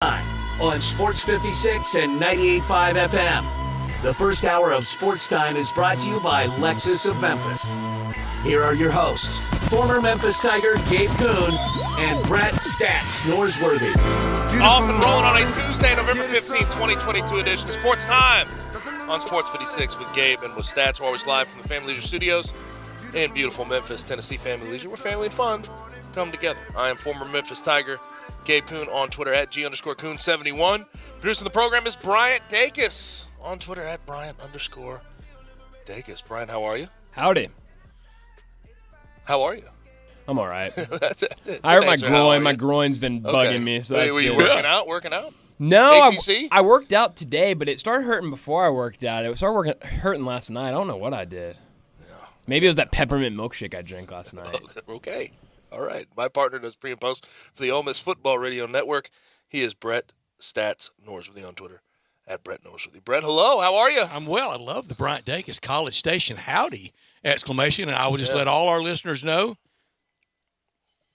On Sports 56 and 98.5 FM. The first hour of Sportstime is brought to you by Lexus of Memphis. Here are your hosts, former Memphis Tiger Gabe Kuhn and Brett Stats Norsworthy. Off and rolling on a Tuesday, November 15, 2022 edition of Sports Time on Sports 56 with Gabe and with Stats. We're always live from the Family Leisure Studios in beautiful Memphis, Tennessee. Family Leisure, where family and fun come together. I am former Memphis Tiger Gabe Kuhn on Twitter at G_Kuhn71. Producing the program is Bryant Dacus on Twitter at Bryant_Dacus. Bryant, how are you? Howdy. How are you? I'm all right. I hurt my groin. My groin's been bugging me. So were you working out? No, ATC? I worked out today, but it started hurting before I worked out. It started hurting last night. I don't know what I did. Yeah. Maybe it was that peppermint milkshake I drank last night. Okay. All right. My partner does pre and post for the Ole Miss Football Radio Network. He is Brett Stats Norsworthy on Twitter at Brett Norsworthy. Brett, hello. How are you? I'm well. I love the Bryant Dacus College Station howdy exclamation, and I will just let all our listeners know,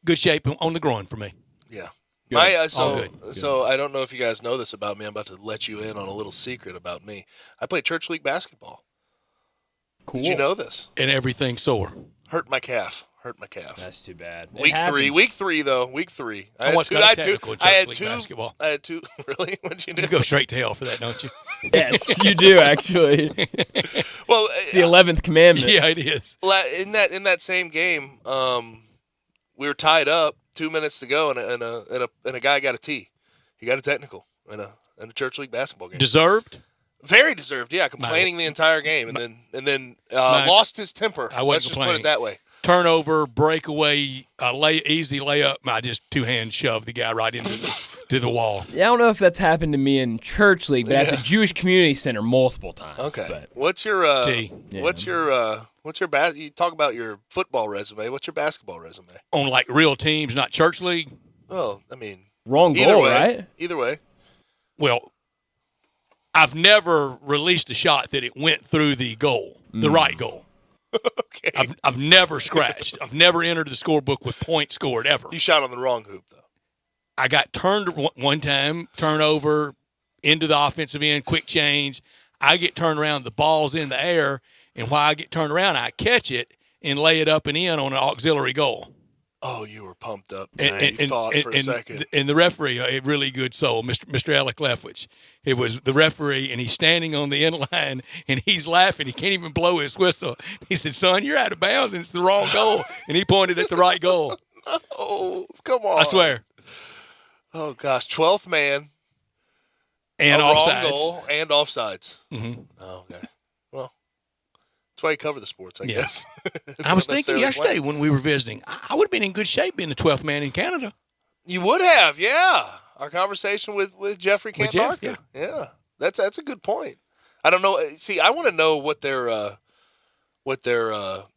good shape on the groin for me. Yeah. Good. So I don't know if you guys know this about me. I'm about to let you in on a little secret about me. I played church league basketball. Cool. Did you know this? And everything sore. Hurt my calf. That's too bad. Week three, though. Week three. I had two. Basketball. I had two. Really? What'd you do? You go straight to hell for that, don't you? Yes, you do, actually. Well, it's the 11th commandment. Yeah, it is. In that same game, we were tied up, 2 minutes to go, and a guy got a tee. He got a technical in a church league basketball game. Deserved? Very deserved. Yeah, complaining the entire game, and then lost his temper. Let's just put it that way. Turnover, breakaway, easy layup. I just two-hand shoved the guy right into the wall. Yeah, I don't know if that's happened to me in church league, but at the Jewish Community Center multiple times. Okay. But. What's your you talk about your football resume? What's your basketball resume? On like real teams, not church league? Well, I mean, wrong goal, right? Either way. Well, I've never released a shot that it went through the goal, the right goal. Okay. I've never scratched. I've never entered the scorebook with points scored ever. You shot on the wrong hoop, though. I got turned one time, turnover, into the offensive end, quick change. I get turned around, the ball's in the air, and while I get turned around, I catch it and lay it up and in on an auxiliary goal. Oh, you were pumped up. You thought for a second. And the referee, a really good soul, Mr. Alec Lefwich. It was the referee, and he's standing on the end line, and he's laughing. He can't even blow his whistle. He said, "Son, you're out of bounds, and it's the wrong goal." And he pointed at the right goal. Oh, come on. I swear. Oh, gosh. 12th man. And offsides. Wrong goal and offsides. Mm-hmm. Oh, okay. Well, that's why you cover the sports, I guess. I was thinking yesterday when we were visiting, I would have been in good shape being the 12th man in Canada. You would have, yeah. Our conversation with Jeffrey Cantarka. Jeff, yeah. That's a good point. I don't know. See, I want to know what their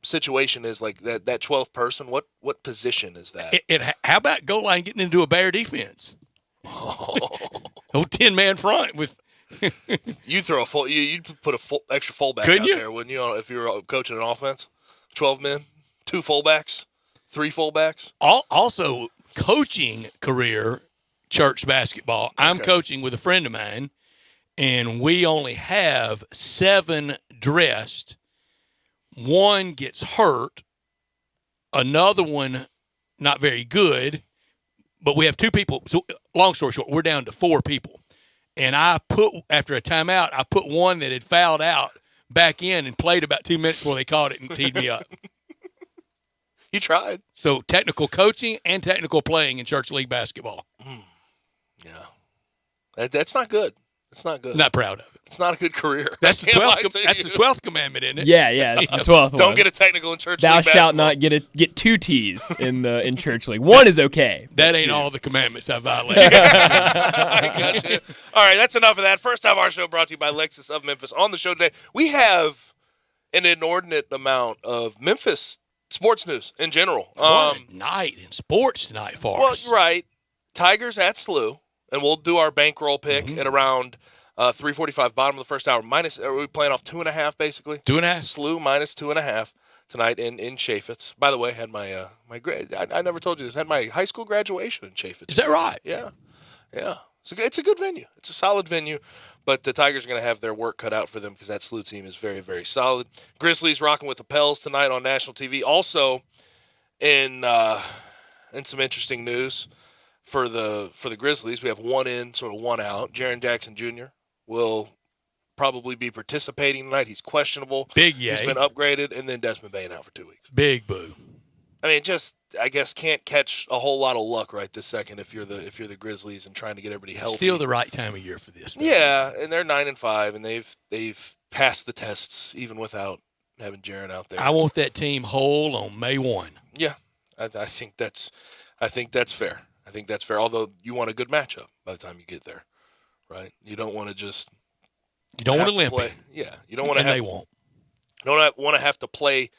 situation is, like that 12th person. What position is that? How about goal line getting into a Bear defense? Old 10-man front with. You throw you'd put a extra fullback Couldn't out you? there, wouldn't you? If you were coaching an offense, 12 men, 2 fullbacks, 3 fullbacks. Also, coaching career, church basketball. I'm coaching with a friend of mine, and we only have 7 dressed. One gets hurt, another one not very good, but we have 2 people. So, long story short, we're down to 4 people. And after a timeout, I put one that had fouled out back in and played about 2 minutes before they caught it and teed me up. You tried. So technical coaching and technical playing in church league basketball. Yeah. That's not good. It's not good. Not proud of it. It's not a good career. That's the 12th commandment, isn't it? Yeah, it's the 12th one. Don't get a technical in church league Thou basketball. shalt not get 2 T's in church league. 1 is okay. That ain't 2. all the commandments I violated. I got you. All right, that's enough of that. First time our show brought to you by Lexus of Memphis. On the show today, we have an inordinate amount of Memphis sports news in general. What a night in sports tonight for us. Well, you're right. Tigers at SLU, and we'll do our bankroll pick at around 3:45, bottom of the first hour. Are we playing off 2.5 basically? 2.5. SLU minus 2.5 tonight in Chaffetz. By the way, had my grade. I never told you this. Had my high school graduation in Chaffetz. Is that right? Yeah. So it's a good venue. It's a solid venue, but the Tigers are going to have their work cut out for them because that SLU team is very, very solid. Grizzlies rocking with the Pels tonight on national TV. Also, in some interesting news for the Grizzlies, we have one in, sort of one out. Jaren Jackson Jr. will probably be participating tonight. He's questionable. Big yay. He's been upgraded, and then Desmond Bain out for 2 weeks. Big boo. I mean, I guess can't catch a whole lot of luck right this second if you're the Grizzlies and trying to get everybody healthy. Still the right time of year for this. Yeah, and they're 9-5, and they've passed the tests even without having Jaren out there. I want that team whole on May 1. Yeah, I think that's fair. I think that's fair. Although you want a good matchup by the time you get there, right? You don't want to just you don't want to limp play. it. Yeah, you don't want to have. They won't. You don't want to have to play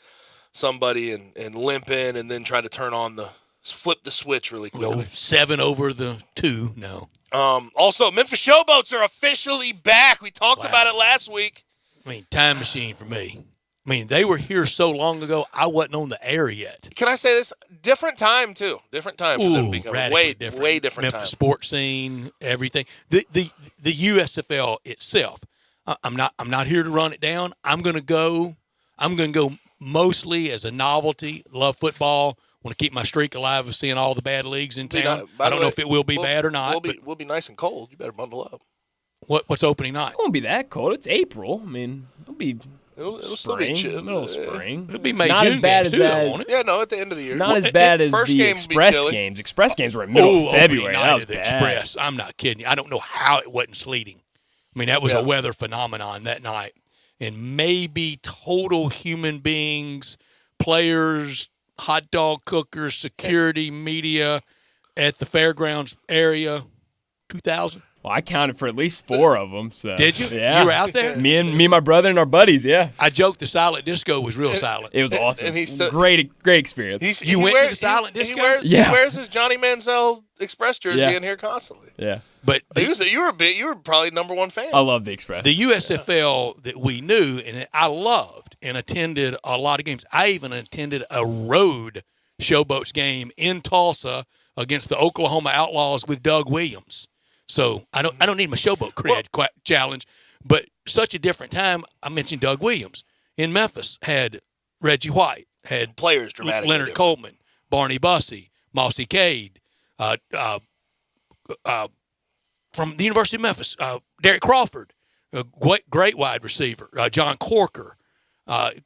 somebody and limp in and then try to flip the switch really quickly. No, 7 over the 2. No. Also, Memphis Showboats are officially back. We talked about it last week. I mean, time machine for me. I mean, they were here so long ago, I wasn't on the air yet. Can I say this? Different time, too. Different time for them to become way different Memphis time. sports scene, everything. The USFL itself. I'm not here to run it down. I'm going to go mostly as a novelty. Love football. Want to keep my streak alive of seeing all the bad leagues in town. I don't know if it will be bad or not. We'll be nice and cold. You better bundle up. What's opening night? It won't be that cold. It's April. I mean, It'll still be chill. Middle of spring. It'll be May, not June as bad games as too, that. won't it? Yeah, no, at the end of the year. Not as bad as first the game will be Express chilly. games. Express games were in middle of February. Opening night That was of the bad. Express. I'm not kidding you. I don't know how it wasn't sleeting. I mean, that was a weather phenomenon that night. And maybe total human beings, players, hot dog cookers, security, media at the fairgrounds area, 2,000. Well, I counted for at least 4 of them. So. Did you? Yeah. You were out there? Me and my brother and our buddies, yeah. I joked the silent disco was real silent. It was awesome. And he stood- great experience. You went to the silent disco? He wears his Johnny Manziel Express jersey in here constantly. Yeah. But You were probably number one fan. I love the Express. the USFL that we knew and I loved and attended a lot of games. I even attended a road Showboats game in Tulsa against the Oklahoma Outlaws with Doug Williams. So I don't need my Showboat cred challenge, but such a different time. I mentioned Doug Williams in Memphis had Reggie White, had players dramatically Leonard different. Coleman, Barney Bussey, Mossy Cade, from the University of Memphis, Derek Crawford, a great wide receiver, John Corker,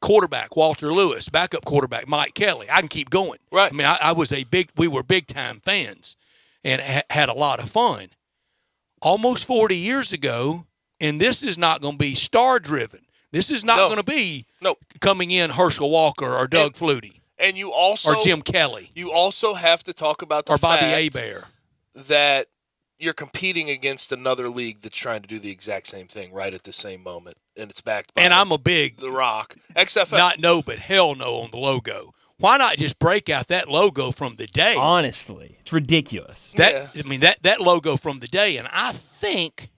quarterback Walter Lewis, backup quarterback Mike Kelly. I can keep going. Right. I mean, we were big time fans and had a lot of fun. Almost 40 years ago, and this is not going to be star-driven. This is not going to be coming in Herschel Walker or Doug Flutie. And you also or Jim Kelly. You also have to talk about the Bobby fact Hebert. that you're competing against another league that's trying to do the exact same thing right at the same moment, and it's backed by I'm a big The Rock. XFL. Not no, but hell no on the logo. Why not just break out that logo from the day? Honestly, it's ridiculous. I mean that logo from the day, and I think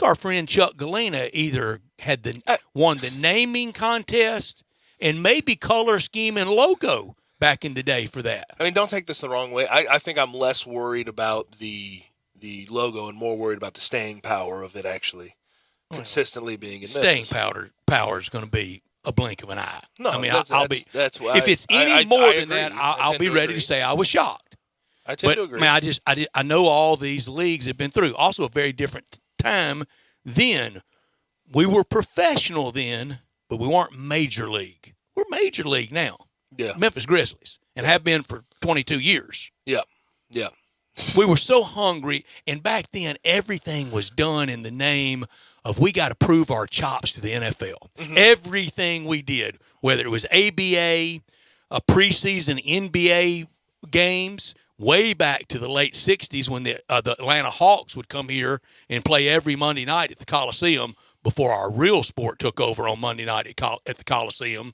our friend Chuck Galena either had won the naming contest and maybe color scheme and logo back in the day for that. I mean, don't take this the wrong way. I think I'm less worried about the logo and more worried about the staying power of it actually consistently being in Staying Memphis. power is going to be a blink of an eye. No, I mean, that's why if it's any more than agree. that, I'll be ready to say I was shocked. I tend to agree. I mean, I know all these leagues have been through. Also, a very different time then. We were professional then, but we weren't major league. We're major league now. Yeah. Memphis Grizzlies, and have been for 22 years. Yeah. Yeah. We were so hungry, and back then everything was done in the name of we got to prove our chops to the NFL. Mm-hmm. Everything we did, whether it was ABA, preseason NBA games, way back to the late 60s when the Atlanta Hawks would come here and play every Monday night at the Coliseum before our real sport took over on Monday night at the Coliseum,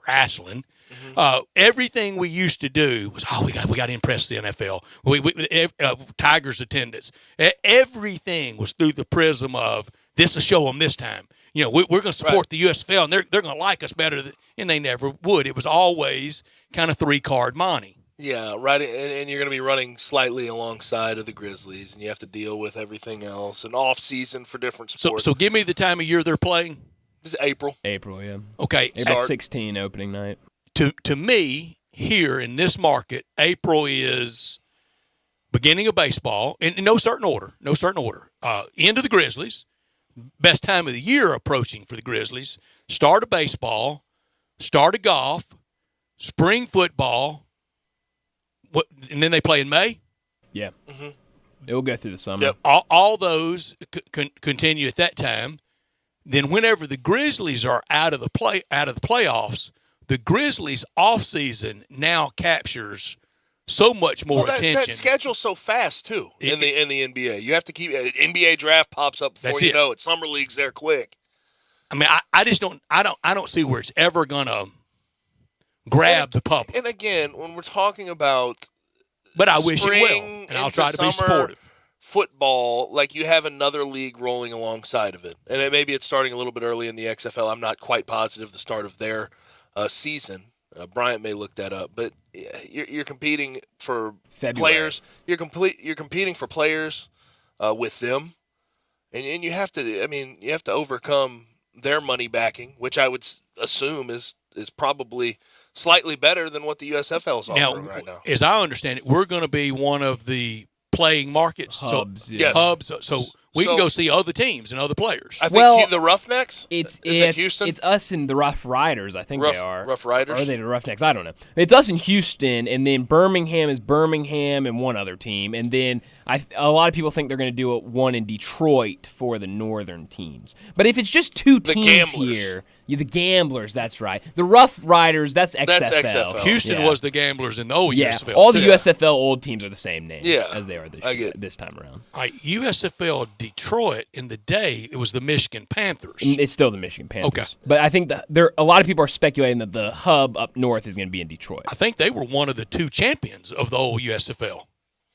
wrestling. Mm-hmm. Everything we used to do was, we got to impress the NFL. Tigers attendance. Everything was through the prism of this will show them this time. You know, we're going to support the USFL, and they're going to like us better, and they never would. It was always kind of 3-card money. Yeah, right, and you're going to be running slightly alongside of the Grizzlies, and you have to deal with everything else, and off-season for different sports. So give me the time of year they're playing. This is April. April, yeah. Okay. April 16 opening night. To me, here in this market, April is beginning of baseball in no certain order. End of the Grizzlies, best time of the year approaching for the Grizzlies. Start of baseball, start of golf, spring football. And then they play in May? Yeah. Mm-hmm. It will go through the summer. Yep. All those continue at that time. Then whenever the Grizzlies are out of the playoffs, the Grizzlies offseason now captures so much more attention. That schedule's so fast too in the NBA. You have to keep NBA draft pops up before you know it. Summer league's there quick. I mean, I just don't see where it's ever gonna grab the public. And again, when we're talking about, but I wish it will, and I'll try to be supportive. Football, like you have another league rolling alongside of it, and maybe it's starting a little bit early in the XFL. I'm not quite positive the start of their season. Bryant may look that up, but you're competing for players. You're competing for players with them, and you have to. I mean, you have to overcome their money backing, which I would assume is probably slightly better than what the USFL is offering right now. As I understand it, we're going to be one of the playing markets, hubs. Hubs. So we can go see other teams and other players. I think the Roughnecks. Is it Houston? It's us and the Rough Riders. I think they are. Rough Riders. Or are they the Roughnecks? I don't know. It's us in Houston, and then Birmingham is Birmingham and one other team, and then a lot of people think they're going to do one in Detroit for the northern teams. But if it's just two teams here. The Gamblers, that's right. The Rough Riders, that's XFL. That's XFL. Houston was the Gamblers in the old USFL. All the USFL old teams are the same name as they are this time around. USFL Detroit, in the day, it was the Michigan Panthers. It's still the Michigan Panthers. Okay. But I think a lot of people are speculating that the hub up north is going to be in Detroit. I think they were one of the two champions of the old USFL,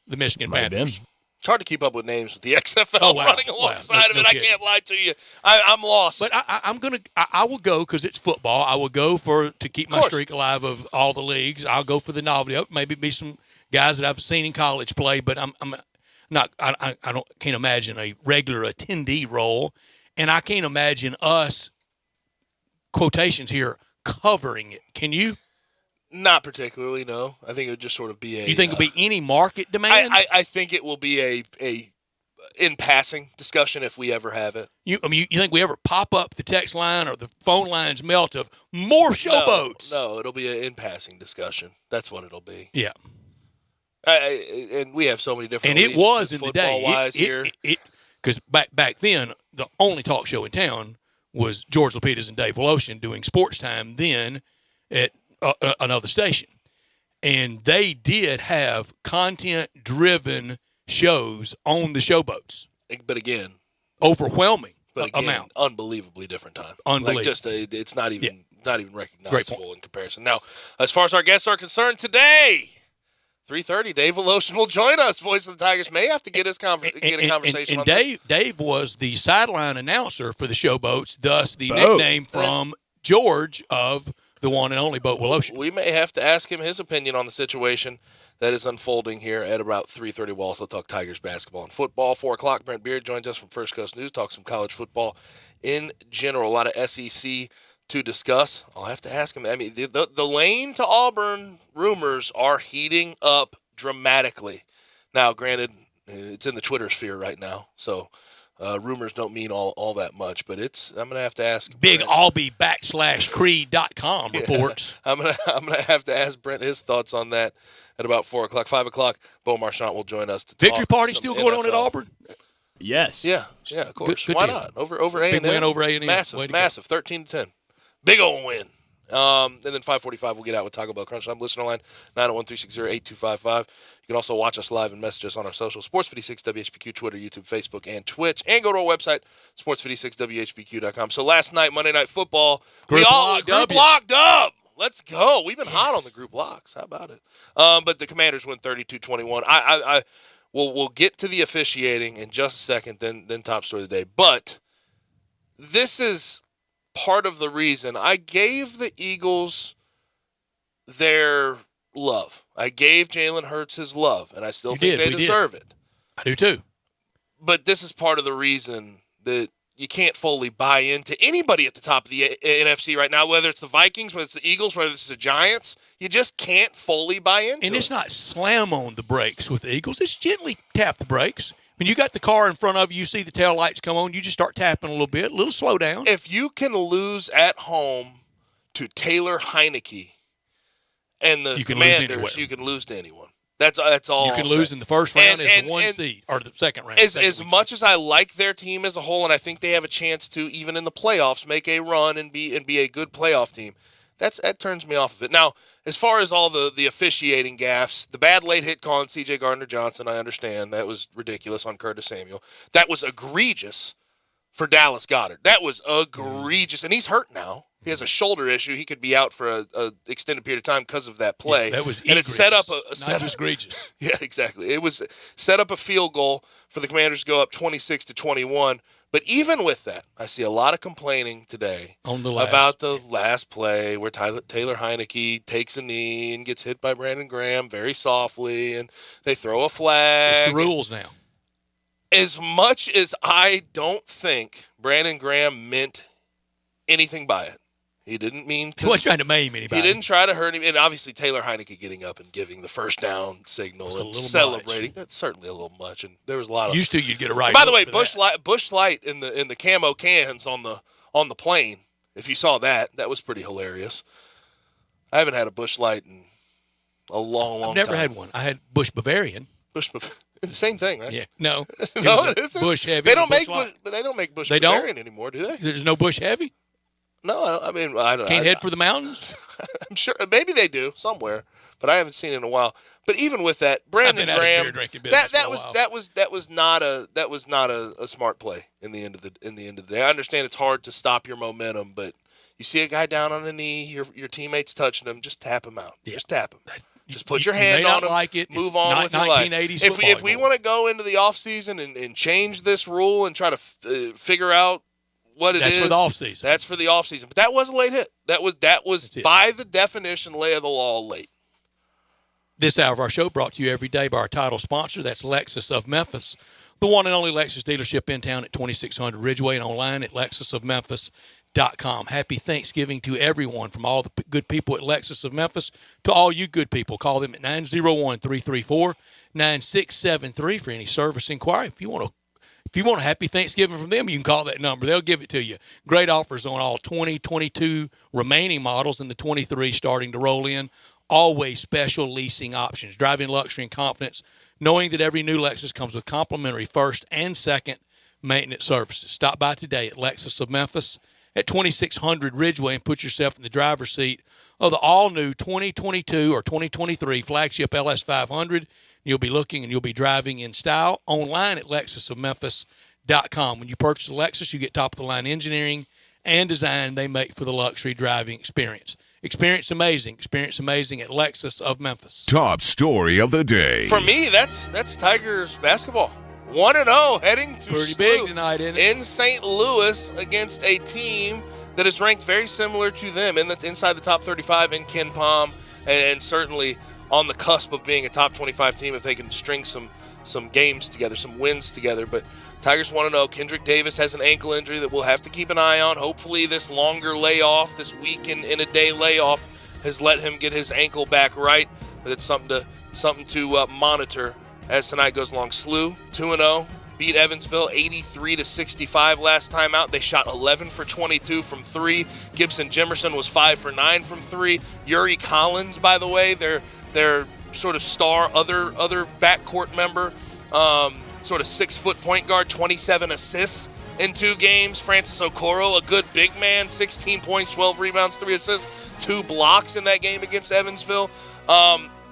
the Michigan Panthers. It's hard to keep up with names with the XFL running alongside of it. I can't lie to you. I'm lost. But I will go because it's football. I will go to keep my streak alive of all the leagues. I'll go for the novelty of it. Maybe be some guys that I've seen in college play, but I'm not. I can't imagine a regular attendee role, and I can't imagine us quotations here covering it. Can you? Not particularly, no. I think it would just sort of be a... You think it will be any market demand? I think it will be a in-passing discussion if we ever have it. You think we ever pop up the text line or the phone lines melt of more showboats? No, it'll be an in-passing discussion. That's what it'll be. Yeah. And we have so many different... And it was in the day. Football-wise here. Because back then, the only talk show in town was George Lapidus and Dave Woloshin doing Sportstime then at another station, and they did have content-driven shows on the showboats. But again, overwhelming amount, unbelievably different time. Unbelievable. It's not even recognizable in comparison. Now, as far as our guests are concerned today, 3:30, Dave Woloshin will join us. Voice of the Tigers may have to get a conversation. And on Dave was the sideline announcer for the showboats, thus the nickname from George of the one and only Boat Woloshin. We may have to ask him his opinion on the situation that is unfolding here at about 3:30. We'll also talk Tigers basketball and football. 4 o'clock, Brent Beard joins us from First Coast News, talk some college football in general. A lot of SEC to discuss. I'll have to ask him. I mean, the Lane to Auburn rumors are heating up dramatically. Now, granted, it's in the Twitter sphere right now, so rumors don't mean all that much, but I'm going to have to ask Big Albie/Creed.com reports. I'm gonna have to ask Brent his thoughts on that at about 4 o'clock. 5 o'clock, Beau Marchant will join us to Victory talk party still going on at Auburn? Yes. Yeah, of course. Good Why deal. not? Over A&M. Big win over A&M. Massive, 13-10. Big old win. And then 5:45, we'll get out with Taco Bell Crunch Time. Listener line, 901-360-8255. You can also watch us live and message us on our social, Sports 56 WHBQ, Twitter, YouTube, Facebook, and Twitch. And go to our website, sports56whbq.com. So last night, Monday Night Football, group locked up. Let's go. We've been hot on the group locks. How about it? But the Commanders win 32-21. We'll get to the officiating in just a second, then top story of the day. But this is part of the reason I gave the Eagles their love. I gave Jalen Hurts his love, and I still think they deserve it. I do too. But this is part of the reason that you can't fully buy into anybody at the top of the NFC right now, whether it's the Vikings, whether it's the Eagles, whether it's the Giants. You just can't fully buy into it. And it's not slam on the brakes with the Eagles. It's gently tap the brakes. When you got the car in front of you, you see the tail lights come on, you just start tapping a little slow down. If you can lose at home to Taylor Heineke and the Commanders, you can lose to anyone. That's all. You can lose in the first round as the one seed, or the second round. As much as I like their team as a whole, and I think they have a chance to, even in the playoffs, make a run and be a good playoff team, that turns me off of it. Now, as far as all the officiating gaffes, the bad late hit call on C.J. Gardner-Johnson, I understand. That was ridiculous on Curtis Samuel. That was egregious for Dallas Goedert. That was egregious, and he's hurt now. He has a shoulder issue. He could be out for a extended period of time because of that play. Yeah, that was and it set up egregious. Yeah, exactly. It was set up a field goal for the Commanders to go up 26-21. But even with that, I see a lot of complaining today about the last play where Taylor Heineke takes a knee and gets hit by Brandon Graham very softly, and they throw a flag. It's the rules now. As much as I don't think Brandon Graham meant anything by it, he didn't mean to. He wasn't trying to maim anybody. He didn't try to hurt him. And obviously, Taylor Heineke getting up and giving the first down signal and celebrating. Much. That's certainly a little much. And there was a lot of. Used to, you'd get a right. By the way, Busch Light in the camo cans on the plane. If you saw that was pretty hilarious. I haven't had a Busch Light in a long time. I've never had one. I had Busch Bavarian. It's the same thing, right? Yeah. No. No, it isn't. Busch Heavy. They don't make Busch Bavarian anymore, do they? There's no Busch Heavy? No, I mean, I don't know. Can't head for the mountains? I'm sure. Maybe they do somewhere, but I haven't seen it in a while. But even with that, Brandon Graham, that was not a smart play in the end of the day. I understand it's hard to stop your momentum, but you see a guy down on a knee, your teammate's touching him, just tap him out. Yeah. Just tap him. Just put your hand on him, like it. Move on with your life. If we want to go into the offseason and change this rule and try to figure out what it is. That's for the offseason. That's for the offseason. But that was a late hit. That was by the definition, lay of the law, late. This hour of our show brought to you every day by our title sponsor. That's Lexus of Memphis, the one and only Lexus dealership in town at 2600 Ridgeway and online at lexusofmemphis.com. Happy Thanksgiving to everyone, from all the good people at Lexus of Memphis to all you good people. Call them at 901-334-9673 for any service inquiry. If you want a happy Thanksgiving from them, you can call that number. They'll give it to you. Great offers on all 2022 remaining models and the 23 starting to roll in. Always special leasing options. Driving luxury and confidence, knowing that every new Lexus comes with complimentary first and second maintenance services. Stop by today at Lexus of Memphis at 2600 Ridgeway and put yourself in the driver's seat of the all-new 2022 or 2023 flagship LS500. You'll be looking and you'll be driving in style. Online at lexusofmemphis.com. When you purchase a Lexus, you get top-of-the-line engineering and design they make for the luxury driving experience. Experience amazing at Lexus of Memphis. Top story of the day. For me, that's Tigers basketball. 1-0 heading to pretty big tonight, isn't it? In St. Louis against a team that is ranked very similar to them inside the top 35 in Ken Pom, and certainly on the cusp of being a top 25 team if they can string some games together, some wins together. But Tigers 1-0. Kendrick Davis has an ankle injury that we'll have to keep an eye on. Hopefully this longer layoff, this week in a day layoff, has let him get his ankle back right. But it's something to monitor as tonight goes along. SLU 2-0. Beat Evansville 83-65 last time out. They shot 11 for 22 from 3. Gibson Jimerson was 5 for 9 from 3. Yuri Collins, by the way, their sort of star other backcourt member, sort of 6-foot point guard, 27 assists in 2 games. Francis Okoro, a good big man, 16 points, 12 rebounds, 3 assists, 2 blocks in that game against Evansville.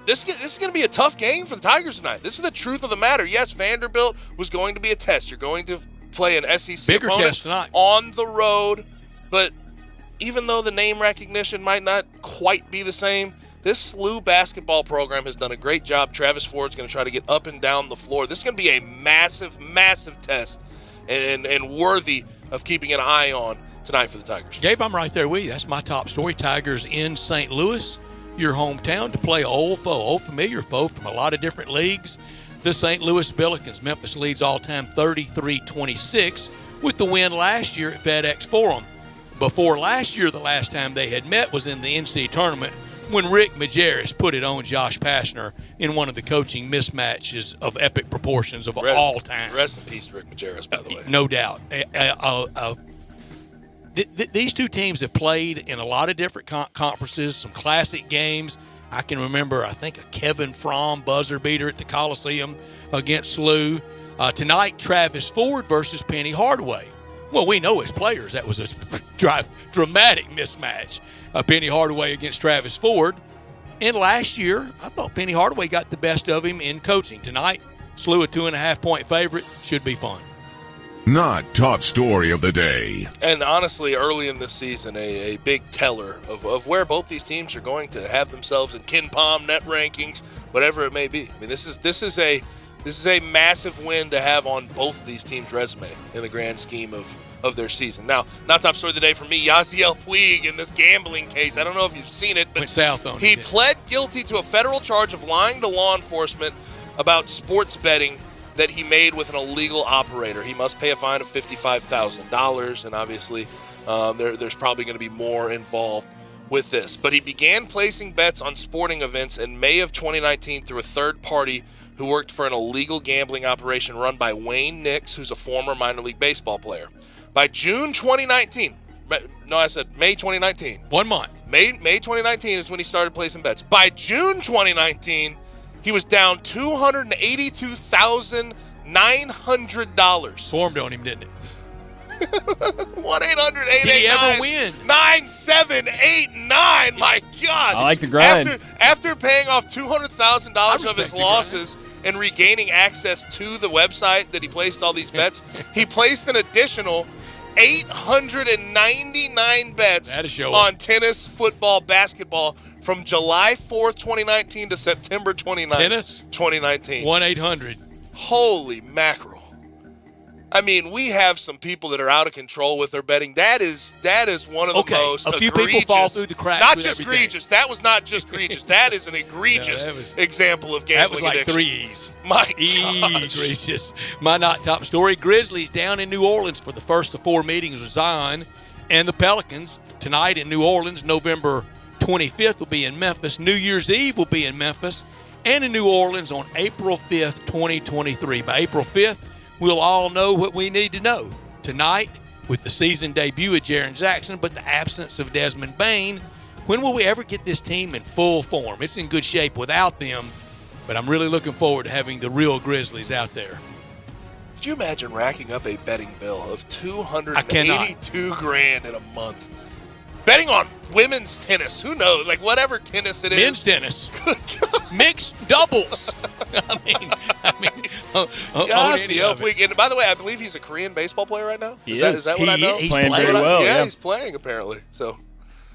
This is going to be a tough game for the Tigers tonight. This is the truth of the matter. Yes, Vanderbilt was going to be a test. You're going to play an SEC bigger opponent test tonight on the road, but even though the name recognition might not quite be the same, this SLU basketball program has done a great job. Travis Ford's going to try to get up and down the floor. This is going to be a massive, massive test and worthy of keeping an eye on tonight for the Tigers. Gabe, I'm right there with you. That's my top story. Tigers in St. Louis. your hometown to play an old foe, old familiar foe from a lot of different leagues. The St. Louis Billikens. Memphis leads all-time 33-26 with the win last year at FedEx Forum. Before last year, the last time they had met was in the NCAA tournament when Rick Majerus put it on Josh Pastner in one of the coaching mismatches of epic proportions of all time. Rest in peace, Rick Majerus, by the way. No doubt. These two teams have played in a lot of different conferences, some classic games. I can remember, I think, a Kevin Fromm buzzer beater at the Coliseum against SLU. Tonight, Travis Ford versus Penny Hardaway. Well, we know as players that was a dramatic mismatch. Penny Hardaway against Travis Ford. And last year, I thought Penny Hardaway got the best of him in coaching. Tonight, SLU a 2.5-point favorite. Should be fun. Not top story of the day. And honestly, early in this season, a big teller of where both these teams are going to have themselves in KenPom net rankings, whatever it may be. I mean, this is a massive win to have on both of these teams' resume in the grand scheme of their season. Now, not top story of the day for me, Yaziel Puig in this gambling case. I don't know if you've seen it, but went south on he pled guilty to a federal charge of lying to law enforcement about sports betting that he made with an illegal operator. He must pay a fine of $55,000, and obviously there's probably going to be more involved with this. But he began placing bets on sporting events in May of 2019 through a third party who worked for an illegal gambling operation run by Wayne Nix, who's a former minor league baseball player. By June 2019, no, I said May 2019. 1 month. May 2019 is when he started placing bets. By June 2019, he was down $282,900. Swarmed on him, didn't it? 1-800-889-9789. Did he ever win? 9789. My God. I like the grind. After paying off $200,000 of his losses and regaining access to the website that he placed all these bets, he placed an additional 899 bets on tennis, football, basketball from July 4th, 2019 to September 29th, 2019. 1-800. Holy mackerel. I mean, we have some people that are out of control with their betting. That is one of the most a few egregious, people fall through the cracks. Not just egregious. That was not just egregious. That is an egregious example of gambling addiction. That was like addiction. 3 E's. My gosh. Egregious. My not top story. Grizzlies down in New Orleans for the first of 4 meetings with Zion and the Pelicans. Tonight in New Orleans, November 25th will be in Memphis. New Year's Eve will be in Memphis and in New Orleans on April 5th, 2023. By April 5th, we'll all know what we need to know. Tonight, with the season debut of Jaren Jackson, but the absence of Desmond Bane, when will we ever get this team in full form? It's in good shape without them, but I'm really looking forward to having the real Grizzlies out there. Could you imagine racking up a betting bill of $282,000 in a month? Betting on women's tennis, who knows? Like whatever tennis it is. Men's tennis. Mixed doubles. I mean, and by the way, I believe he's a Korean baseball player right now. Is that what I know? He's playing very well. Yeah, he's playing apparently. So,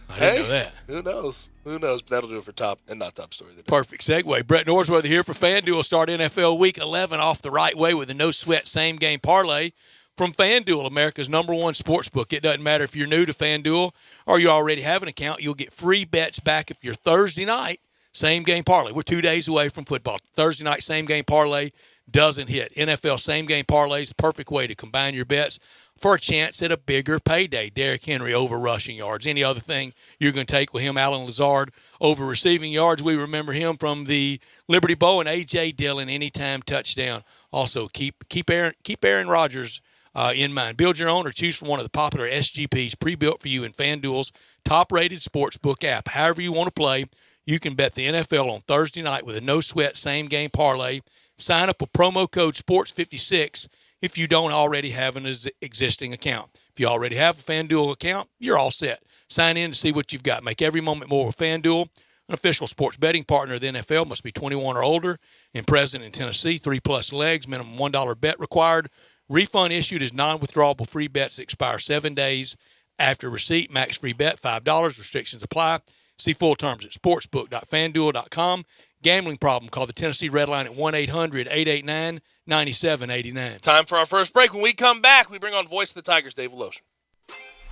I didn't know that. Who knows? But that'll do it for top and not top story of the day. Perfect segue. Brett Norsworthy here for FanDuel. Start NFL Week 11 off the right way with a no-sweat same-game parlay from FanDuel, America's #1 sportsbook. It doesn't matter if you're new to FanDuel or you already have an account. You'll get free bets back if your Thursday night same-game parlay. We're 2 days away from football. Thursday night same-game parlay doesn't hit. NFL same-game parlay is the perfect way to combine your bets for a chance at a bigger payday. Derrick Henry over rushing yards. Any other thing you're going to take with him? Allen Lazard over receiving yards. We remember him from the Liberty Bowl, and A.J. Dillon anytime touchdown. Also, keep Aaron Rodgers in mind. Build your own or choose from one of the popular SGPs pre-built for you in FanDuel's top-rated sportsbook app. However you want to play, you can bet the NFL on Thursday night with a no-sweat same-game parlay. Sign up with promo code SPORTS56 if you don't already have an existing account. If you already have a FanDuel account, you're all set. Sign in to see what you've got. Make every moment more with FanDuel, an official sports betting partner of the NFL. Must be 21 or older and present in Tennessee. 3+ legs, minimum $1 bet required. Refund issued as non-withdrawable free bets that expire 7 days after receipt. Max free bet, $5. Restrictions apply. See full terms at sportsbook.fanduel.com. Gambling problem, call the Tennessee Red Line at 1-800-889-9789. Time for our first break. When we come back, we bring on Voice of the Tigers, Dave Lotion.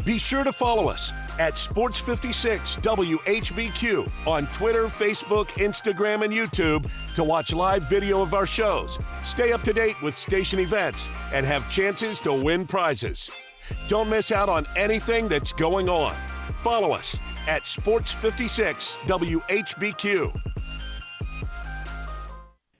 Be sure to follow us at Sports56 WHBQ on Twitter, Facebook, Instagram, and YouTube to watch live video of our shows, stay up to date with station events, and have chances to win prizes. Don't miss out on anything that's going on. Follow us at Sports56 WHBQ.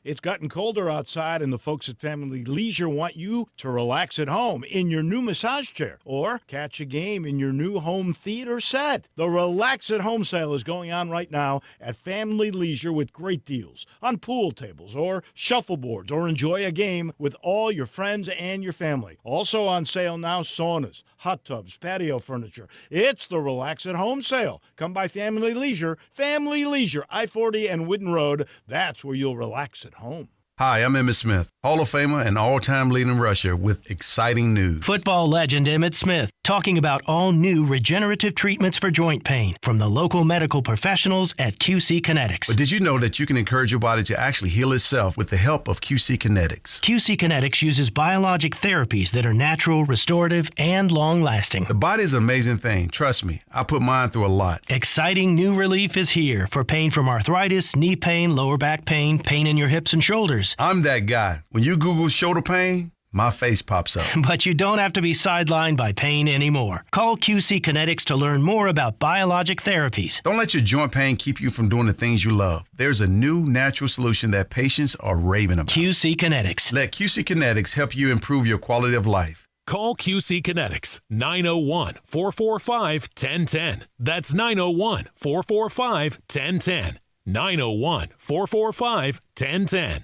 It's gotten colder outside, and the folks at Family Leisure want you to relax at home in your new massage chair or catch a game in your new home theater set. The Relax at Home sale is going on right now at Family Leisure with great deals on pool tables or shuffleboards, or enjoy a game with all your friends and your family. Also on sale now, saunas, hot tubs, patio furniture. It's the Relax at Home sale. Come by Family Leisure, I-40 and Whidden Road. That's where you'll relax at home. Hi, I'm Emmitt Smith, Hall of Famer and all-time leading rusher with exciting news. Football legend Emmitt Smith talking about all new regenerative treatments for joint pain from the local medical professionals at QC Kinetics. But did you know that you can encourage your body to actually heal itself with the help of QC Kinetics? QC Kinetics uses biologic therapies that are natural, restorative, and long-lasting. The body is an amazing thing. Trust me, I put mine through a lot. Exciting new relief is here for pain from arthritis, knee pain, lower back pain, pain in your hips and shoulders. I'm that guy. When you Google shoulder pain, my face pops up. But you don't have to be sidelined by pain anymore. Call QC Kinetics to learn more about biologic therapies. Don't let your joint pain keep you from doing the things you love. There's a new natural solution that patients are raving about. QC Kinetics. Let QC Kinetics help you improve your quality of life. Call QC Kinetics, 901-445-1010. That's 901-445-1010. 901-445-1010.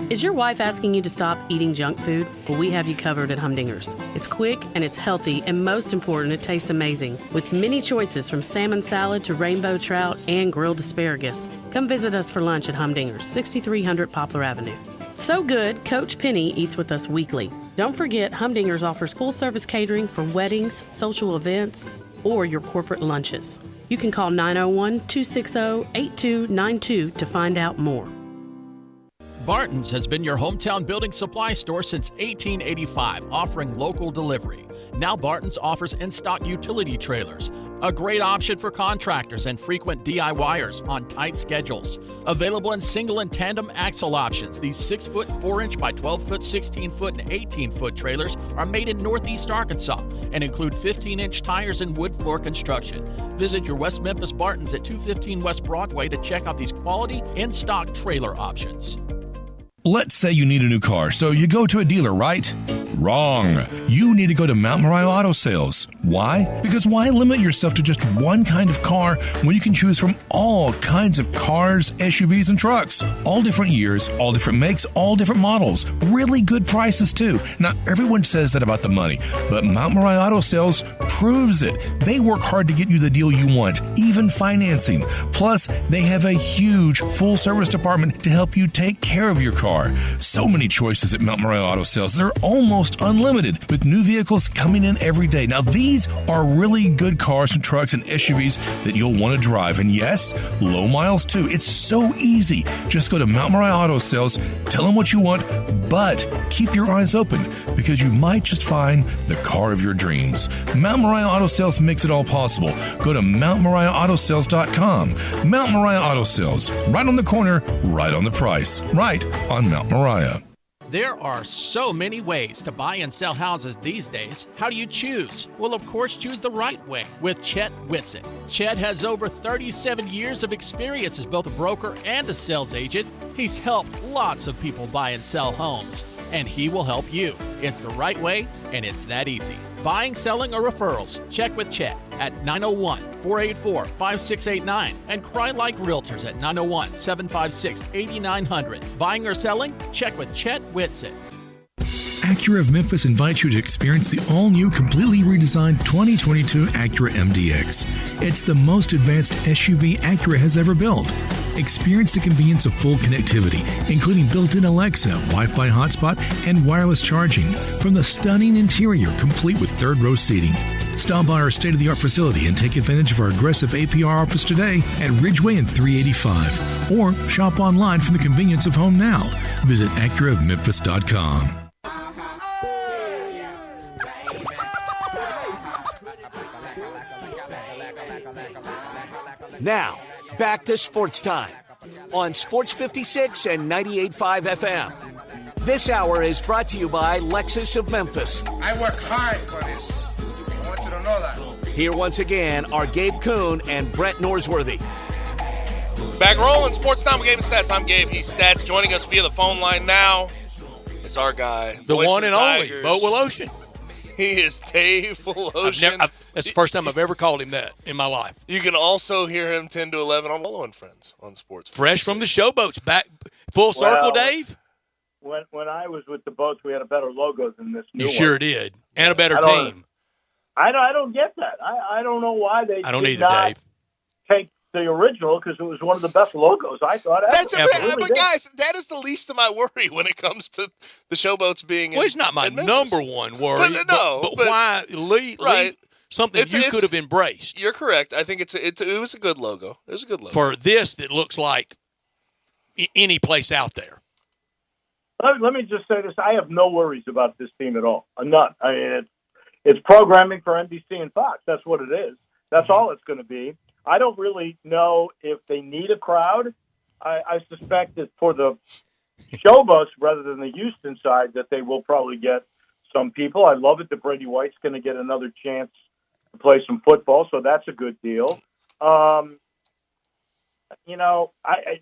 Is your wife asking you to stop eating junk food? Well, we have you covered at Humdinger's. It's quick and it's healthy, and most important, it tastes amazing. With many choices from salmon salad to rainbow trout and grilled asparagus. Come visit us for lunch at Humdinger's, 6300 Poplar Avenue. So good, Coach Penny eats with us weekly. Don't forget, Humdinger's offers full-service catering for weddings, social events, or your corporate lunches. You can call 901-260-8292 to find out more. Barton's has been your hometown building supply store since 1885, offering local delivery. Now Barton's offers in-stock utility trailers, a great option for contractors and frequent DIYers on tight schedules. Available in single and tandem axle options, these 6-foot, 4-inch by 12-foot, 16-foot, and 18-foot trailers are made in Northeast Arkansas and include 15-inch tires and wood floor construction. Visit your West Memphis Barton's at 215 West Broadway to check out these quality in-stock trailer options. Let's say you need a new car, so you go to a dealer, right? Wrong. You need to go to Mount Moriah Auto Sales. Why? Because why limit yourself to just one kind of car when you can choose from all kinds of cars, SUVs, and trucks? All different years, all different makes, all different models. Really good prices, too. Now, everyone says that about the money, but Mount Moriah Auto Sales proves it. They work hard to get you the deal you want, even financing. Plus, they have a huge full-service department to help you take care of your car. So many choices at Mount Moriah Auto Sales. They're almost unlimited, with new vehicles coming in every day. Now, these are really good cars and trucks and SUVs that you'll want to drive. And yes, low miles too. It's so easy. Just go to Mount Moriah Auto Sales, tell them what you want, but keep your eyes open because you might just find the car of your dreams. Mount Moriah Auto Sales makes it all possible. Go to MountMoriahAutoSales.com. Mount Moriah Auto Sales, right on the corner, right on the price, right on Mount Moriah. There are so many ways to buy and sell houses these days. How do you choose? Well, of course, choose the right way with Chet Whitsitt. Chet has over 37 years of experience as both a broker and a sales agent. He's helped lots of people buy and sell homes, and he will help you. It's the right way, and it's that easy. Buying, selling, or referrals, check with Chet at 901-484-5689 and Cry Like Realtors at 901-756-8900. Buying or selling? Check with Chet Whitsitt. Acura of Memphis invites you to experience the all-new, completely redesigned 2022 Acura MDX. It's the most advanced SUV Acura has ever built. Experience the convenience of full connectivity, including built-in Alexa, Wi-Fi hotspot, and wireless charging. From the stunning interior, complete with third-row seating. Stop by our state-of-the-art facility and take advantage of our aggressive APR offers today at Ridgeway and 385. Or shop online from the convenience of home now. Visit AcuraofMemphis.com. Now, back to Sports Time on Sports 56 and 98.5 FM. This hour is brought to you by Lexus of Memphis. I work hard for this. I want you to know that. Here once again are Gabe Kuhn and Brett Norsworthy. Back rolling, Sports Time with Gabe and Stats. I'm Gabe, he's Stats. Joining us via the phone line now is our guy, the voice one of and only, Tigers. Bo Willosian. He is Dave Willosian. That's the first time I've ever called him that in my life. You can also hear him 10 to 11 on Willow and Friends on Sports. Fresh from the showboats, back full circle, Dave. When I was with the boats, we had a better logo than this new You one. sure did, and a better team. I don't get that. I don't know why they I don't did either, not Dave. take the original, because it was one of the best logos I thought ever. But guys, that is the least of my worry when it comes to the showboats being. Well, it's not my number one worry. But why lead something you could have embraced? You're correct. I think it was a good logo. It was a good logo for this that looks like any place out there. Let me just say this: I have no worries about this team at all. None. I mean, it's programming for NBC and Fox. That's what it is. That's all it's going to be. I don't really know if they need a crowd. I suspect that for the showboats rather than the Houston side, that they will probably get some people. I love it that Brady White's going to get another chance to play some football, so that's a good deal. The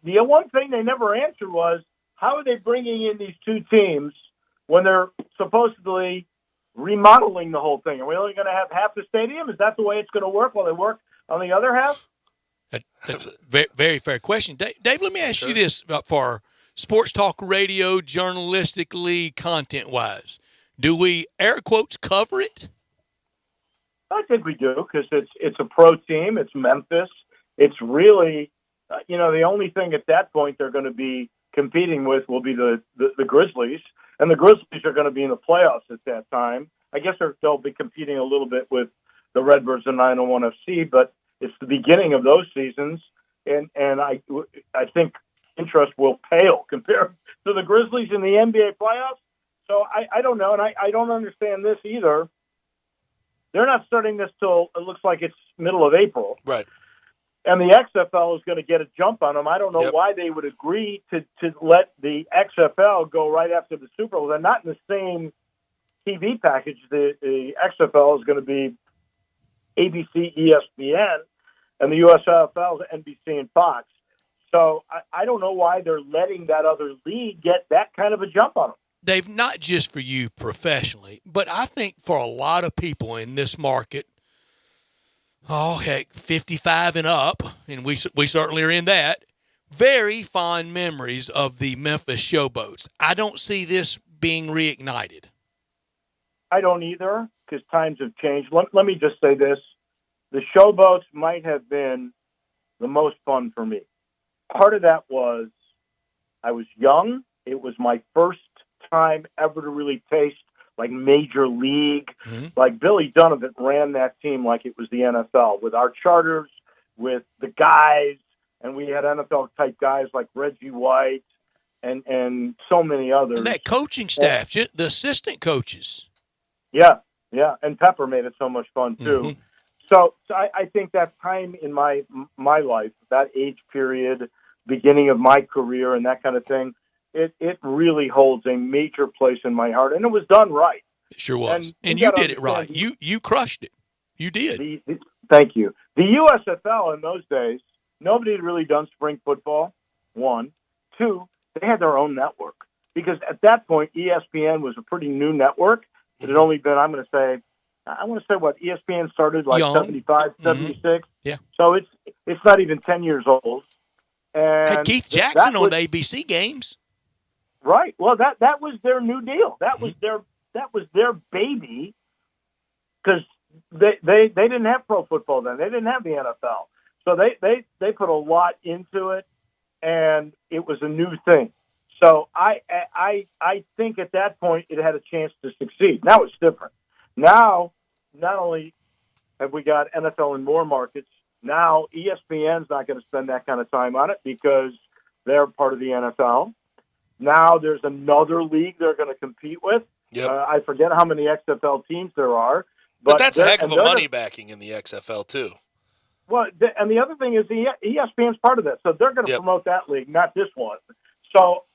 one thing they never answered was, how are they bringing in these two teams when they're supposedly remodeling the whole thing? Are we only going to have half the stadium? Is that the way it's going to work while they work on the other half? That's a very, very fair question. Dave, let me ask you this for sports talk radio, journalistically, content-wise. Do we, air quotes, cover it? I think we do, because it's a pro team. It's Memphis. It's really, the only thing at that point they're going to be competing with will be the Grizzlies, and the Grizzlies are going to be in the playoffs at that time. I guess they'll be competing a little bit with the Redbirds and 901 FC, but it's the beginning of those seasons, and I think interest will pale compared to the Grizzlies in the NBA playoffs. So I don't know, and I don't understand this either. They're not starting this till it looks like it's middle of April. Right. And the XFL is going to get a jump on them. I don't know why they would agree to let the XFL go right after the Super Bowl. They're not in the same TV package. The XFL is going to be ABC, ESPN, and the USFL is NBC and Fox. So I don't know why they're letting that other league get that kind of a jump on them. Dave, not just for you professionally, but I think for a lot of people in this market, 55 and up, and we certainly are in that, very fond memories of the Memphis Showboats. I don't see this being reignited. I don't either, because times have changed. Let me just say this. The Showboats might have been the most fun for me. Part of that was I was young. It was my first time ever to really taste like major league. Like Billy Donovan ran that team like it was the NFL with our charters, with the guys, and we had NFL type guys like Reggie White and so many others. And that coaching staff, the assistant coaches. Yeah, and Pepper made it so much fun too. So I think that time in my life, that age period, beginning of my career and that kind of thing, it really holds a major place in my heart, and it was done right. It sure was, and you did it right. You crushed it. You did. Thank you. The USFL in those days, nobody had really done spring football. 1, 2, they had their own network, because at that point ESPN was a pretty new network. It had only been, I want to say what ESPN started like 75, 76. Yeah. So it's not even 10 years old. And had Keith Jackson on the ABC games. Right. Well, that was their new deal. That was their baby, because they didn't have pro football then. They didn't have the NFL. So they put a lot into it, and it was a new thing. So I think at that point it had a chance to succeed. Now it's different. Now, not only have we got NFL in more markets, now ESPN's not going to spend that kind of time on it because they're part of the NFL. Now there's another league they're going to compete with. I forget how many XFL teams there are. But that's a heck of a money backing in the XFL, too. Well, and the other thing is ESPN's part of that, so they're going to Yep. promote that league, not this one. So,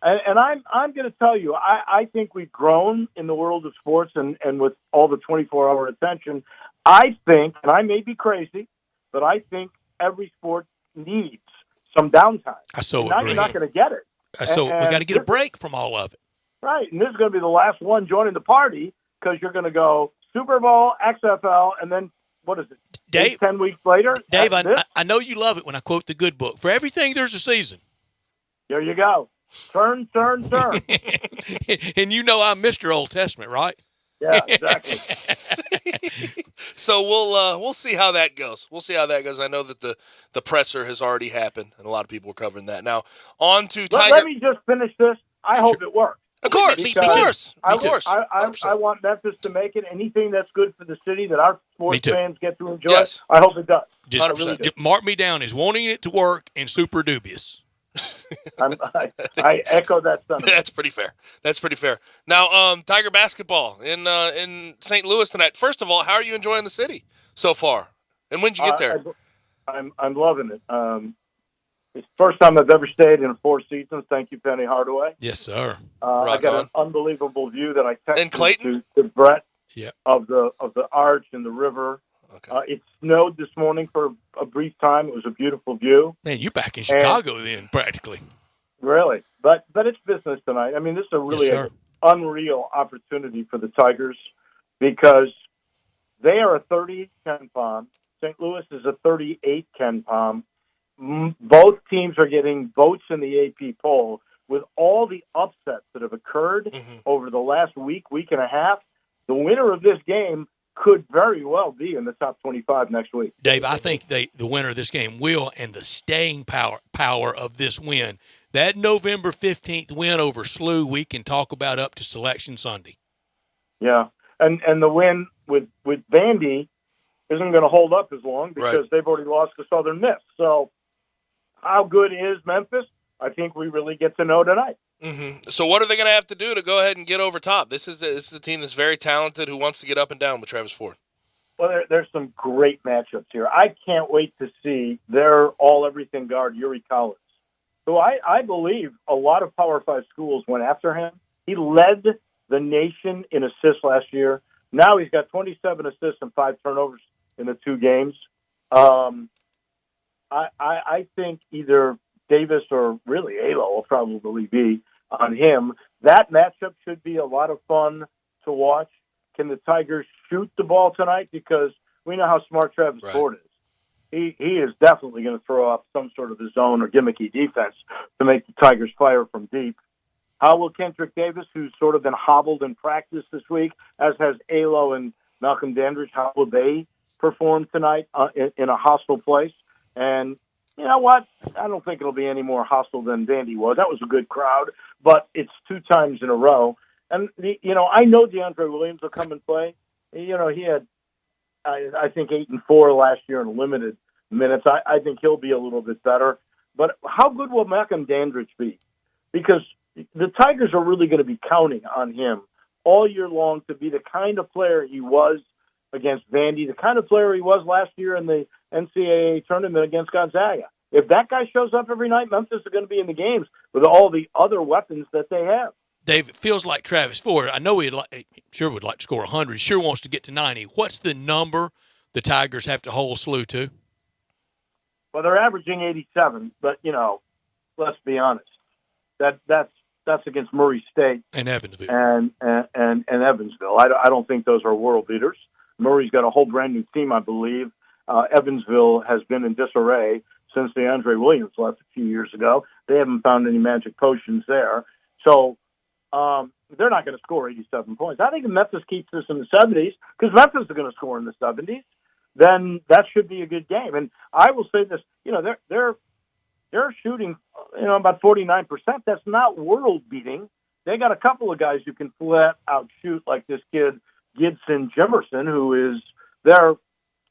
and I'm going to tell you, I think we've grown in the world of sports, and with all the 24-hour attention, I think, and I may be crazy, but I think every sport needs some downtime. I so and now agree. you're not going to get it. So we got to get a this- break from all of it. Right, and this is going to be the last one joining the party because you're going to go Super Bowl, XFL, and then what is it? Dave, 10 weeks later? Dave, That's I know you love it when I quote the good book. For everything, there's a season. There you go. Turn. And you know I'm Mr. Old Testament, right? Yeah, exactly. So we'll see how that goes. I know that the presser has already happened, and a lot of people are covering that. Now, on to Tiger. Let me just finish this. I hope it works. Of course. I want Memphis to make it. Anything that's good for the city that our sports fans get to enjoy, Yes. I hope it does. Just I really do. mark me down as wanting it to work and super dubious. I echo that sentiment. That's pretty fair. Now, Tiger basketball in St. Louis tonight. First of all, how are you enjoying the city so far? And when did you get there? I'm loving it. It's the first time I've ever stayed in 4 seasons. Thank you, Penny Hardaway. Yes, sir. I got an unbelievable view that I And Clayton? texted to Brett Yeah. of the arch and the river. Okay. It snowed this morning for a brief time. It was a beautiful view. Man, you're back in Chicago then, practically. Really, but it's business tonight. I mean, this is a really Yes, sir. unreal opportunity for the Tigers because they are a 30 Ken Palm. St. Louis is a 38 Ken Palm. Both teams are getting votes in the AP poll. With all the upsets that have occurred over the last week and a half, the winner of this game could very well be in the top 25 next week. Dave, I think the winner of this game will, and the staying power of this win, that November 15th win over SLU, we can talk about up to Selection Sunday. Yeah, and the win with Vandy isn't going to hold up as long because they've already lost to Southern Miss. So how good is Memphis? I think we really get to know tonight. Mm-hmm. So what are they going to have to do to go ahead and get over top? This is a team that's very talented who wants to get up and down with Travis Ford. Well, there's some great matchups here. I can't wait to see their all-everything guard, Yuri Collins, who I believe a lot of Power 5 schools went after him. He led the nation in assists last year. Now he's got 27 assists and 5 turnovers in the 2 games. I think either Davis or really Alo will probably be on him. That matchup should be a lot of fun to watch. Can the Tigers shoot the ball tonight? Because we know how smart Travis Ford is. He is definitely going to throw off some sort of a zone or gimmicky defense to make the Tigers fire from deep. How will Kendrick Davis, who's sort of been hobbled in practice this week, as has Alo and Malcolm Dandridge, how will they perform tonight in a hostile place? And you know what? I don't think it'll be any more hostile than Vandy was. That was a good crowd, but it's 2 times in a row. And, I know DeAndre Williams will come and play. He had, I think, 8 and 4 last year in limited minutes. I think he'll be a little bit better. But how good will Malcolm Dandridge be? Because the Tigers are really going to be counting on him all year long to be the kind of player he was against Vandy, the kind of player he was last year in the NCAA tournament against Gonzaga. If that guy shows up every night, Memphis is going to be in the games with all the other weapons that they have. Dave, it feels like Travis Ford. I know he sure would like to score 100. He sure wants to get to 90. What's the number the Tigers have to hold SLU to? Well, they're averaging 87, but, let's be honest. That's against Murray State and Evansville. And Evansville. I don't think those are world beaters. Murray's got a whole brand new team, I believe. Evansville has been in disarray since DeAndre Williams left a few years ago. They haven't found any magic potions there. So they're not going to score 87 points. I think if Memphis keeps this in the 70s, because Memphis is going to score in the 70s, then that should be a good game. And I will say this, they're shooting, about 49%. That's not world beating. They got a couple of guys who can flat out shoot, like this kid Gibson Jimerson, who is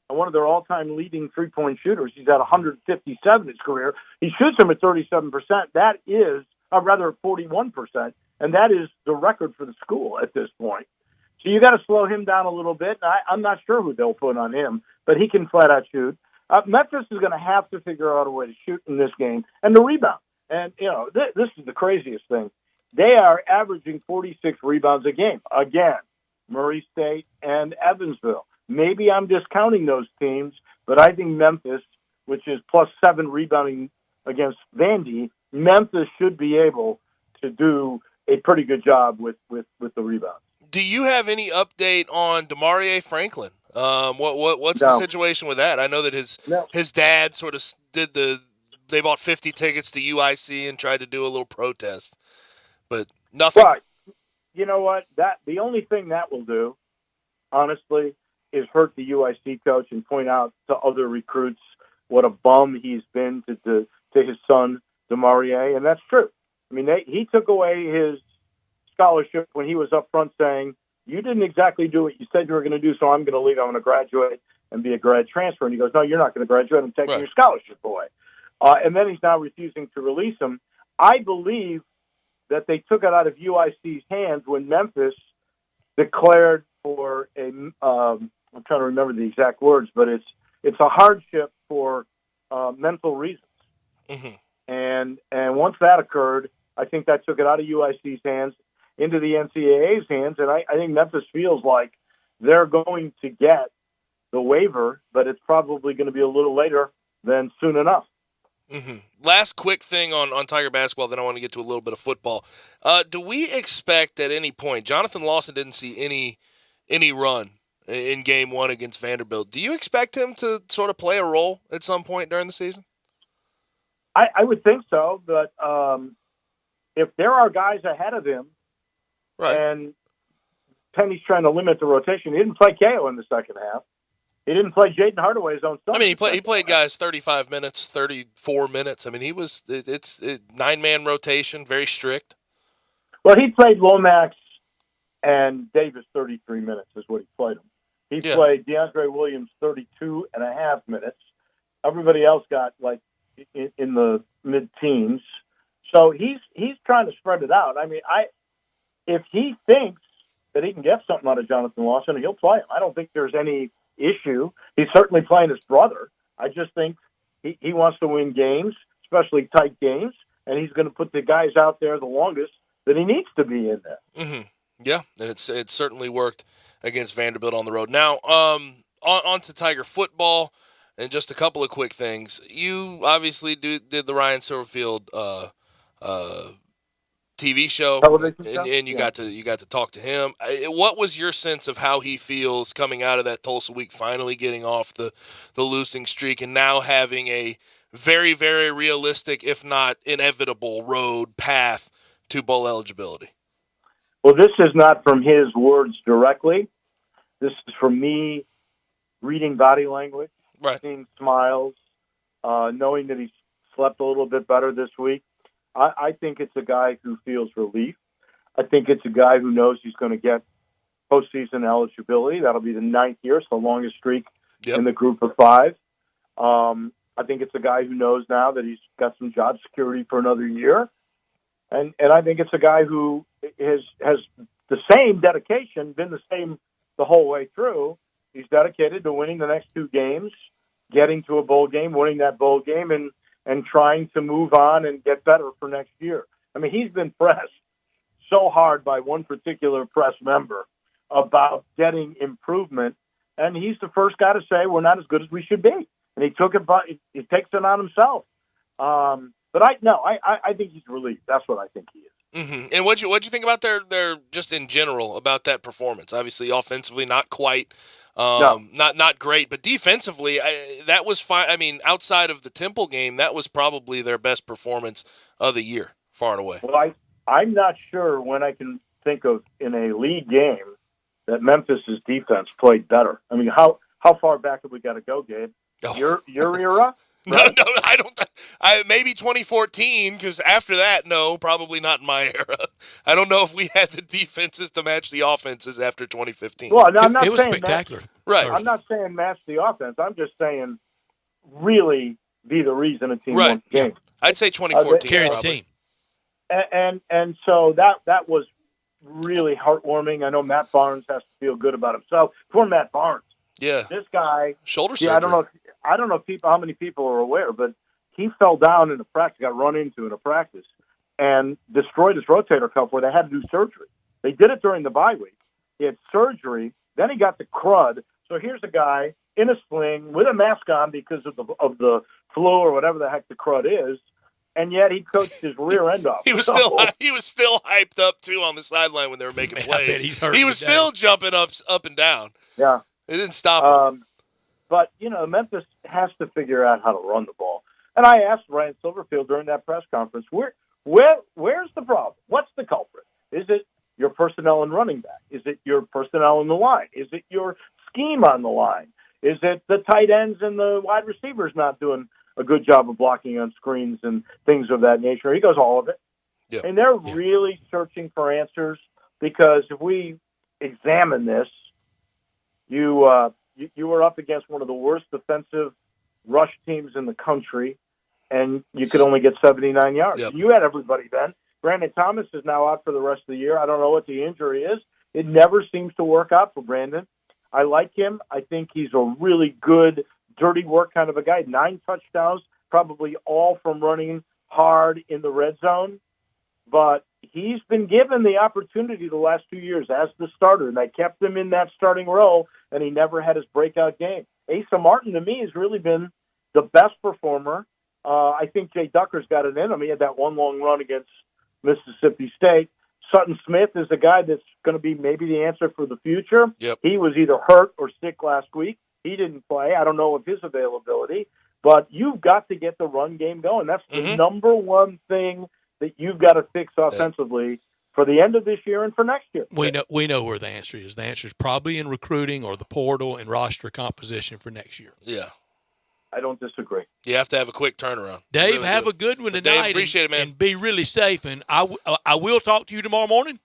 one of their all-time leading three-point shooters. He's at 157 in his career. He shoots them at 37%. That is, rather 41%, and that is the record for the school at this point. So you got to slow him down a little bit. I'm not sure who they'll put on him, but he can flat out shoot. Memphis is going to have to figure out a way to shoot in this game and to rebound. And, this is the craziest thing. They are averaging 46 rebounds a game. Again, Murray State and Evansville. Maybe I'm discounting those teams, but I think Memphis, which is +7 rebounding against Vandy, Memphis should be able to do a pretty good job with the rebounds. Do you have any update on DeMarie Franklin? What's the situation with that? I know that his dad sort of they bought 50 tickets to UIC and tried to do a little protest, but nothing. Right. You know what? The only thing that will do, honestly, is hurt the UIC coach and point out to other recruits what a bum he's been to his son DeMarie, and that's true. I mean, he took away his scholarship when he was up front saying, "You didn't exactly do what you said you were going to do, so I'm going to leave. I'm going to graduate and be a grad transfer." And he goes, "No, you're not going to graduate. I'm taking your scholarship away." And then he's now refusing to release him. I believe that they took it out of UIC's hands when Memphis declared for I'm trying to remember the exact words, but it's a hardship for mental reasons. Mm-hmm. And once that occurred, I think that took it out of UIC's hands into the NCAA's hands, and I think Memphis feels like they're going to get the waiver, but it's probably going to be a little later than soon enough. Mm-hmm. Last quick thing on Tiger basketball, then I want to get to a little bit of football. Do we expect at any point, Jonathan Lawson didn't see any run in game one against Vanderbilt. Do you expect him to sort of play a role at some point during the season? I would think so, but if there are guys ahead of him, right, and Penny's trying to limit the rotation, he didn't play KO in the second half. He didn't play Jaden Hardaway his own son. I mean, he played guys 35 minutes, 34 minutes. I mean, it's 9-man rotation, very strict. Well, he played Lomax and Davis 33 minutes is what he played them. He played DeAndre Williams 32 and a half minutes. Everybody else got like in the mid-teens. So he's trying to spread it out. I mean, if he thinks that he can get something out of Jonathan Lawson, he'll play him. I don't think there's any issue. He's certainly playing his brother. I just think he wants to win games, especially tight games, and he's going to put the guys out there the longest that he needs to be in there. Mm-hmm. Yeah, and it certainly worked against Vanderbilt on the road. Now, on to Tiger football, and just a couple of quick things. You obviously did the Ryan Silverfield TV show, and you got to talk to him. What was your sense of how he feels coming out of that Tulsa week, finally getting off the losing streak, and now having a very, very realistic, if not inevitable, road path to bowl eligibility? Well, this is not from his words directly. This is from me reading body language, seeing smiles, knowing that he's slept a little bit better this week. I think it's a guy who feels relief. I think it's a guy who knows he's going to get postseason eligibility. That'll be the 9th year, so the longest streak in the group of 5. I think it's a guy who knows now that he's got some job security for another year. And I think it's a guy who has the same dedication, been the same the whole way through. He's dedicated to winning the next 2 games, getting to a bowl game, winning that bowl game, and trying to move on and get better for next year. I mean, he's been pressed so hard by one particular press member about getting improvement, and he's the first guy to say we're not as good as we should be. And he takes it on himself. But I think he's relieved. That's what I think he is. Mm-hmm. And what'd you think about their just in general about that performance? Obviously, offensively, not quite, not great, but defensively, that was fine. I mean, outside of the Temple game, that was probably their best performance of the year, far and away. Well, I'm not sure when I can think of in a league game that Memphis's defense played better. I mean, how far back have we got to go, Gabe? Your era? Right? No, I don't. Maybe 2014, because after that, no, probably not in my era. I don't know if we had the defenses to match the offenses after 2015. Well, no, I'm not it was saying spectacular. Right. I'm not saying match the offense. I'm just saying really be the reason a team won the game. I'd say 2014. Carry the team. And so that was really heartwarming. I know Matt Barnes has to feel good about himself. Poor Matt Barnes. Yeah. This guy. Shoulder surgery. I don't know how many people are aware, but he fell down in a practice, got run into in a practice, and destroyed his rotator cuff where they had to do surgery. They did it during the bye week. He had surgery. Then he got the crud. So here's a guy in a sling with a mask on because of the flu or whatever the heck the crud is, and yet he coached his rear end off. He was still hyped up too on the sideline when they were making plays. He was still jumping up and down. Yeah, it didn't stop him. But Memphis has to figure out how to run the ball. And I asked Ryan Silverfield during that press conference, where's the problem? What's the culprit? Is it your personnel and running back? Is it your personnel in the line? Is it your scheme on the line? Is it the tight ends and the wide receivers not doing a good job of blocking on screens and things of that nature? He goes, all of it. Yeah. And they're really searching for answers, because if we examine this, you were up against one of the worst defensive rush teams in the country, and you could only get 79 yards. Yep. You had everybody then. Brandon Thomas is now out for the rest of the year. I don't know what the injury is. It never seems to work out for Brandon. I like him. I think he's a really good, dirty work kind of a guy. 9 touchdowns, probably all from running hard in the red zone. But he's been given the opportunity the last 2 years as the starter, and they kept him in that starting role, and he never had his breakout game. Asa Martin, to me, has really been the best performer. I think Jay Ducker's got it in him. He had that one long run against Mississippi State. Sutton Smith is a guy that's going to be maybe the answer for the future. Yep. He was either hurt or sick last week. He didn't play. I don't know of his availability. But you've got to get the run game going. That's the number one thing that you've got to fix offensively for the end of this year and for next year. We know where the answer is. The answer is probably in recruiting or the portal and roster composition for next year. Yeah. I don't disagree. You have to have a quick turnaround. Dave, really have a good one tonight. Dave, appreciate it, man. And be really safe. And I will talk to you tomorrow morning.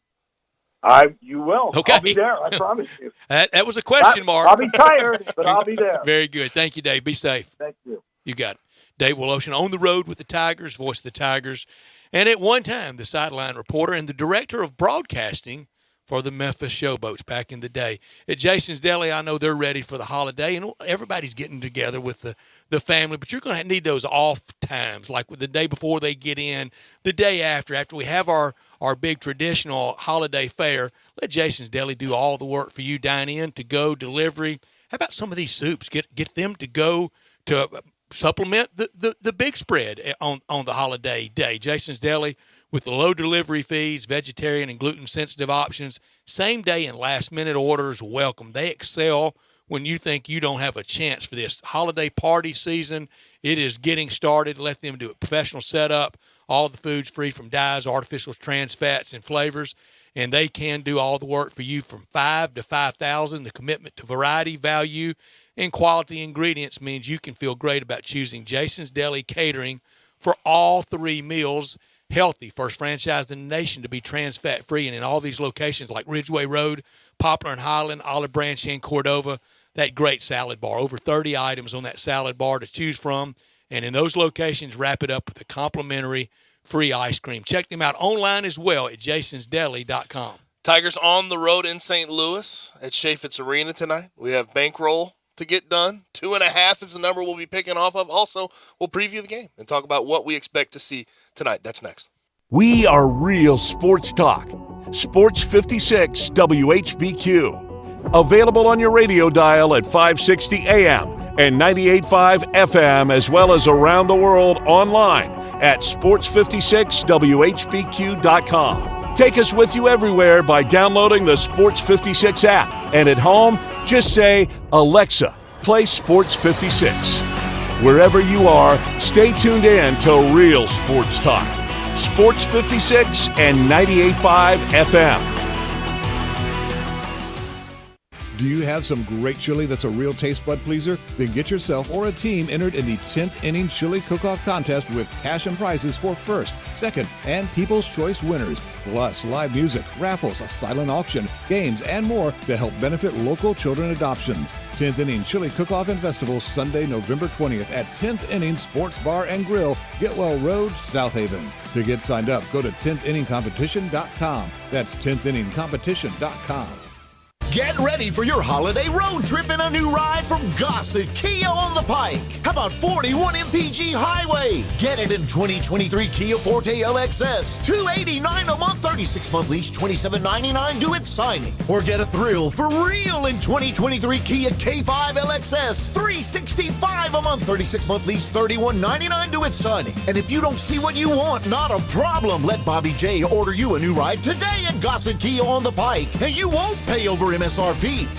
You will. Okay. I'll be there. I promise you. That was a question mark. I'll be tired, but I'll be there. Very good. Thank you, Dave. Be safe. Thank you. You got it. Dave Woloshin on the road with the Tigers, voice of the Tigers, and at one time the sideline reporter and the director of broadcasting for the Memphis Showboats back in the day. At Jason's Deli, I know they're ready for the holiday, and everybody's getting together with the family, but you're going to need those off times, like with the day before they get in, the day after we have our big traditional holiday fare. Let Jason's Deli do all the work for you, dine in, to go, delivery. How about some of these soups? Get them to go to supplement the big spread on the holiday day. Jason's Deli, with the low delivery fees, vegetarian and gluten-sensitive options, same-day and last-minute orders, welcome. They excel when you think you don't have a chance for this. Holiday party season, it is getting started. Let them do it. Professional setup, all the food's free from dyes, artificials, trans fats, and flavors, and they can do all the work for you from 5 to 5,000. The commitment to variety, value, and quality ingredients means you can feel great about choosing Jason's Deli Catering for all 3 meals. Healthy, first franchise in the nation to be trans fat free, and in all these locations like Ridgeway Road, Poplar and Highland, Olive Branch, and Cordova. That great salad bar, over 30 items on that salad bar to choose from, and in those locations, wrap it up with a complimentary free ice cream. Check them out online as well at jasonsdeli.com. Tigers on the road in St. Louis at Chaffetz Arena tonight. We have bankroll to get done. 2.5 is the number we'll be picking off of. Also, we'll preview the game and talk about what we expect to see tonight. That's next. We are real sports talk. Sports 56 WHBQ. Available on your radio dial at 560 AM and 98.5 FM, as well as around the world online at sports56whbq.com. Take us with you everywhere by downloading the Sports 56 app. And at home, just say, Alexa, play Sports 56. Wherever you are, stay tuned in to Real Sports Talk. Sports 56 and 98.5 FM. Do you have some great chili that's a real taste bud pleaser? Then get yourself or a team entered in the 10th Inning Chili Cook-Off Contest with cash and prizes for first, second, and People's Choice winners. Plus live music, raffles, a silent auction, games, and more to help benefit local children adoptions. 10th Inning Chili Cook-Off and Festival, Sunday, November 20th at 10th Inning Sports Bar and Grill, Getwell Road, South Haven. To get signed up, go to 10thinningcompetition.com. That's 10thinningcompetition.com. Get ready for your holiday road trip in a new ride from Gossett Kia on the Pike. How about 41 MPG Highway? Get it in 2023 Kia Forte LXS. $289 a month, 36-month lease, $27.99 due at signing. Or get a thrill for real in 2023 Kia K5 LXS. $365 a month, 36-month lease, $31.99 due at signing. And if you don't see what you want, not a problem. Let Bobby J order you a new ride today at Gossett Kia on the Pike. And you won't pay over MSRP.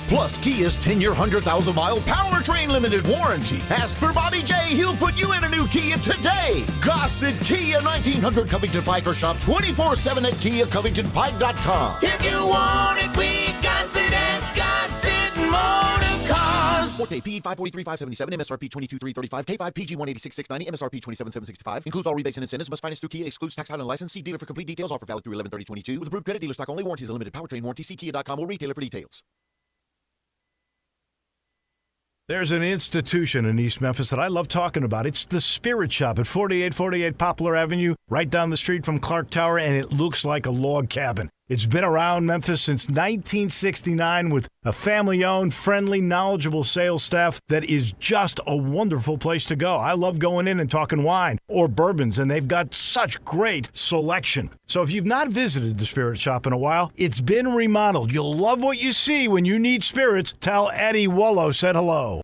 Plus, Kia's 10-year, 100,000-mile powertrain limited warranty. Ask for Bobby J. He'll put you in a new Kia today. Gossett Kia, 1900 Covington Pike, or shop 24/7 at KiaCovingtonPike.com. If you want it, we got it at Gossett Motor Cars. Forte PE 543,577, MSRP 22,335, K5 PG 186,690, MSRP 27,765. Includes all rebates and incentives. Must finance through Kia. Excludes tax, title, and license. See dealer for complete details. Offer valid through 11/30/22. With approved credit, dealer stock only. Warranties and limited powertrain warranty. See Kia.com or retailer for details. There's an institution in East Memphis that I love talking about. It's the Spirit Shop at 4848 Poplar Avenue, right down the street from Clark Tower, and it looks like a log cabin. It's been around Memphis since 1969 with a family-owned, friendly, knowledgeable sales staff that is just a wonderful place to go. I love going in and talking wine or bourbons, and they've got such great selection. So if you've not visited the Spirit Shop in a while, it's been remodeled. You'll love what you see when you need spirits. Tell Eddie Wollo said hello.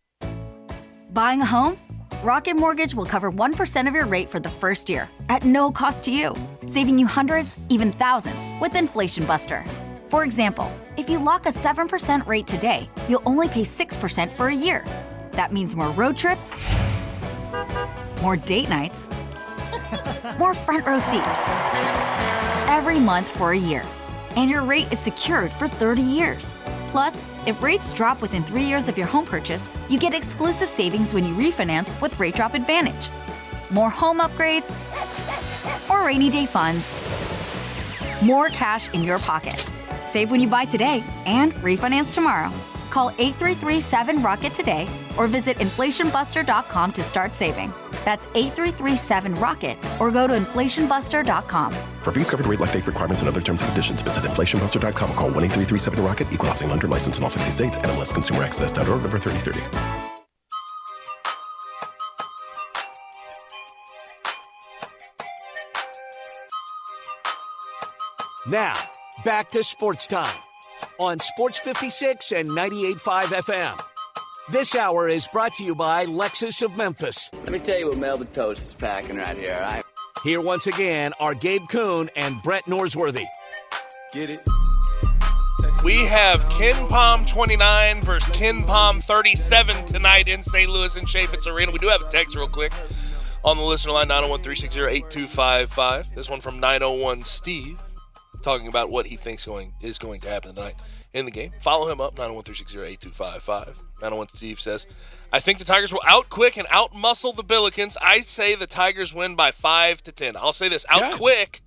Buying a home? Rocket Mortgage will cover 1% of your rate for the first year at no cost to you, saving you hundreds, even thousands with Inflation Buster. For example, if you lock a 7% rate today, you'll only pay 6% for a year. That means more road trips, more date nights, more front row seats every month for a year. And your rate is secured for 30 years. Plus, if rates drop within 3 years of your home purchase, you get exclusive savings when you refinance with Rate Drop Advantage. More home upgrades, or rainy day funds, more cash in your pocket. Save when you buy today and refinance tomorrow. Call 8337-ROCKET today or visit inflationbuster.com to start saving. That's 8337-ROCKET or go to inflationbuster.com. For fees covered rate like date requirements and other terms and conditions, visit inflationbuster.com or call 1-8337-ROCKET, equal housing lender license in all 50 states, NMLSconsumeraccess.org, number 3030. Now, back to Sports Time on Sports 56 and 98.5 FM. This hour is brought to you by Lexus of Memphis. Let me tell you what Melvin Toast is packing right here, all right? Here once again are Gabe Kuhn and Brett Norsworthy. Get it? We have Ken Palm 29 versus Ken Palm 37 tonight in St. Louis in Chaffetz Arena. We do have a text real quick on the listener line, 901-360-8255. This one from 901 Steve, talking about what he thinks is going to happen tonight in the game. Follow him up, 901-360-8255. 901 Steve says, I think the Tigers will out-quick and out-muscle the Billikens. I say the Tigers win by 5-10. I'll say this, out-quick,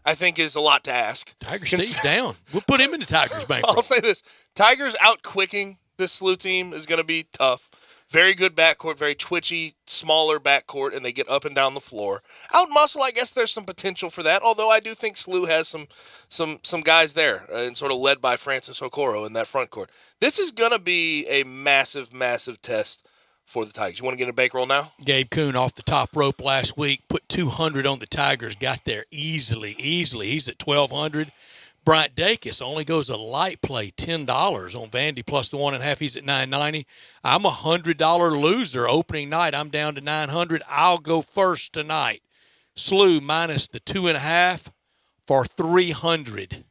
I think, is a lot to ask. Tigers Steve's down. We'll put him in the Tigers bank. I'll say this, Tigers out-quicking this SLU team is going to be tough. Very good backcourt, very twitchy, smaller backcourt, and they get up and down the floor. Out muscle, I guess there's some potential for that, although I do think SLU has some guys there, and sort of led by Francis Okoro in that front court. This is going to be a massive, massive test for the Tigers. You want to get a bankroll now? Gabe Kuhn off the top rope last week, put 200 on the Tigers, got there easily. He's at 1,200. Bryant Dacus only goes a light play, $10 on Vandy plus the 1.5. He's at $9.90. I'm a $100 loser opening night. I'm down to $900. I'll go first tonight. SLU minus the 2.5 for $300.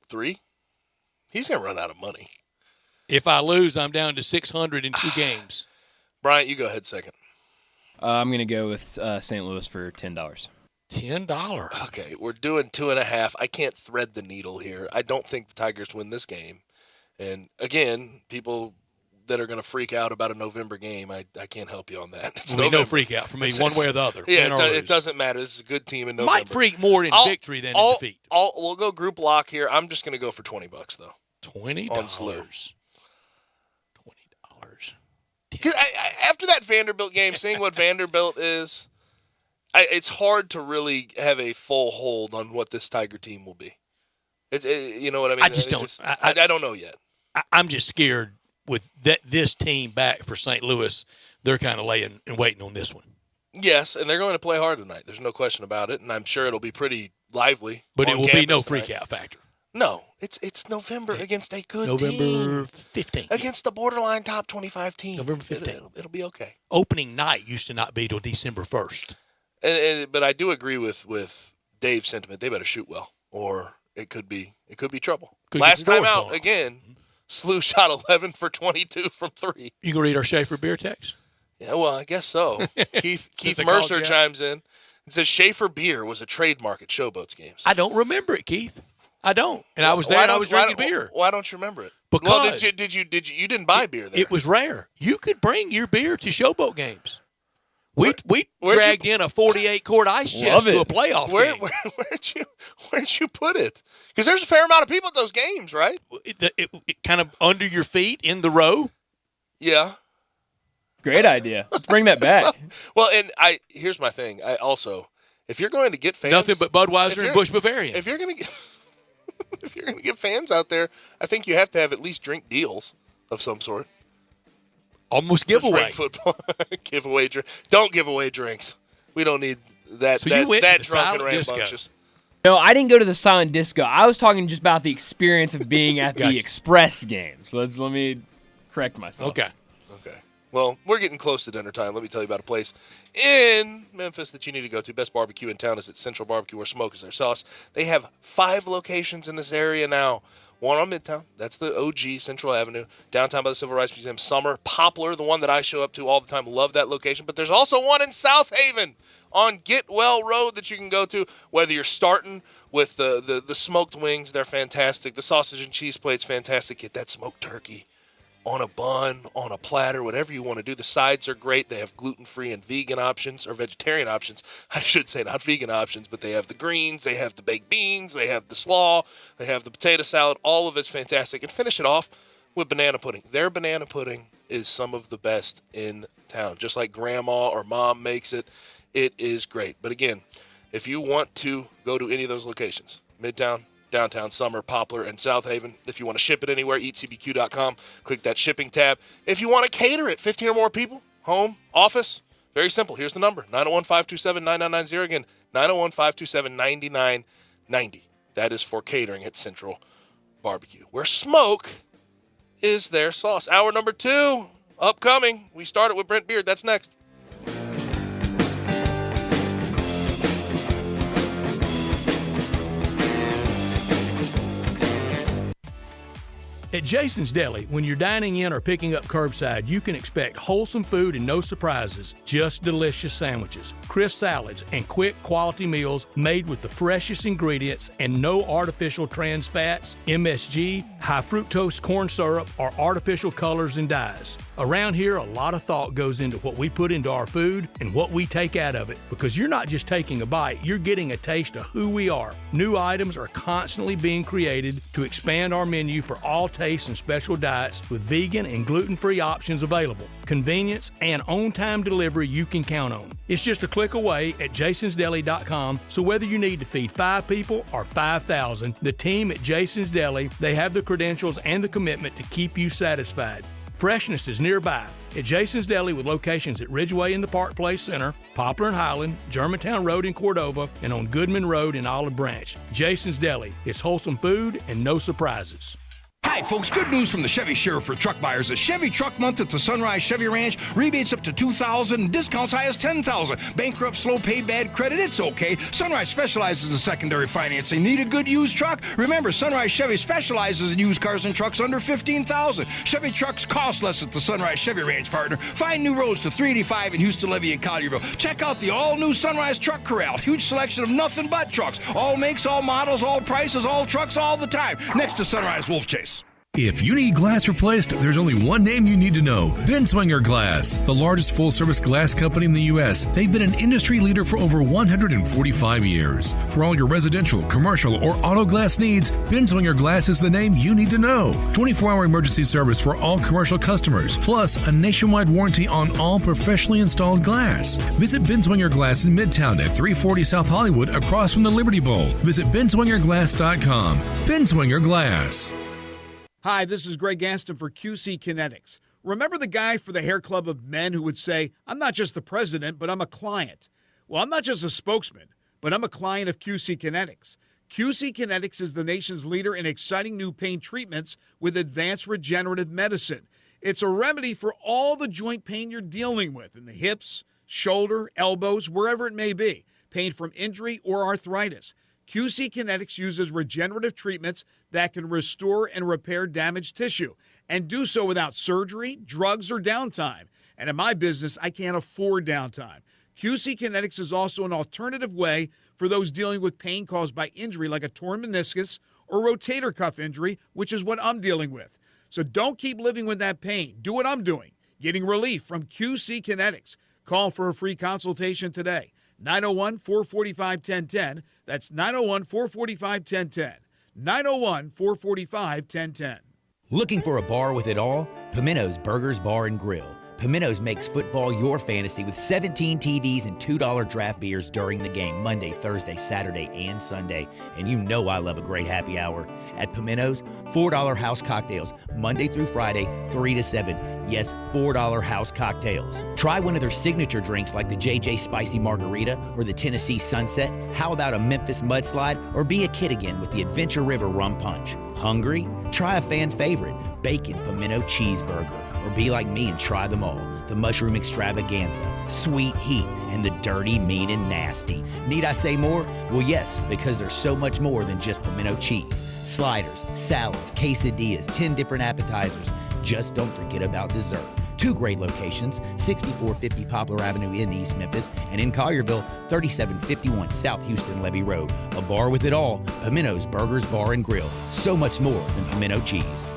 Three? He's going to run out of money. If I lose, I'm down to $600 in 2 games. Bryant, you go ahead second. I'm going to go with St. Louis for $10. $10? Okay, we're doing 2.5. I can't thread the needle here. I don't think the Tigers win this game. And, again, people that are going to freak out about a November game, I can't help you on that. It's no freak out for me, one way or the other. Yeah, it doesn't matter. This is a good team in November. Might freak more in victory than in defeat. We'll go group lock here. I'm just going to go for $20, though. $20? On SLU. Because after that Vanderbilt game, seeing what Vanderbilt is, it's hard to really have a full hold on what this Tiger team will be. You know what I mean? I just don't. I don't know yet. I'm just scared with this team back for St. Louis. They're kind of laying and waiting on this one. Yes, and they're going to play hard tonight. There's no question about it, and I'm sure it'll be pretty lively. But it will be no tonight. freak out factor. No, it's November against a good November team. 15th. Against the borderline top 25 team. November 15th. It'll be okay. Opening night used to not be till December 1st. But I do agree with Dave's sentiment. They better shoot well, or it could be trouble. Last time out, again, Slew shot 11 for 22 from 3. You can read our Schaefer beer text? Yeah, well, I guess so. Keith Mercer chimes in and says Schaefer beer was a trademark at Showboats games. I don't remember it, Keith. I don't. And I was there and I was drinking beer. Why don't you remember it? Because well, did you didn't buy beer there? It was rare. You could bring your beer to Showboat games. We dragged in a 48-quart ice chest to a playoff game. Where'd you put it? Because there's a fair amount of people at those games, right? It kind of under your feet in the row. Yeah. Great idea. Let's bring that back. Well, and here's my thing. I also, if you're going to get fans, nothing but Budweiser and Busch Bavarian. If you're going to get fans out there, I think you have to have at least drink deals of some sort. Almost giveaway. Football. Giveaway drink. Don't give away drinks. We don't need that. So that you went that to the drunken silent disco. rambunctious. No, I didn't go to the silent disco. I was talking just about the experience of being at the Express game. So let me correct myself. Okay. Well, we're getting close to dinner time. Let me tell you about a place in Memphis that you need to go to. Best barbecue in town is at Central Barbecue, where smoke is their sauce. They have 5 locations in this area now. One on Midtown. That's the OG, Central Avenue. Downtown by the Civil Rights Museum. Summer. Poplar, the one that I show up to all the time. Love that location. But there's also one in South Haven on Getwell Road that you can go to. Whether you're starting with the smoked wings, they're fantastic. The sausage and cheese plate's fantastic. Get that smoked turkey on a bun, on a platter, whatever you want to do. The sides are great. They have gluten-free and vegan options, or vegetarian options. I should say not vegan options, but they have the greens, they have the baked beans, they have the slaw, they have the potato salad. All of it's fantastic. And finish it off with banana pudding. Their banana pudding is some of the best in town. Just like grandma or mom makes it, it is great. But again, if you want to go to any of those locations, Midtown, Downtown, Summer, Poplar, and South Haven. If you want to ship it anywhere, eatcbq.com. Click that shipping tab. If you want to cater it, 15 or more people, home, office, very simple. Here's the number, 901-527-9990. Again, 901-527-9990. That is for catering at Central Barbecue, where smoke is their sauce. Hour number 2, upcoming. We started with Brent Beard. That's next. At Jason's Deli, when you're dining in or picking up curbside, you can expect wholesome food and no surprises, just delicious sandwiches, crisp salads, and quick quality meals made with the freshest ingredients and no artificial trans fats, MSG, high fructose corn syrup, or artificial colors and dyes. Around here, a lot of thought goes into what we put into our food and what we take out of it, because you're not just taking a bite, you're getting a taste of who we are. New items are constantly being created to expand our menu for all tastes and special diets, with vegan and gluten-free options available. Convenience and on-time delivery you can count on. It's just a click away at jasonsdeli.com, so whether you need to feed 5 people or 5,000, the team at Jason's Deli, they have the credentials and the commitment to keep you satisfied. Freshness is nearby at Jason's Deli, with locations at Ridgeway in the Park Place Center, Poplar and Highland, Germantown Road in Cordova, and on Goodman Road in Olive Branch. Jason's Deli. It's wholesome food and no surprises. Hi, folks. Good news from the Chevy Sheriff for truck buyers. A Chevy Truck Month at the Sunrise Chevy Ranch. Rebates up to $2,000 and discounts high as $10,000. Bankrupt, slow pay, bad credit, it's okay. Sunrise specializes in secondary financing. Need a good used truck? Remember, Sunrise Chevy specializes in used cars and trucks under $15,000. Chevy trucks cost less at the Sunrise Chevy Ranch, partner. Find new roads to 385 in Houston, Levy, and Collierville. Check out the all-new Sunrise Truck Corral. Huge selection of nothing but trucks. All makes, all models, all prices, all trucks, all the time. Next to Sunrise Wolf Chase. If you need glass replaced, there's only one name you need to know. Binswanger Glass, the largest full-service glass company in the U.S. They've been an industry leader for over 145 years. For all your residential, commercial, or auto glass needs, Binswanger Glass is the name you need to know. 24-hour emergency service for all commercial customers, plus a nationwide warranty on all professionally installed glass. Visit Binswanger Glass in Midtown at 340 South Hollywood across from the Liberty Bowl. Visit binswingerglass.com. Binswanger Glass. Hi, this is Greg Gaston for QC Kinetics. Remember the guy for the Hair Club of Men who would say, I'm not just the president, but I'm a client. Well, I'm not just a spokesman, but I'm a client of QC Kinetics. QC Kinetics is the nation's leader in exciting new pain treatments with advanced regenerative medicine. It's a remedy for all the joint pain you're dealing with in the hips, shoulder, elbows, wherever it may be, pain from injury or arthritis. QC Kinetics uses regenerative treatments that can restore and repair damaged tissue and do so without surgery, drugs, or downtime. And in my business, I can't afford downtime. QC Kinetics is also an alternative way for those dealing with pain caused by injury like a torn meniscus or rotator cuff injury, which is what I'm dealing with. So don't keep living with that pain. Do what I'm doing, getting relief from QC Kinetics. Call for a free consultation today. 901-445-1010. That's 901-445-1010. 901-445-1010. Looking for a bar with it all? Pimento's Burgers Bar and Grill. Pimento's makes football your fantasy with 17 TVs and $2 draft beers during the game, Monday, Thursday, Saturday, and Sunday. And you know I love a great happy hour. At Pimento's, $4 house cocktails, Monday through Friday, 3 to 7. Yes, $4 house cocktails. Try one of their signature drinks like the JJ Spicy Margarita or the Tennessee Sunset. How about a Memphis Mudslide? Or be a kid again with the Adventure River Rum Punch. Hungry? Try a fan favorite, Bacon Pimento Cheeseburger. Or be like me and try them all. The Mushroom Extravaganza, Sweet Heat, and the Dirty, Mean, and Nasty. Need I say more? Well, yes, because there's so much more than just pimento cheese. Sliders, salads, quesadillas, 10 different appetizers. Just don't forget about dessert. 2 great locations, 6450 Poplar Avenue in East Memphis, and in Collierville, 3751 South Houston Levee Road. A bar with it all, Pimento's Burgers Bar and Grill. So much more than pimento cheese.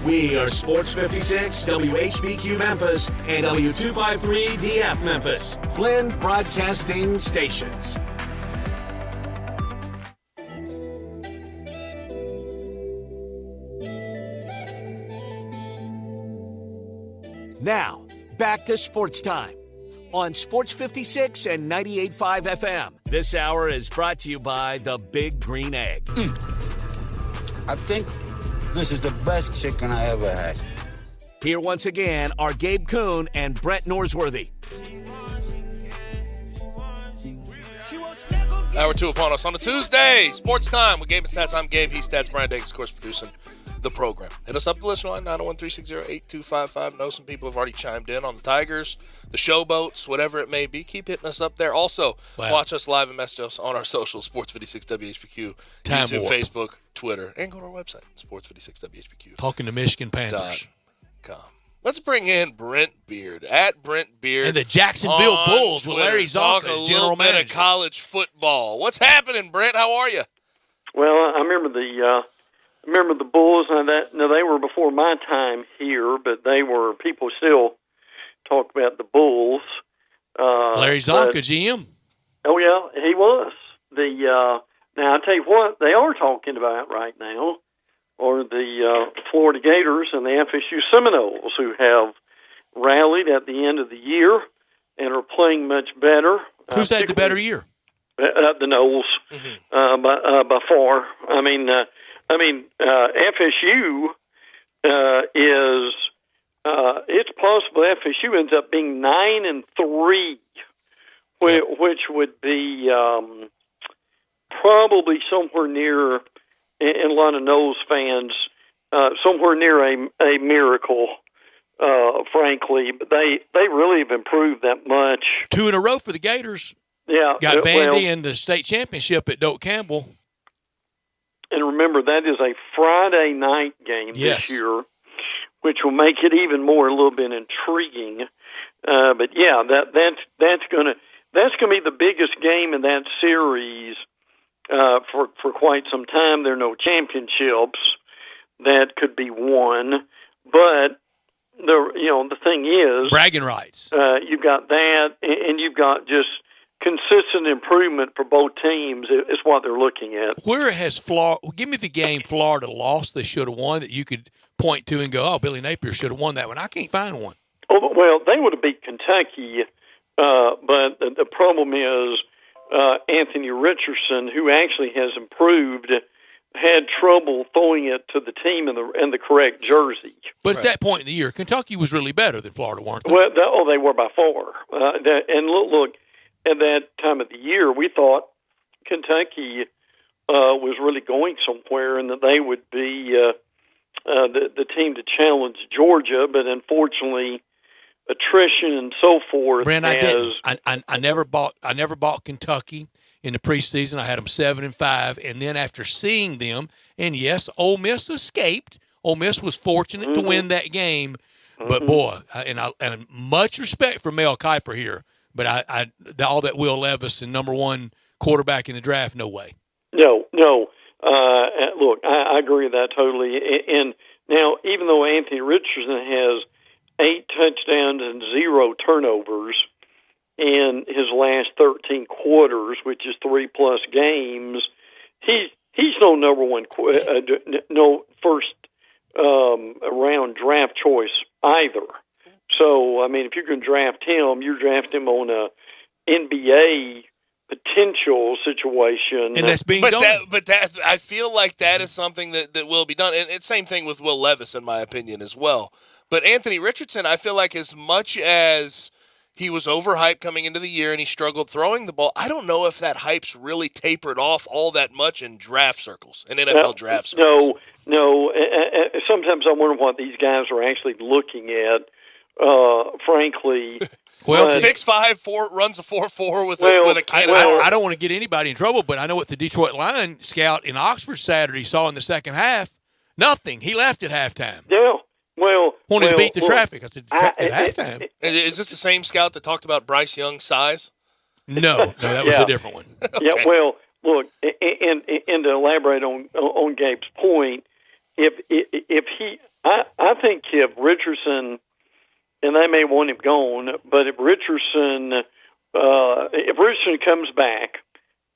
We are Sports 56, WHBQ Memphis, and W253DF Memphis, Flynn Broadcasting Stations. Now, back to Sports Time on Sports 56 and 98.5 FM. This hour is brought to you by the Big Green Egg. I think this is the best chicken I ever had. Here once again are Gabe Kuhn and Brett Norsworthy. Hour 2 upon us on a Tuesday. Sports Time with Gabe and Stats. I'm Gabe. He's Stats. Brian Davis, of course, producing the program. Hit us up the listener line, 901-360-8255. I know some people have already chimed in on the Tigers, the Showboats, whatever it may be. Keep hitting us up there. Also, watch us live and message us on our socials, Sports 56 WHBQ, YouTube, Facebook, Twitter, and go to our website, Sports 56 WHBQ. Talking to Michigan Panthers. Let's bring in Brent Beard, at Brent Beard. And the Jacksonville Bulls with Larry Zonka as general manager. Talk a little bit of college football. What's happening, Brent? How are you? Well, I remember the Bulls. Now they were before my time here, but people still talk about the Bulls. Larry Zonka, GM. Oh yeah, he was. Now I tell you what, they are talking about right now are the Florida Gators and the FSU Seminoles, who have rallied at the end of the year and are playing much better. Who's had the better year? The Noles, by far. I mean, FSU is. It's possible FSU ends up being 9-3, which would be probably somewhere near. And a lot of Noles fans, somewhere near a miracle, frankly. But they really have improved that much. 2 in a row for the Gators. Yeah. Got Vandy in the state championship at Doak Campbell. And remember, that is a Friday night game this year, which will make it even more a little bit intriguing. But yeah, that's gonna be the biggest game in that series. For quite some time. There are no championships, that could be won. But the thing is, bragging rights. You've got that, and you've got just consistent improvement for both teams is what they're looking at. Where has Florida? Give me the game Florida lost. They should have won that you could point to and go, "Oh, Billy Napier should have won that one." I can't find one. Oh, well, they would have beat Kentucky, but the problem is Anthony Richardson, who actually has improved, had trouble throwing it to the team in the correct jersey. But at that point in the year, Kentucky was really better than Florida, weren't they? Well, they were by far. And look, at that time of the year, we thought Kentucky was really going somewhere and that they would be the team to challenge Georgia, but unfortunately, attrition and so forth. Brent, I never bought Kentucky in the preseason. I had them 7-5, and then after seeing them, and yes, Ole Miss escaped. Ole Miss was fortunate to win that game, but boy, and much respect for Mel Kiper here, but all that Will Levis and number one quarterback in the draft, no way. No. Look, I agree with that totally. And now, even though Anthony Richardson has 8 touchdowns and 0 turnovers in his last 13 quarters, which is 3+ games, he's no number one, no first round draft choice either. So, I mean, if you're going to draft him, you're drafting him on a NBA potential situation, and that's being done. I feel like that is something that will be done, and it's same thing with Will Levis, in my opinion, as well. But Anthony Richardson, I feel like as much as he was overhyped coming into the year and he struggled throwing the ball, I don't know if that hype's really tapered off all that much in draft circles, in NFL draft circles. No. Sometimes I wonder what these guys are actually looking at. Frankly, well, 6'5", runs a 4.4 with a cannon. I don't want to get anybody in trouble, but I know what the Detroit Lion scout in Oxford Saturday saw in the second half. Nothing. He left at halftime. Yeah. Wanted to beat the traffic. I said, at halftime. Is this the same scout that talked about Bryce Young's size? No, that was a different one. Okay. Yeah, well, look, and to elaborate on Gabe's point, I think if Richardson, and they may want him gone, but if Richardson comes back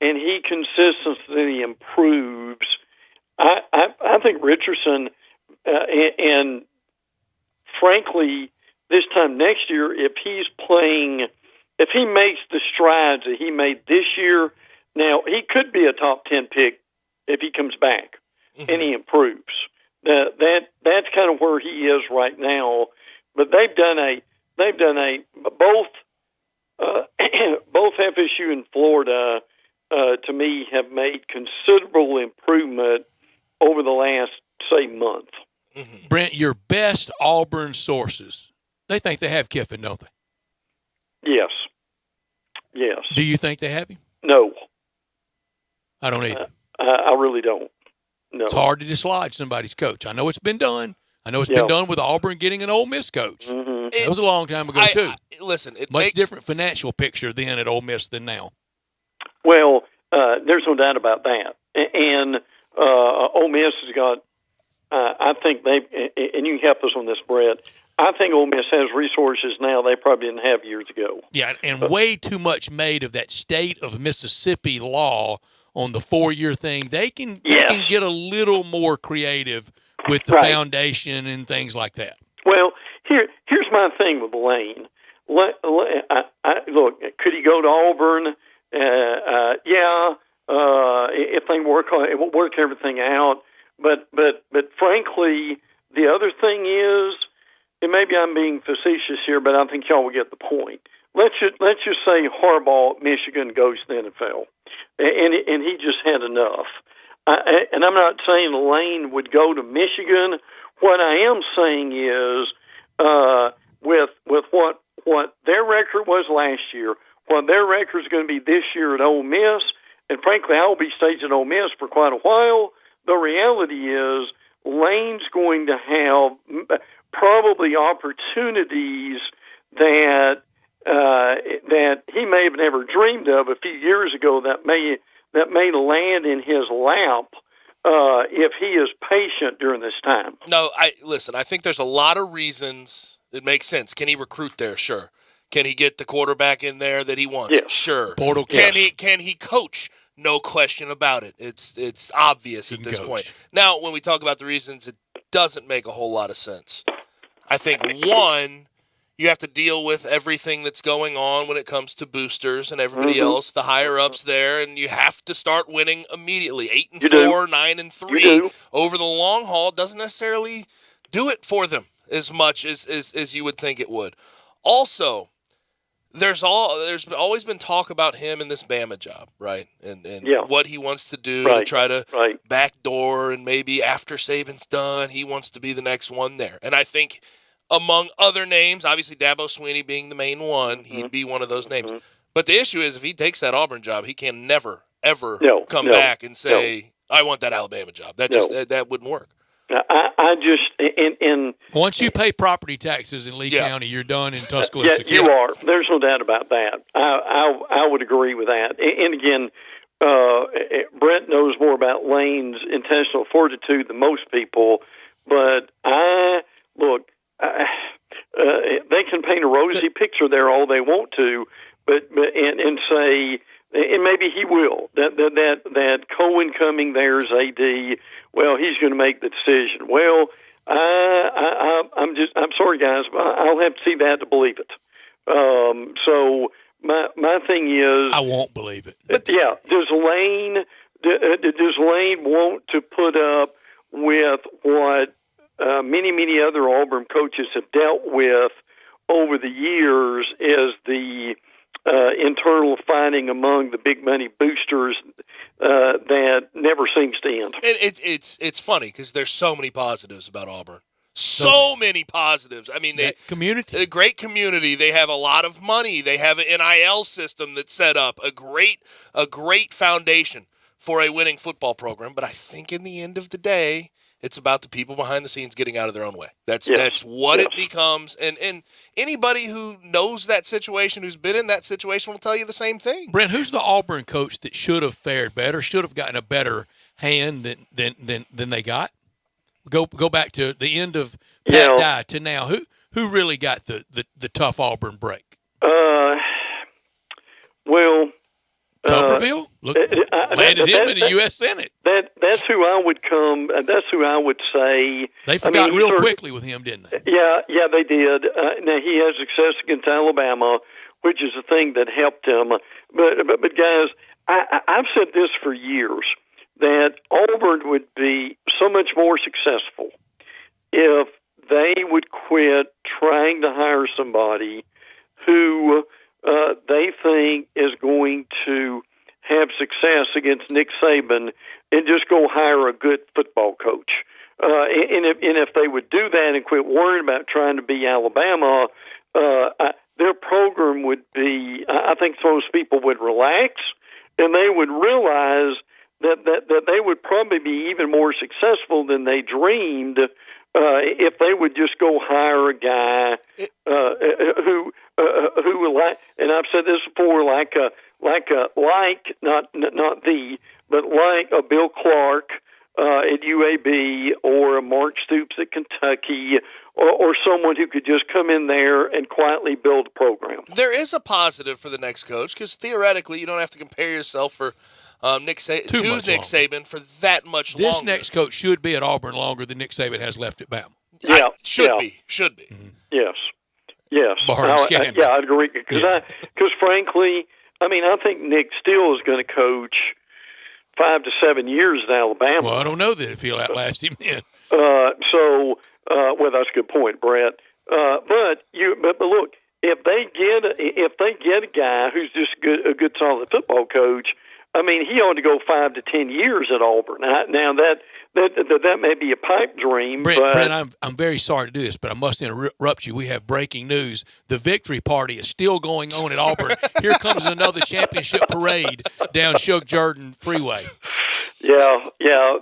and he consistently improves, I think Richardson, and frankly, this time next year, if he makes the strides that he made this year, now he could be a top 10 pick if he comes back and he improves. That's kind of where he is right now. But they've done both FSU and Florida to me have made considerable improvement over the last, say, month. Mm-hmm. Brent, your best Auburn sources, they think they have Kiffin, don't they? Yes. Do you think they have him? No. I don't either. I really don't. No. It's hard to dislodge somebody's coach. I know it's been done. I know it's been done with Auburn getting an Ole Miss coach. Mm-hmm. That was a long time ago, too. Much different financial picture then at Ole Miss than now. Well, there's no doubt about that. And Ole Miss has got, I think and you can help us on this, Brett, I think Ole Miss has resources now they probably didn't have years ago. Yeah, and way too much made of that state of Mississippi law on the 4-year thing. They can get a little more creative with the foundation and things like that. Well, here's my thing with Lane. Look, could he go to Auburn? If they work everything out. But frankly, the other thing is, and maybe I'm being facetious here, but I think y'all will get the point. Let's just say Harbaugh, Michigan, goes to the NFL, and he just had enough. And I'm not saying Lane would go to Michigan. What I am saying is, with what their record was last year, what their record is going to be this year at Ole Miss, and frankly, I will be staging at Ole Miss for quite a while. The reality is, Lane's going to have probably opportunities that he may have never dreamed of a few years ago that may land in his lap if he is patient during this time. No, I think there's a lot of reasons it makes sense. Can he recruit there? Sure. Can he get the quarterback in there that he wants? Yes. Sure. Portal Can he coach? No question about it. It's obvious at this point. Now, when we talk about the reasons, it doesn't make a whole lot of sense. I think, one, you have to deal with everything that's going on when it comes to boosters and everybody else, the higher-ups there, and you have to start winning immediately. 8-4, 9-3 over the long haul doesn't necessarily do it for them as much as you would think it would. Also, there's always been talk about him in this Bama job, right? And what he wants to do to try to backdoor, and maybe after Saban's done, he wants to be the next one there. And I think among other names, obviously Dabo Swinney being the main one, he'd be one of those names. But the issue is if he takes that Auburn job, he can never, ever come back and say, I want that Alabama job. That wouldn't work. I just once you pay property taxes in Lee County, you're done in Tuscaloosa. You are. There's no doubt about that. I would agree with that. And again, Brent knows more about Lane's intentional fortitude than most people. But they can paint a rosy picture there all they want to, but say. And maybe he will. That Cohen coming there as AD. Well, he's going to make the decision. Well, I'm sorry, guys, but I'll have to see that to believe it. So my thing is, I won't believe it. Does Lane want to put up with what many other Auburn coaches have dealt with over the years as the internal fighting among the big money boosters that never seems to end. It's funny because there's so many positives about Auburn. So many positives. I mean, a great community. They have a lot of money. They have an NIL system that's set up, a great foundation for a winning football program. But I think in the end of the day, it's about the people behind the scenes getting out of their own way. That's what it becomes. And anybody who knows that situation, who's been in that situation, will tell you the same thing. Brent, who's the Auburn coach that should have fared better, should have gotten a better hand than they got? Go back to the end of Pat Dye to now. Who really got the tough Auburn break? Tuberville landed him in the U.S. Senate. That's who I would come. That's who I would say. They forgot real quickly with him, didn't they? Yeah, they did. Now he has success against Alabama, which is the thing that helped him. But guys, I've said this for years that Auburn would be so much more successful if they would quit trying to hire somebody who they think is going to have success against Nick Saban and just go hire a good football coach. And if they would do that and quit worrying about trying to be Alabama, their program would be, I think those people would relax and they would realize that they would probably be even more successful than they dreamed if they would just go hire a guy who like, and I've said this before, like a Bill Clark at UAB or a Mark Stoops at Kentucky or someone who could just come in there and quietly build a program. There is a positive for the next coach because theoretically you don't have to compare yourself for Nick Saban for that much longer. This next coach should be at Auburn longer than Nick Saban has left at Bama. Should be. Mm-hmm. Yes. I'd agree because frankly, I mean, I think Nick still is going to coach 5 to 7 years in Alabama. Well, I don't know that if he'll outlast him then. Well, that's a good point, Brett. But look, if they get a guy who's just a good solid football coach, I mean, he ought to go 5 to 10 years at Auburn. Now that may be a pipe dream. Brent, I'm very sorry to do this, but I must interrupt you. We have breaking news. The victory party is still going on at Auburn. Here comes another championship parade down Shug Jordan Freeway. Yeah.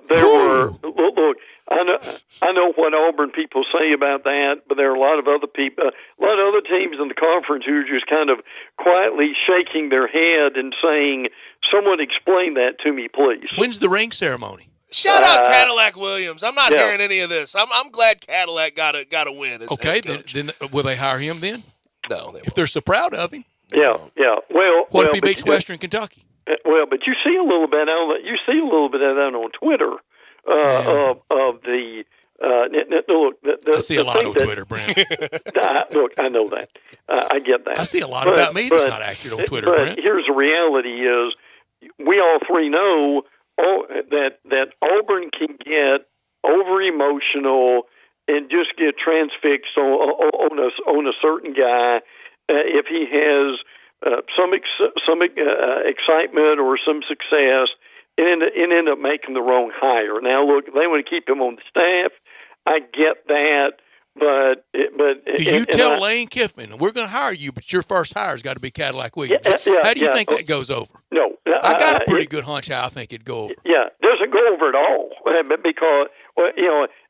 There were. Look, I know what Auburn people say about that, but there are a lot of other people, a lot of other teams in the conference who are just kind of quietly shaking their head and saying, "Someone explain that to me, please." When's the ring ceremony? Shout out Cadillac Williams. I'm not hearing any of this. I'm glad Cadillac got a win. Okay, then will they hire him then? No, if they're so proud of him. Yeah. Well, what if he beats Western Kentucky? Well, but you see a little bit of that on Twitter of the. Look, I see a lot on Twitter, Brent. Look, I know that. I get that. I see a lot about me that's not accurate on Twitter, but Brent. Here's the reality is we all three know that Auburn can get over-emotional and just get transfixed on a certain guy if he has some excitement or some success and end up making the wrong hire. Now, look, they want to keep him on the staff. I get that, but do you tell Lane Kiffin, we're going to hire you, but your first hire's got to be Cadillac Williams? How do you think that goes over? No, I got a pretty good hunch how I think it'd go over. Yeah, it doesn't go over at all because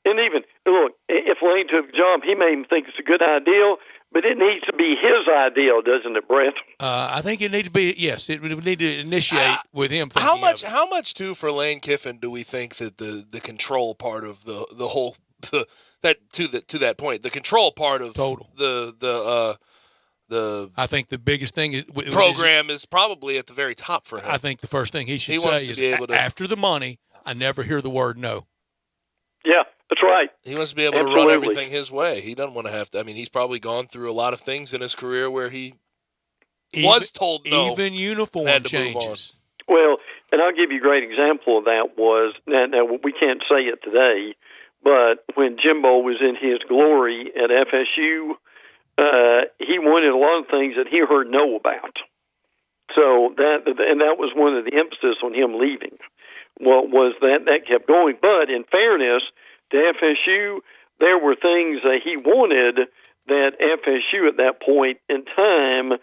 and even look, if Lane took the job, he may even think it's a good idea. But it needs to be his ideal, doesn't it, Brent? I think it needs to be. Yes, it would need to initiate with him. How much too for Lane Kiffin do we think that the control part of the whole to that point, the control part of total the I think the biggest thing is program is probably at the very top for him. I think the first thing he should say is after the money, I never hear the word no. Yeah. That's right. He wants to be able to run everything his way. He doesn't want to have to. I mean, he's probably gone through a lot of things in his career where he was told no. Even uniform had to changes. Well, and I'll give you a great example of that was, now we can't say it today, but when Jimbo was in his glory at FSU, he wanted a lot of things that he heard no about. So that was one of the emphasis on him leaving. Was that kept going. But in fairness, to FSU, there were things that he wanted that FSU at that point in time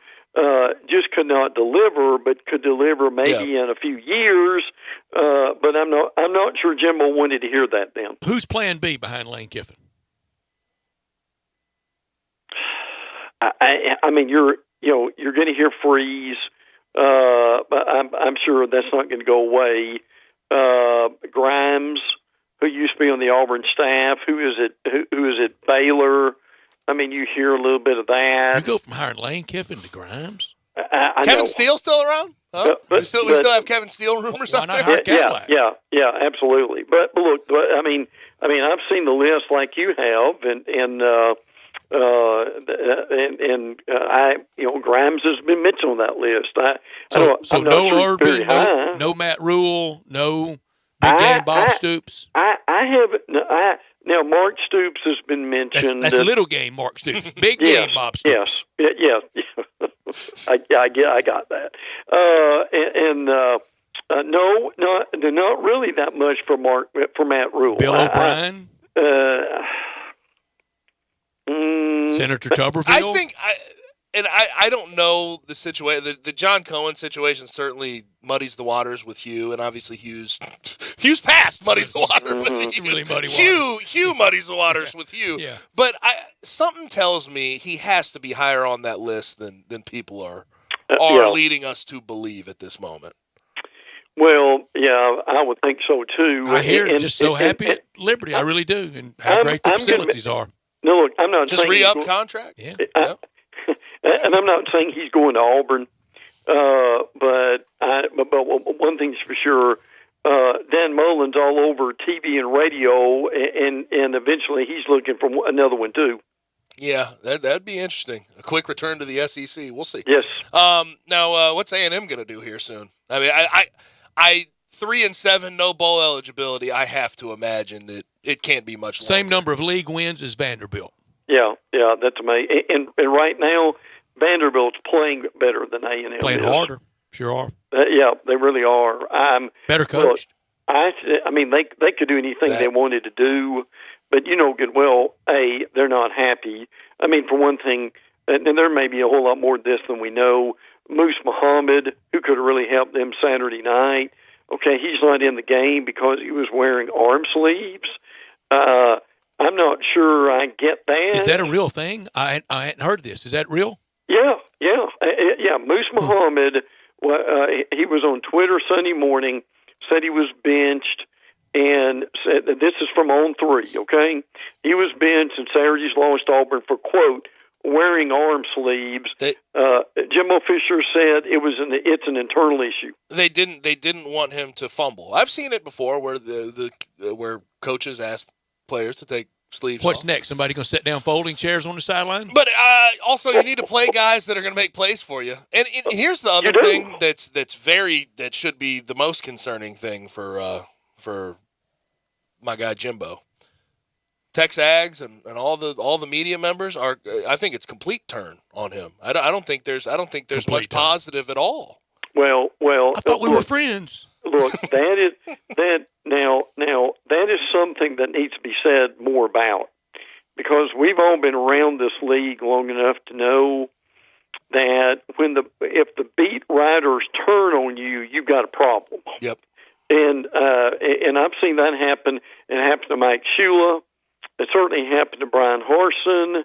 just could not deliver, but could deliver maybe in a few years. But I'm not sure Jimbo wanted to hear that then. Who's Plan B behind Lane Kiffin? I mean, you're going to hear Freeze. But I'm sure that's not going to go away. Grimes, who used to be on the Auburn staff, who is it Baylor? I mean, you hear a little bit of that. You go from hiring Lane Kiffin to Grimes. Kevin Steele still around? Huh? We still have Kevin Steele rumors out there. Yeah, absolutely. But look, I mean, I've seen the list like you have, and Grimes has been mentioned on that list. So no Irby, no Matt Rule, no big game Bob Stoops. I haven't. Now Mark Stoops has been mentioned. That's little game Mark Stoops. Big game Bob Stoops. Yes. I got that. No, not really that much for Matt Rule. Bill O'Brien. Senator Tuberville. I don't know the situation. The John Cohen situation certainly muddies the waters with Hugh, and obviously Hugh's past muddies the waters. It's really muddy waters. Hugh muddies the waters with Hugh. Yeah. But something tells me he has to be higher on that list than people are leading us to believe at this moment. Well, yeah, I would think so too. I hear just so happy at Liberty. I really do, and how great the facilities are. No, look, I'm not just saying re-up contract. Yeah. And I'm not saying he's going to Auburn, but one thing's for sure, Dan Mullen's all over TV and radio, and eventually he's looking for another one too. Yeah, that'd be interesting. A quick return to the SEC. We'll see. Yes. Now, what's A&M going to do here soon? I mean, I 3-7, no bowl eligibility. I have to imagine that it can't be much longer. Same number of league wins as Vanderbilt. Yeah, that's amazing. And right now, Vanderbilt's playing better than A&M. Playing harder, sure are. Yeah, they really are. Better coached. Look, I mean, they could do anything they wanted to do, but you know good well, they're not happy. I mean, for one thing, and there may be a whole lot more to this than we know. Moose Muhammad, who could have really helped them Saturday night. Okay, he's not in the game because he was wearing arm sleeves. I'm not sure I get that. Is that a real thing? I hadn't heard this. Is that real? Yeah. Moose Muhammad, he was on Twitter Sunday morning, said he was benched, and this is from On 3, okay? He was benched in Saturday's loss to Auburn for, quote, wearing arm sleeves. Jimbo Fisher said it's an internal issue. They didn't want him to fumble. I've seen it before where where coaches ask players to take sleeves What's off. next? Somebody going to sit down folding chairs on the sideline? But also, you need to play guys that are going to make plays for you. And here's the other thing that should be the most concerning thing for my guy Jimbo. Texags and all the media members are. I think it's complete turn on him. I don't think there's much positive at all. Well, I thought we were friends. Look, that is something that needs to be said more about, because we've all been around this league long enough to know that if the beat writers turn on you, you've got a problem. Yep. And I've seen that happen. It happened to Mike Shula. It certainly happened to Brian Harsin,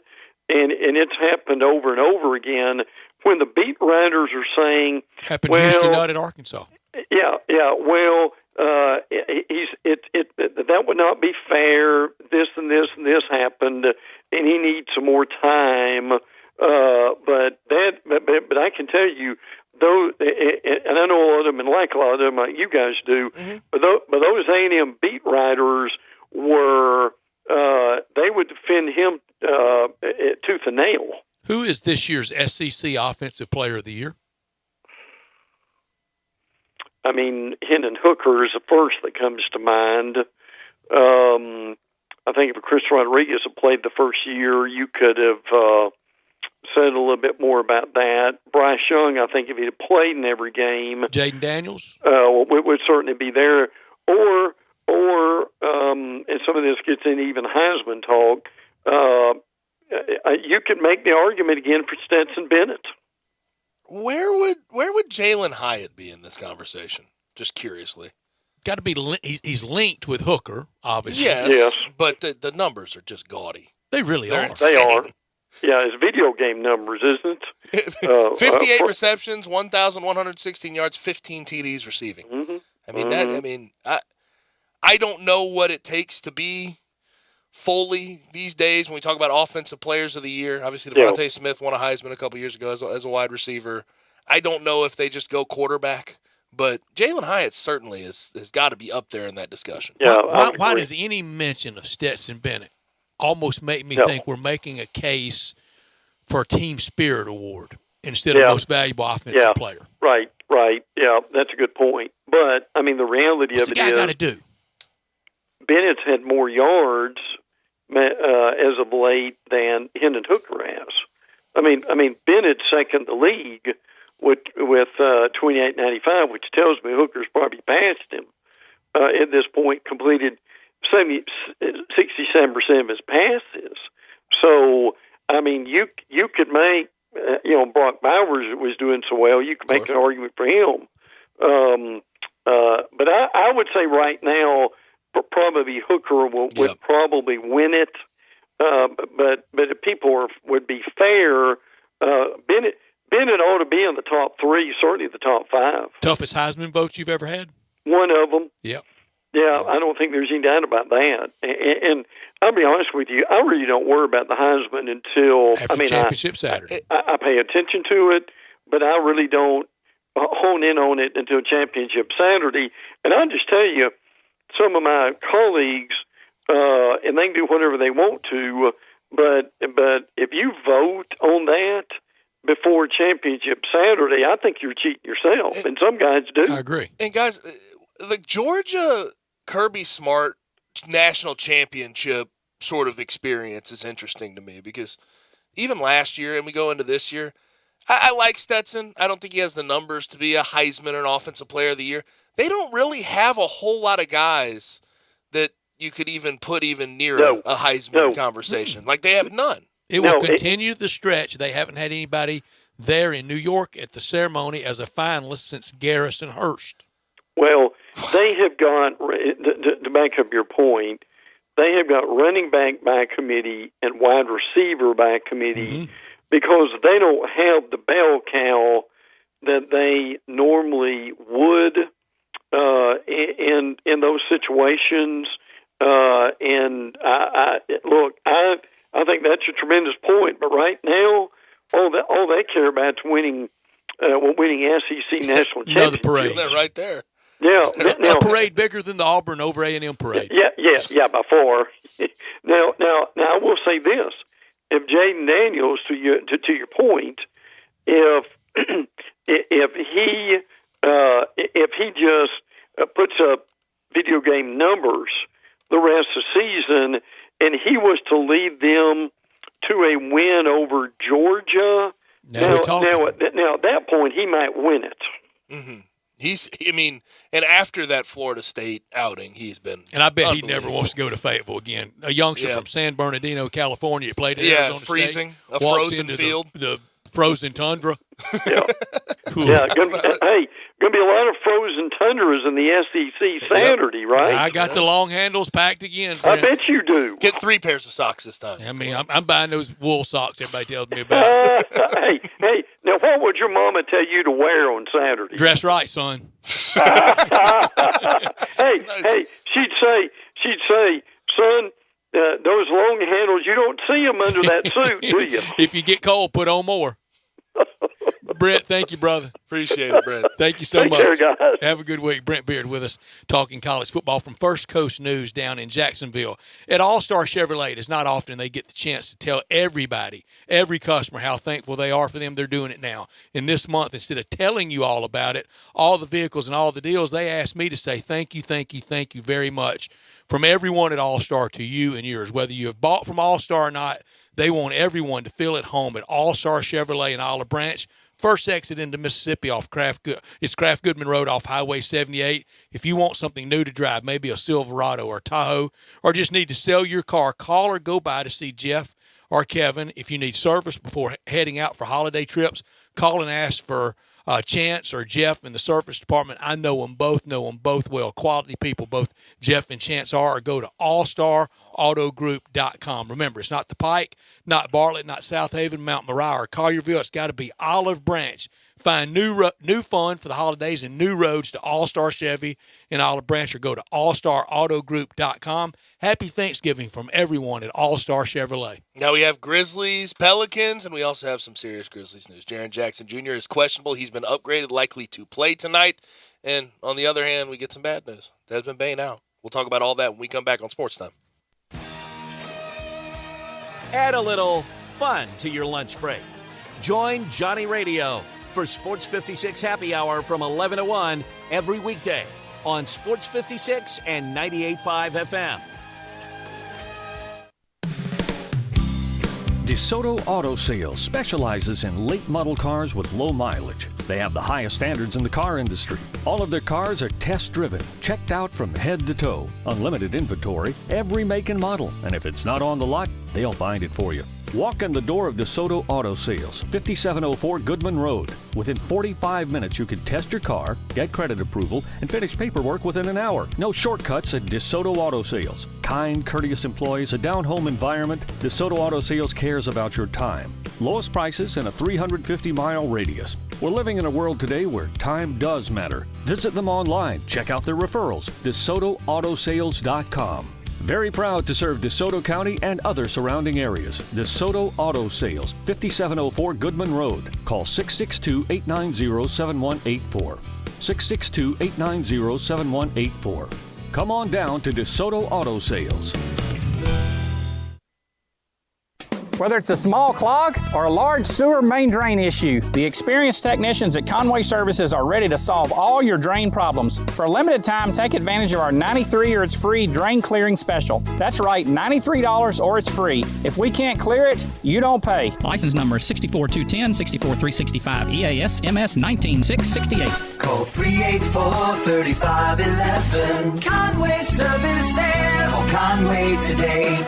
and it's happened over and over again when the beat writers are saying, happened to Houston Nutt at Arkansas. Yeah. Well, that would not be fair. This and this and this happened, and he needs some more time. But I can tell you, those, and I know a lot of them, and like a lot of them, like you guys do. Mm-hmm. But those A&M beat writers were. They would defend him tooth and nail. Who is this year's SEC Offensive Player of the Year? I mean, Hendon Hooker is the first that comes to mind. I think if Chris Rodriguez had played the first year, you could have said a little bit more about that. Bryce Young, I think if he had played in every game. Jaden Daniels? Would certainly be there. Or and some of this gets into even Heisman talk, you could make the argument again for Stetson Bennett. Where would Jalen Hyatt be in this conversation? Just curiously. Got to be. He's linked with Hooker, obviously. Yes. But the numbers are just gaudy. They really are. They are. Yeah, it's video game numbers, isn't it? 58 receptions, 1,116 yards, 15 TDs receiving. Mm-hmm. I mean, I don't know what it takes to be Foley these days when we talk about offensive players of the year. Obviously, Devontae Smith won a Heisman a couple years ago as a wide receiver. I don't know if they just go quarterback, but Jalen Hyatt certainly has got to be up there in that discussion. Yeah, why does any mention of Stetson Bennett almost make me think we're making a case for a Team Spirit Award instead of most valuable offensive player? Right. Yeah, that's a good point. But, I mean, the reality of it is, got to do? Bennett's had more yards as of late than Hendon Hooker has. I mean, Bennett's second in the league with 28.95, which tells me Hooker's probably passed him at this point. Completed 67% of his passes. So, I mean, you could make Brock Bowers was doing so well. You could make an argument for him. But I would say right now, probably Hooker would probably win it. But if people would be fair, Bennett ought to be in the top three, certainly the top five. Toughest Heisman votes you've ever had? One of them. Yep. Yeah, I don't think there's any doubt about that. And I'll be honest with you, I really don't worry about the Heisman until after championship Saturday. I pay attention to it, but I really don't hone in on it until championship Saturday. And I'll just tell you, some of my colleagues, and they can do whatever they want to, but if you vote on that before championship Saturday, I think you're cheating yourself, and some guys do. I agree. And guys, the Georgia Kirby Smart national championship sort of experience is interesting to me because even last year, and we go into this year, I like Stetson. I don't think he has the numbers to be a Heisman or an Offensive Player of the Year. They don't really have a whole lot of guys that you could even put near a Heisman conversation. Like, they have none. It will continue the stretch. They haven't had anybody there in New York at the ceremony as a finalist since Garrison Hurst. Well, they have got, to back up your point, they have got running back by committee and wide receiver by committee because they don't have the bell cow that they normally would in those situations. And I think that's a tremendous point. But right now, all they care about is winning SEC national championship. Another parade. They're right there. Yeah, a parade bigger than the Auburn over A&M parade. Yeah, by far. Now, I will say this: if Jaden Daniels, to your point, if he just puts up video game numbers the rest of the season, and he was to lead them to a win over Georgia, now at that point he might win it. Mm-hmm. And after that Florida State outing, he's been. And I bet he never wants to go to Fayetteville again. A youngster from San Bernardino, California, played at Arizona freezing, State, a frozen field, the frozen tundra. Going to be a lot of frozen tundras in the SEC Saturday, right? I got the long handles packed again. I bet you do. Get 3 pairs of socks this time. I'm buying those wool socks everybody tells me about. Hey, now what would your mama tell you to wear on Saturday? Dress right, son. Hey, she'd say, son, those long handles, you don't see them under that suit, do you? If you get cold, put on more. Brent, thank you, brother. Appreciate it, Brent. Thank you so Take much. care, guys. Have a good week. Brent Beard with us talking college football from First Coast News down in Jacksonville. At All-Star Chevrolet, it's not often they get the chance to tell everybody, every customer, how thankful they are for them. They're doing it now. And this month, instead of telling you all about it, all the vehicles and all the deals, they asked me to say thank you very much from everyone at All-Star to you and yours. Whether you have bought from All-Star or not, they want everyone to feel at home at All-Star Chevrolet in Olive Branch. First exit into Mississippi off Kraft Goodman Road off Highway 78. If you want something new to drive, maybe a Silverado or Tahoe, or just need to sell your car, call or go by to see Jeff or Kevin. If you need service before heading out for holiday trips, call and ask for Chance or Jeff in the service department. I know them both well. Quality people, both Jeff and Chance are. Or go to allstarautogroup.com. Remember, it's not the Pike, not Bartlett, not South Haven, Mount Moriah, or Collierville. It's got to be Olive Branch. Find new fun for the holidays and new roads to All-Star Chevy in Olive Branch, or go to allstarautogroup.com. Happy Thanksgiving from everyone at All-Star Chevrolet. Now we have Grizzlies, Pelicans, and we also have some serious Grizzlies news. Jaren Jackson Jr. is questionable. He's been upgraded, likely to play tonight. And on the other hand, we get some bad news. Desmond Bane out. We'll talk about all that when we come back on Sports Time. Add a little fun to your lunch break. Join Johnny Radio for Sports 56 Happy Hour from 11 to 1 every weekday on Sports 56 and 98.5 FM. DeSoto Auto Sales specializes in late model cars with low mileage. They have the highest standards in the car industry. All of their cars are test-driven, checked out from head to toe. Unlimited inventory, every make and model. And if it's not on the lot, they'll find it for you. Walk in the door of DeSoto Auto Sales, 5704 Goodman Road. Within 45 minutes, you can test your car, get credit approval, and finish paperwork within an hour. No shortcuts at DeSoto Auto Sales. Kind, courteous employees, a down-home environment. DeSoto Auto Sales cares about your time. Lowest prices in a 350-mile radius. We're living in a world today where time does matter. Visit them online. Check out their referrals. DeSotoAutoSales.com. Very proud to serve DeSoto County and other surrounding areas. DeSoto Auto Sales, 5704 Goodman Road. Call 662-890-7184. 662-890-7184. Come on down to DeSoto Auto Sales. Whether it's a small clog or a large sewer main drain issue, the experienced technicians at Conway Services are ready to solve all your drain problems. For a limited time, take advantage of our 93 or it's free drain clearing special. That's right, $93 or it's free. If we can't clear it, you don't pay. License number 64210, 64365, EAS MS 19668. Call 384-3511. Conway Services. Call Conway today.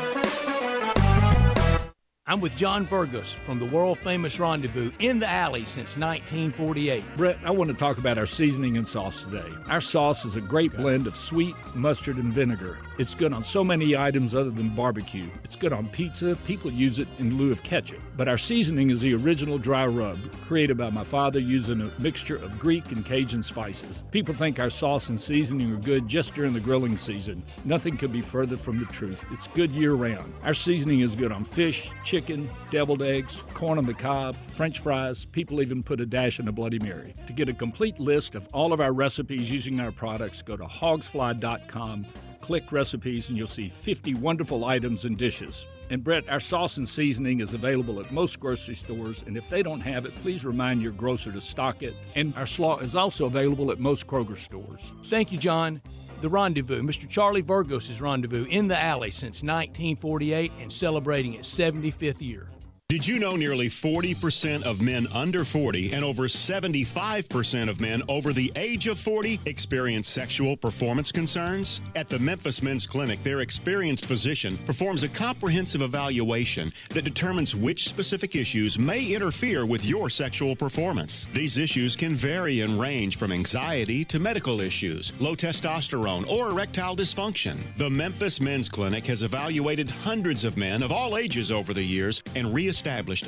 I'm with John Fergus from the world-famous Rendezvous in the Alley since 1948. Brett, I want to talk about our seasoning and sauce today. Our sauce is a great blend of sweet, mustard, and vinegar. It's good on so many items other than barbecue. It's good on pizza. People use it in lieu of ketchup. But our seasoning is the original dry rub, created by my father using a mixture of Greek and Cajun spices. People think our sauce and seasoning are good just during the grilling season. Nothing could be further from the truth. It's good year-round. Our seasoning is good on fish, chicken, deviled eggs, corn on the cob, French fries. People even put a dash in a Bloody Mary. To get a complete list of all of our recipes using our products, go to hogsfly.com, click recipes, and you'll see 50 wonderful items and dishes. And Brett, our sauce and seasoning is available at most grocery stores, and if they don't have it, please remind your grocer to stock it. And our slaw is also available at most Kroger stores. Thank you, John. The Rendezvous, Mr. Charlie Virgos' Rendezvous in the Alley since 1948 and celebrating its 75th year. Did you know nearly 40% of men under 40 and over 75% of men over the age of 40 experience sexual performance concerns? At the Memphis Men's Clinic, their experienced physician performs a comprehensive evaluation that determines which specific issues may interfere with your sexual performance. These issues can vary and range from anxiety to medical issues, low testosterone, or erectile dysfunction. The Memphis Men's Clinic has evaluated hundreds of men of all ages over the years and reestablished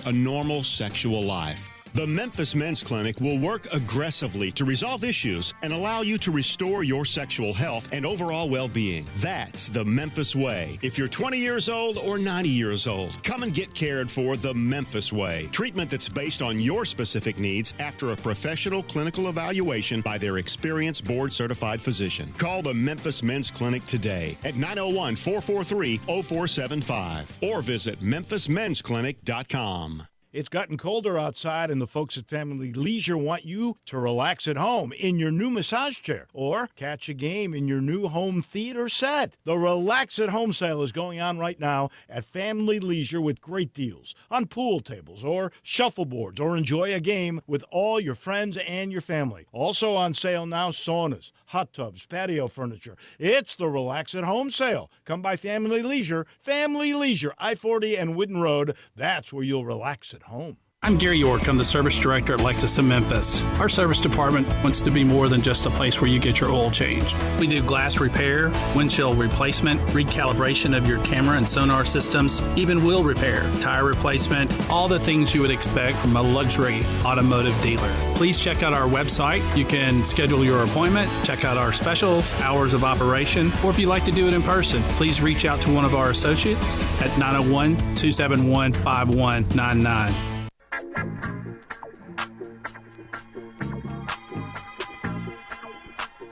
a normal sexual life. The Memphis Men's Clinic will work aggressively to resolve issues and allow you to restore your sexual health and overall well-being. That's the Memphis way. If you're 20 years old or 90 years old, come and get cared for the Memphis way. Treatment that's based on your specific needs after a professional clinical evaluation by their experienced board-certified physician. Call the Memphis Men's Clinic today at 901-443-0475 or visit memphismensclinic.com. It's gotten colder outside, and the folks at Family Leisure want you to relax at home in your new massage chair or catch a game in your new home theater set. The Relax at Home sale is going on right now at Family Leisure with great deals on pool tables or shuffleboards, or enjoy a game with all your friends and your family. Also on sale now, saunas, hot tubs, patio furniture. It's the Relax at Home sale. Come by Family Leisure, I-40 and Whidden Road. That's where you'll relax at home. I'm Gary York. I'm the service director at Lexus of Memphis. Our service department wants to be more than just a place where you get your oil changed. We do glass repair, windshield replacement, recalibration of your camera and sonar systems, even wheel repair, tire replacement, all the things you would expect from a luxury automotive dealer. Please check out our website. You can schedule your appointment, check out our specials, hours of operation, or if you'd like to do it in person, please reach out to one of our associates at 901-271-5199.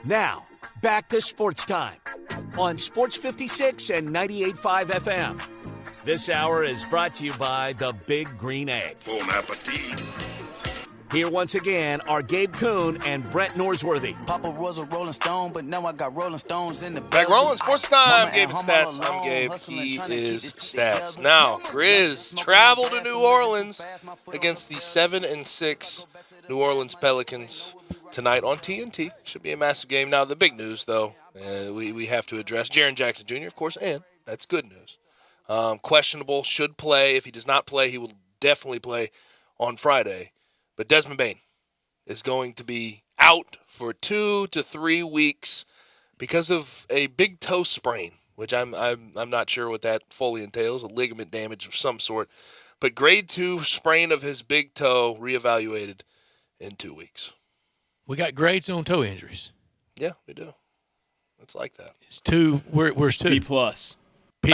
Now, back to Sports Time on Sports 56 and 98.5 FM. This hour is brought to you by the Big Green Egg. Bon appetit. Here once again are Gabe Kuhn and Brett Norsworthy. Papa was a Rolling Stone, but now I got Rolling Stones in the Back rolling, Sports Time. Gabe and Stats. I'm Gabe. He is Stats. Now, Grizz travel to New Orleans against the 7-6 New Orleans Pelicans tonight on TNT. Should be a massive game. Now, the big news, though, we have to address Jaren Jackson Jr., of course, and that's good news. Questionable, should play. If he does not play, he will definitely play on Friday. But Desmond Bane is going to be out for 2 to 3 weeks because of a big toe sprain, which I'm not sure what that fully entails, a ligament damage of some sort. But grade 2 sprain of his big toe, reevaluated in 2 weeks. We got grades on toe injuries. Yeah, we do. It's like that. It's 2. Where's 2? B+. B+.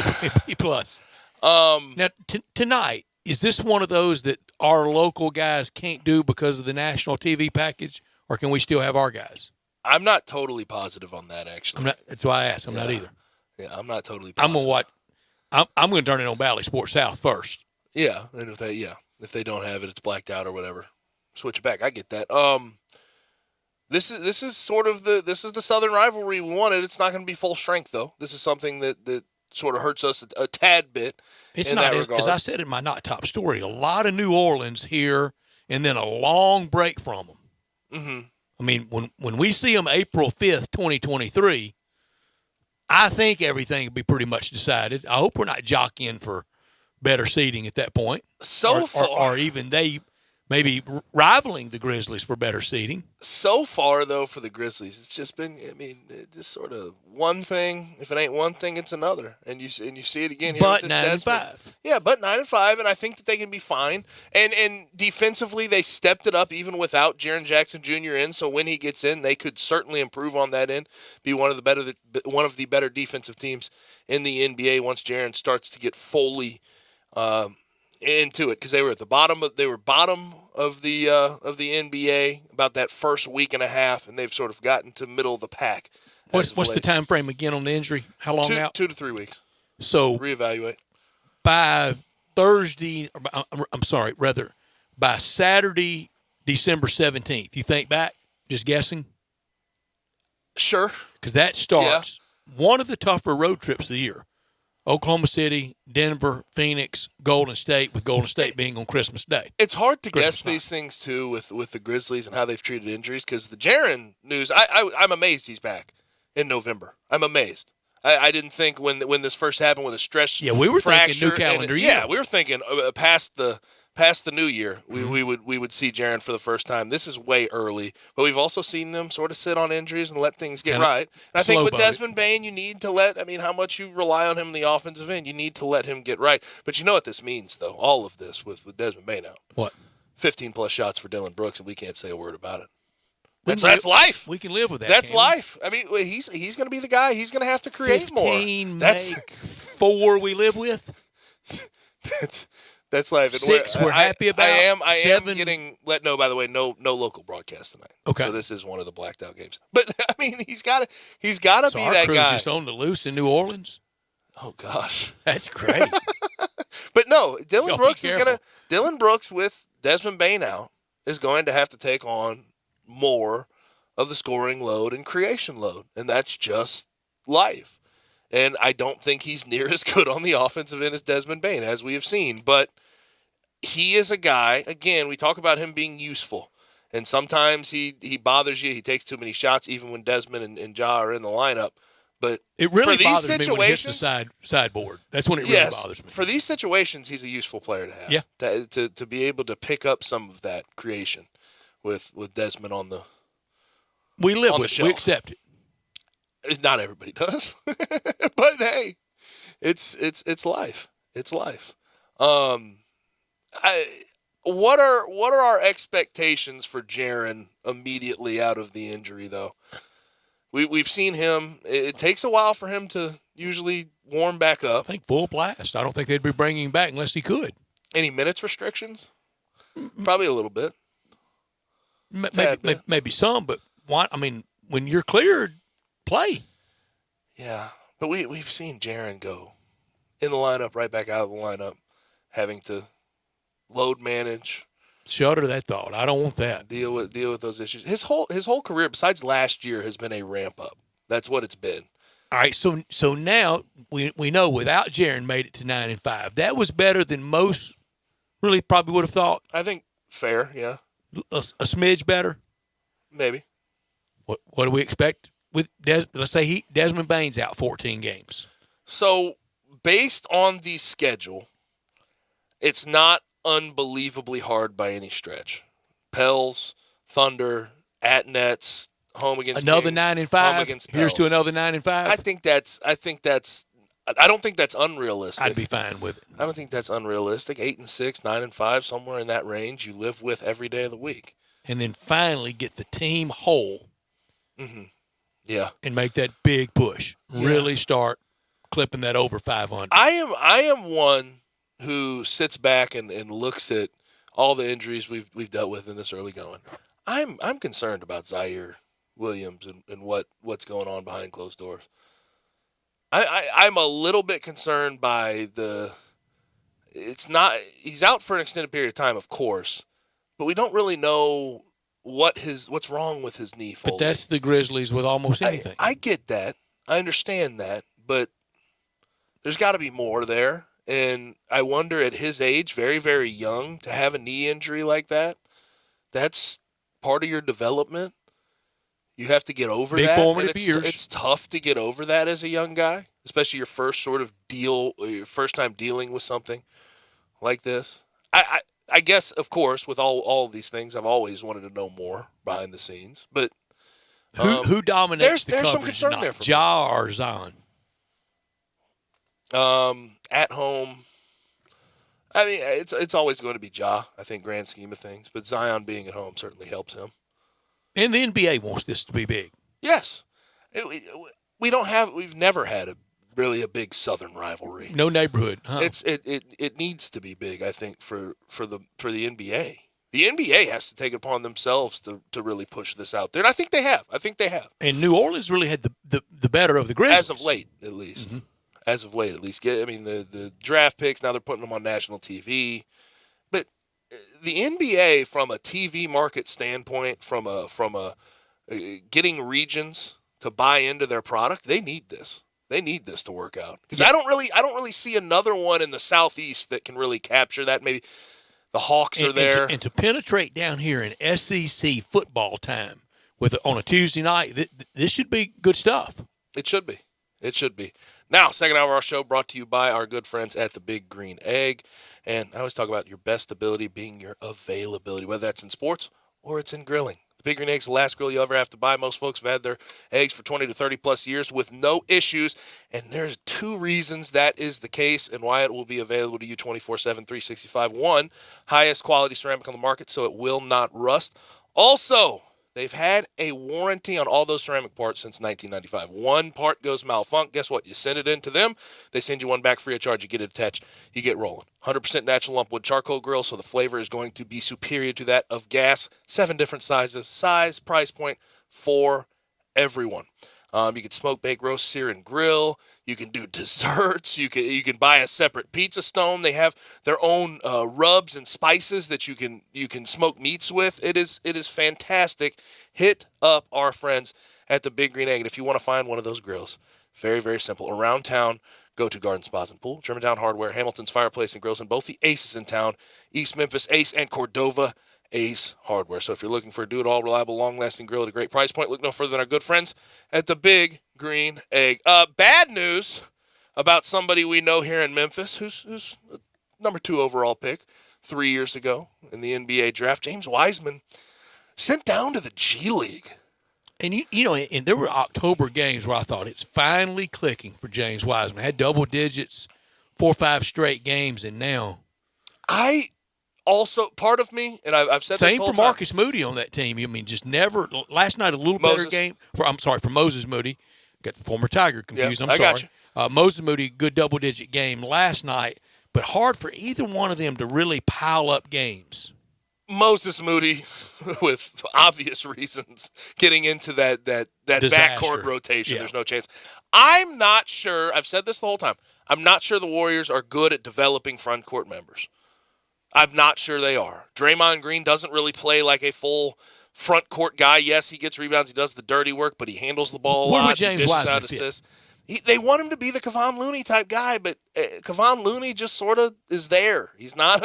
Now, tonight, is this one of those that our local guys can't do because of the national TV package, or can we still have our guys? I'm not totally positive on that, actually. That's why I asked. I'm not either. Yeah, I'm not totally positive. I'm going to watch. I'm going to turn it on Valley Sports South first. Yeah, and if they don't have it, it's blacked out or whatever. Switch it back. I get that. This is sort of the Southern rivalry we wanted. It's not going to be full strength though. This is something that sort of hurts us a tad bit. It's not, as I said in my not top story, a lot of New Orleans here and then a long break from them. Mm-hmm. I mean, when we see them April 5th, 2023, I think everything will be pretty much decided. I hope we're not jockeying for better seeding at that point. So far. Or even they maybe rivaling the Grizzlies for better seeding. So far, though, for the Grizzlies, it's just been, just sort of one thing. If it ain't one thing, it's another. And you see it again here But with this 9-5. Yeah, but 9-5, and I think that they can be fine. And defensively, they stepped it up even without Jaren Jackson Jr. in. So when he gets in, they could certainly improve on that end, be one of the better defensive teams in the NBA once Jaren starts to get fully into it, because they were bottom of the NBA about that first week and a half, and they've sort of gotten to middle of the pack. What's the time frame again on the injury? How long out? 2 to 3 weeks. So reevaluate by Thursday. By Saturday, December 17th. You think back? Just guessing. Sure. Because that starts one of the tougher road trips of the year. Oklahoma City, Denver, Phoenix, Golden State, with Golden State being on Christmas Day. It's hard to guess these things, too, with the Grizzlies and how they've treated injuries, because the Jaren news, I'm amazed he's back in November. I'm amazed. I didn't think when this first happened with a stress we were thinking new fracture calendar year. Yeah, we were thinking past the new year, we would see Jaren for the first time. This is way early, but we've also seen them sort of sit on injuries and let things get right. And I think with Desmond Bane, you need to how much you rely on him in the offensive end, you need to let him get right. But you know what this means, though, all of this with Desmond Bane out. What? 15-plus shots for Dillon Brooks, and we can't say a word about it. That's life. We can live with that. That's life. I mean, he's going to be the guy. He's going to have to create more. 4 we live with. That's life. 6 we're happy about. I am 7 getting let know. By the way, no local broadcast tonight. Okay. So this is one of the blacked out games. But I mean, he's got to be that crew guy. Just on the loose in New Orleans. Oh gosh, that's great. But no, Dillon Brooks with Desmond Bane out is going to have to take on more of the scoring load and creation load, and that's just life. And I don't think he's near as good on the offensive end as Desmond Bane, as we have seen. But he is a guy, again, we talk about him being useful. And sometimes he bothers you. He takes too many shots, even when Desmond and Ja are in the lineup. But it really for these bothers me when he hits situations, the sideboard. That's when it really bothers me. For these situations, he's a useful player to have. Yeah. To be able to pick up some of that creation with Desmond on the We live on with the it. shelf. We accept it. Not everybody does, but hey, it's life. It's life. What are our expectations for Jaren immediately out of the injury, though? We've seen him. It takes a while for him to usually warm back up. I think full blast. I don't think they'd be bringing him back unless he could. Any minutes restrictions? Probably a little bit. Maybe some, but why? I mean, when you're cleared, play. Yeah, but we've seen Jaren go in the lineup, right back out of the lineup, having to load manage. Shudder that thought. I don't want that. Deal with those issues. His whole career, besides last year, has been a ramp up. That's what it's been. All right, so now we know without Jaren made it to 9-5. That was better than most really probably would have thought. I think fair, yeah. A smidge better, maybe. What do we expect with let's say Desmond Bane's out 14 games. So based on the schedule, it's not unbelievably hard by any stretch. Pels, Thunder, at Nets, home against another Kings, 9-5. home against Here's Pels. to another 9-5. I don't think that's unrealistic. I'd be fine with it. I don't think that's unrealistic. 8-6, 9-5, somewhere in that range you live with every day of the week. And then finally get the team whole. Mm-hmm. Yeah. And make that big push. Yeah. Really start clipping that over 500. I am one who sits back and looks at all the injuries we've dealt with in this early going. I'm concerned about Zaire Williams and what's going on behind closed doors. I'm a little bit concerned by he's out for an extended period of time, of course, but we don't really know what's wrong with his knee folding. But that's the Grizzlies with almost anything. I get that. I understand that, but there's got to be more there. And I wonder at his age, very, very young, to have a knee injury like that, that's part of your development. You have to get over Big that. formative years. It's tough to get over that as a young guy, especially your first time dealing with something like this. I I guess, of course, with all of these things, I've always wanted to know more behind the scenes. But who dominates the there's some coverage concern tonight, there for Ja or Zion? At home, I mean, it's always going to be Ja, I think, grand scheme of things. But Zion being at home certainly helps him. And the NBA wants this to be big. Yes. We've never had really a big Southern rivalry. No neighborhood. Huh? It needs to be big, I think, for the NBA. The NBA has to take it upon themselves to really push this out there. And I think they have. And New Orleans really had the better of the Grizzlies. As of late, at least. Mm-hmm. As of late, at least. I mean, the draft picks, now they're putting them on national TV. But the NBA, from a TV market standpoint, from a getting regions to buy into their product, they need this. They need this to work out. Because I don't really see another one in the Southeast that can really capture that. Maybe the Hawks are there. And to penetrate down here in SEC football time on a Tuesday night, this should be good stuff. It should be. Now, second hour of our show brought to you by our good friends at the Big Green Egg. And I always talk about your best ability being your availability, whether that's in sports or it's in grilling. The Big Green Egg's the last grill you'll ever have to buy. Most folks have had their eggs for 20 to 30 plus years with no issues. And there's 2 reasons that is the case and why it will be available to you 24/7, 365. 1, highest quality ceramic on the market, so it will not rust. Also, they've had a warranty on all those ceramic parts since 1995. One part goes malfunct. Guess what? You send it in to them. They send you one back free of charge. You get it attached. You get rolling. 100% natural lumpwood charcoal grill, so the flavor is going to be superior to that of gas. 7 different sizes, size, price point for everyone. You can smoke, bake, roast, sear, and grill. You can do desserts. You can buy a separate pizza stone. They have their own rubs and spices that you can smoke meats with. It is fantastic. Hit up our friends at the Big Green Egg. And if you want to find one of those grills, very, very simple. Around town, go to Garden Spas and Pool, Germantown Hardware, Hamilton's Fireplace and Grills, and both the Aces in town, East Memphis Ace and Cordova Ace Hardware. So if you're looking for a do-it-all, reliable, long-lasting grill at a great price point, look no further than our good friends at the Big Green Egg. Bad news about somebody we know here in Memphis who's number 2 overall pick 3 years ago in the NBA draft. James Wiseman sent down to the G League. And, and there were October games where I thought it's finally clicking for James Wiseman. Had double digits, 4 or 5 straight games, and now. Also, part of me, and I've said this same whole for time. Marcus Moody on that team. I mean, just never. Last night, a little better game. For Moses Moody. Got the former Tiger confused. Yeah, I'm sorry. Got you. Moses Moody, good double-digit game last night, but hard for either one of them to really pile up games. Moses Moody, with obvious reasons, getting into that backcourt rotation. Yeah. There's no chance. I'm not sure. I've said this the whole time. I'm not sure the Warriors are good at developing front court members. I'm not sure they are. Draymond Green doesn't really play like a full front court guy. Yes, he gets rebounds. He does the dirty work, but he handles the ball a lot. Where would James Wiseman fit? They want him to be the Kevon Looney type guy, but Kevon Looney just sort of is there. He's not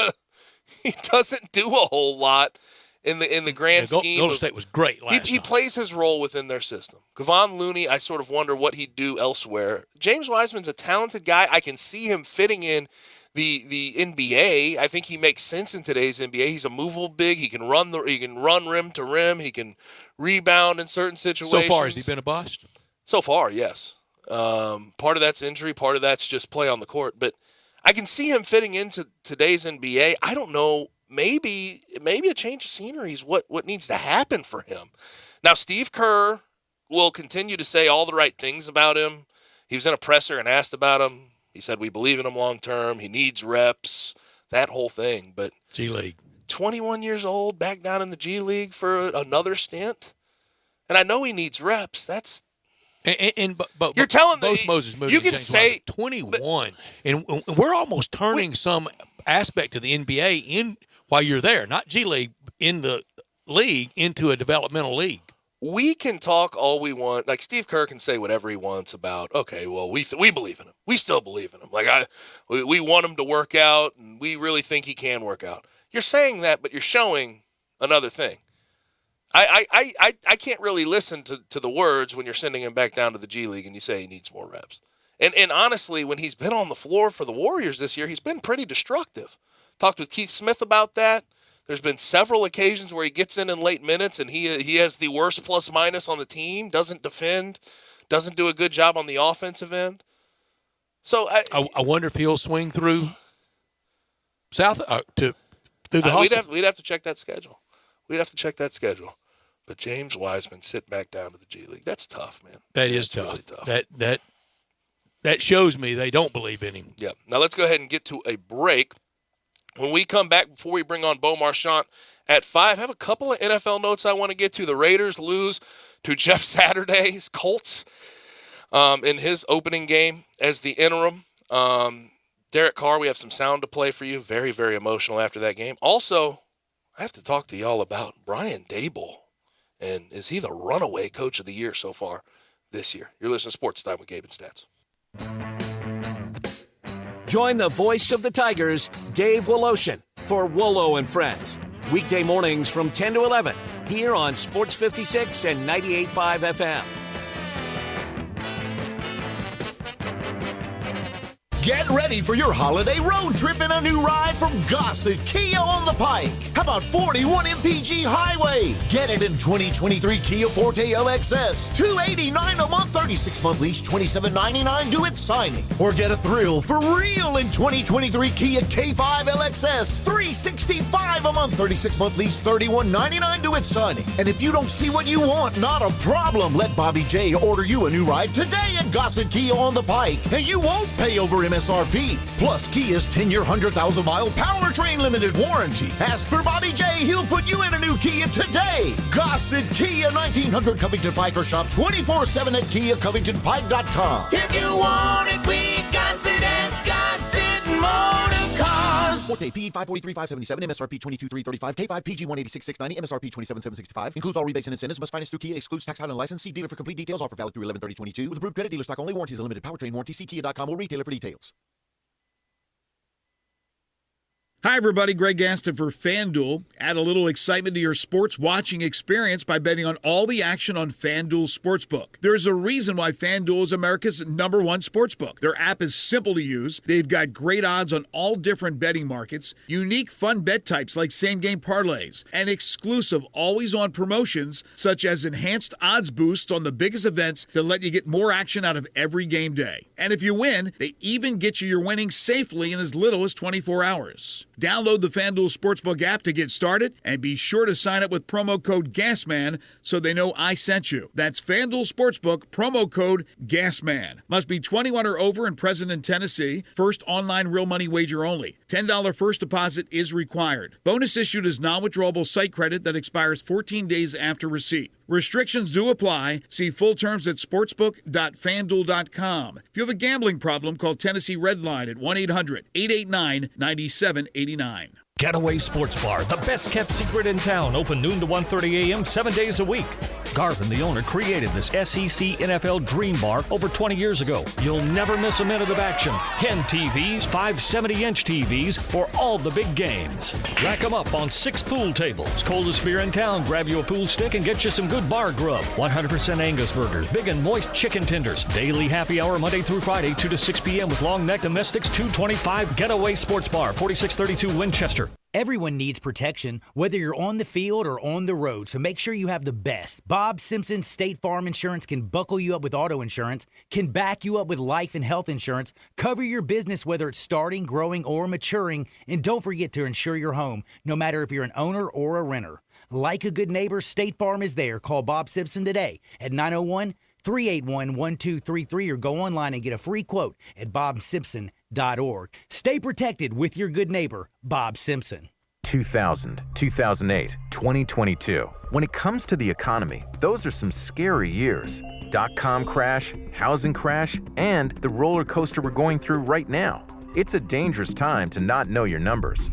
he doesn't do a whole lot in the grand scheme. Golden State was great last night. He plays his role within their system. Kevon Looney, I sort of wonder what he'd do elsewhere. James Wiseman's a talented guy. I can see him fitting in the NBA. I think he makes sense in today's NBA. He's a movable big. He can run rim to rim. He can rebound in certain situations. So far, has he been a bust? So far, yes. Part of that's injury. Part of that's just play on the court. But I can see him fitting into today's NBA. I don't know. Maybe a change of scenery is what needs to happen for him. Now, Steve Kerr will continue to say all the right things about him. He was in a presser and asked about him. He said, we believe in him long term. He needs reps, that whole thing. But G League, 21 years old, back down in the G League for another stint. And I know he needs reps. That's but you're telling both Moses Moody you and can James say 21, and we're almost turning some aspect of the NBA in while you're there, not G League in the league into a developmental league. We can talk all we want. Like Steve Kerr can say whatever he wants about, okay, well, we believe in him. We still believe in him. Like we want him to work out, and we really think he can work out. You're saying that, but you're showing another thing. I can't really listen to the words when you're sending him back down to the G League and you say he needs more reps. And honestly, when he's been on the floor for the Warriors this year, he's been pretty destructive. Talked with Keith Smith about that. There's been several occasions where he gets in late minutes and he has the worst plus-minus on the team, doesn't defend, doesn't do a good job on the offensive end. So I wonder if he'll swing through through the hustle. We'd have to check that schedule. But James Wiseman sit back down to the G League. That's tough, man. That is tough. Really tough. That shows me they don't believe in him. Yeah. Now let's go ahead and get to a break. When we come back, before we bring on Bo Marchant at 5, I have a couple of NFL notes I want to get to. The Raiders lose to Jeff Saturday's Colts in his opening game as the interim. Derek Carr, we have some sound to play for you. Very, very emotional after that game. Also, I have to talk to y'all about Brian Daboll. And is he the runaway coach of the year so far this year? You're listening to Sports Time with Gabe and Stats. Join the voice of the Tigers, Dave Woloshin, for Wolo and Friends. Weekday mornings from 10 to 11 here on Sports 56 and 98.5 FM. Get ready for your holiday road trip in a new ride from Gossett Kia on the Pike. How about 41 MPG Highway? Get it in 2023 Kia Forte LXS. $289 a month, 36-month lease, $27.99 due at signing. Or get a thrill for real in 2023 Kia K5 LXS. $365 a month, 36-month lease, $31.99 due at signing. And if you don't see what you want, not a problem. Let Bobby J order you a new ride today at Gossett Kia on the Pike. And you won't pay over MSRP. Plus, Kia's 10-year, 100,000-mile powertrain limited warranty. Ask for Bobby J. He'll put you in a new Kia today. Gossett Kia, 1900 Covington Pike, or shop 24/7 at KiaCovingtonPike.com. If you want it, we got it at Gossett Motor Cars. Forte PE 543,577, MSRP 22,335, K5 PG 186,690, MSRP 27,765. Includes all rebates and incentives. Must finance through Kia. Excludes tax, title, and license. See dealer for complete details. Offer valid through 11/30/22. With approved credit, dealer stock only. Warranties and limited powertrain warranty. See Kia.com or retailer for details. Hi, everybody. Greg Gaston for FanDuel. Add a little excitement to your sports watching experience by betting on all the action on FanDuel Sportsbook. There's a reason why FanDuel is America's #1 sportsbook. Their app is simple to use. They've got great odds on all different betting markets, unique fun bet types like same-game parlays, and exclusive always-on promotions such as enhanced odds boosts on the biggest events to let you get more action out of every game day. And if you win, they even get you your winnings safely in as little as 24 hours. Download the FanDuel Sportsbook app to get started, and be sure to sign up with promo code GASMAN so they know I sent you. That's FanDuel Sportsbook, promo code GASMAN. Must be 21 or over and present in Tennessee. First online real money wager only. $10 first deposit is required. Bonus issued as non-withdrawable site credit that expires 14 days after receipt. Restrictions do apply. See full terms at sportsbook.fanduel.com. If you have a gambling problem, call Tennessee Redline at 1-800-889-9789. Getaway Sports Bar, the best kept secret in town, open noon to 1:30 a.m. 7 days a week. Garvin, the owner, created this SEC NFL Dream Bar over 20 years ago. You'll never miss a minute of action. 10 TVs, 5 70-inch TVs for all the big games. Rack them up on 6 pool tables. Coldest beer in town, grab you a pool stick and get you some good bar grub. 100% Angus burgers, big and moist chicken tenders. Daily happy hour Monday through Friday, 2 to 6 p.m. with long neck domestics, $2.25. Getaway Sports Bar, 4632 Winchester. Everyone needs protection, whether you're on the field or on the road, so make sure you have the best. Bob Simpson State Farm Insurance can buckle you up with auto insurance, can back you up with life and health insurance, cover your business whether it's starting, growing, or maturing, and don't forget to insure your home, no matter if you're an owner or a renter. Like a good neighbor, State Farm is there. Call Bob Simpson today at 901-381-1233 or go online and get a free quote at bobsimpson.org. Stay protected with your good neighbor, Bob Simpson. 2000, 2008, 2022. When it comes to the economy, those are some scary years. .com crash, housing crash, and the roller coaster we're going through right now. It's a dangerous time to not know your numbers.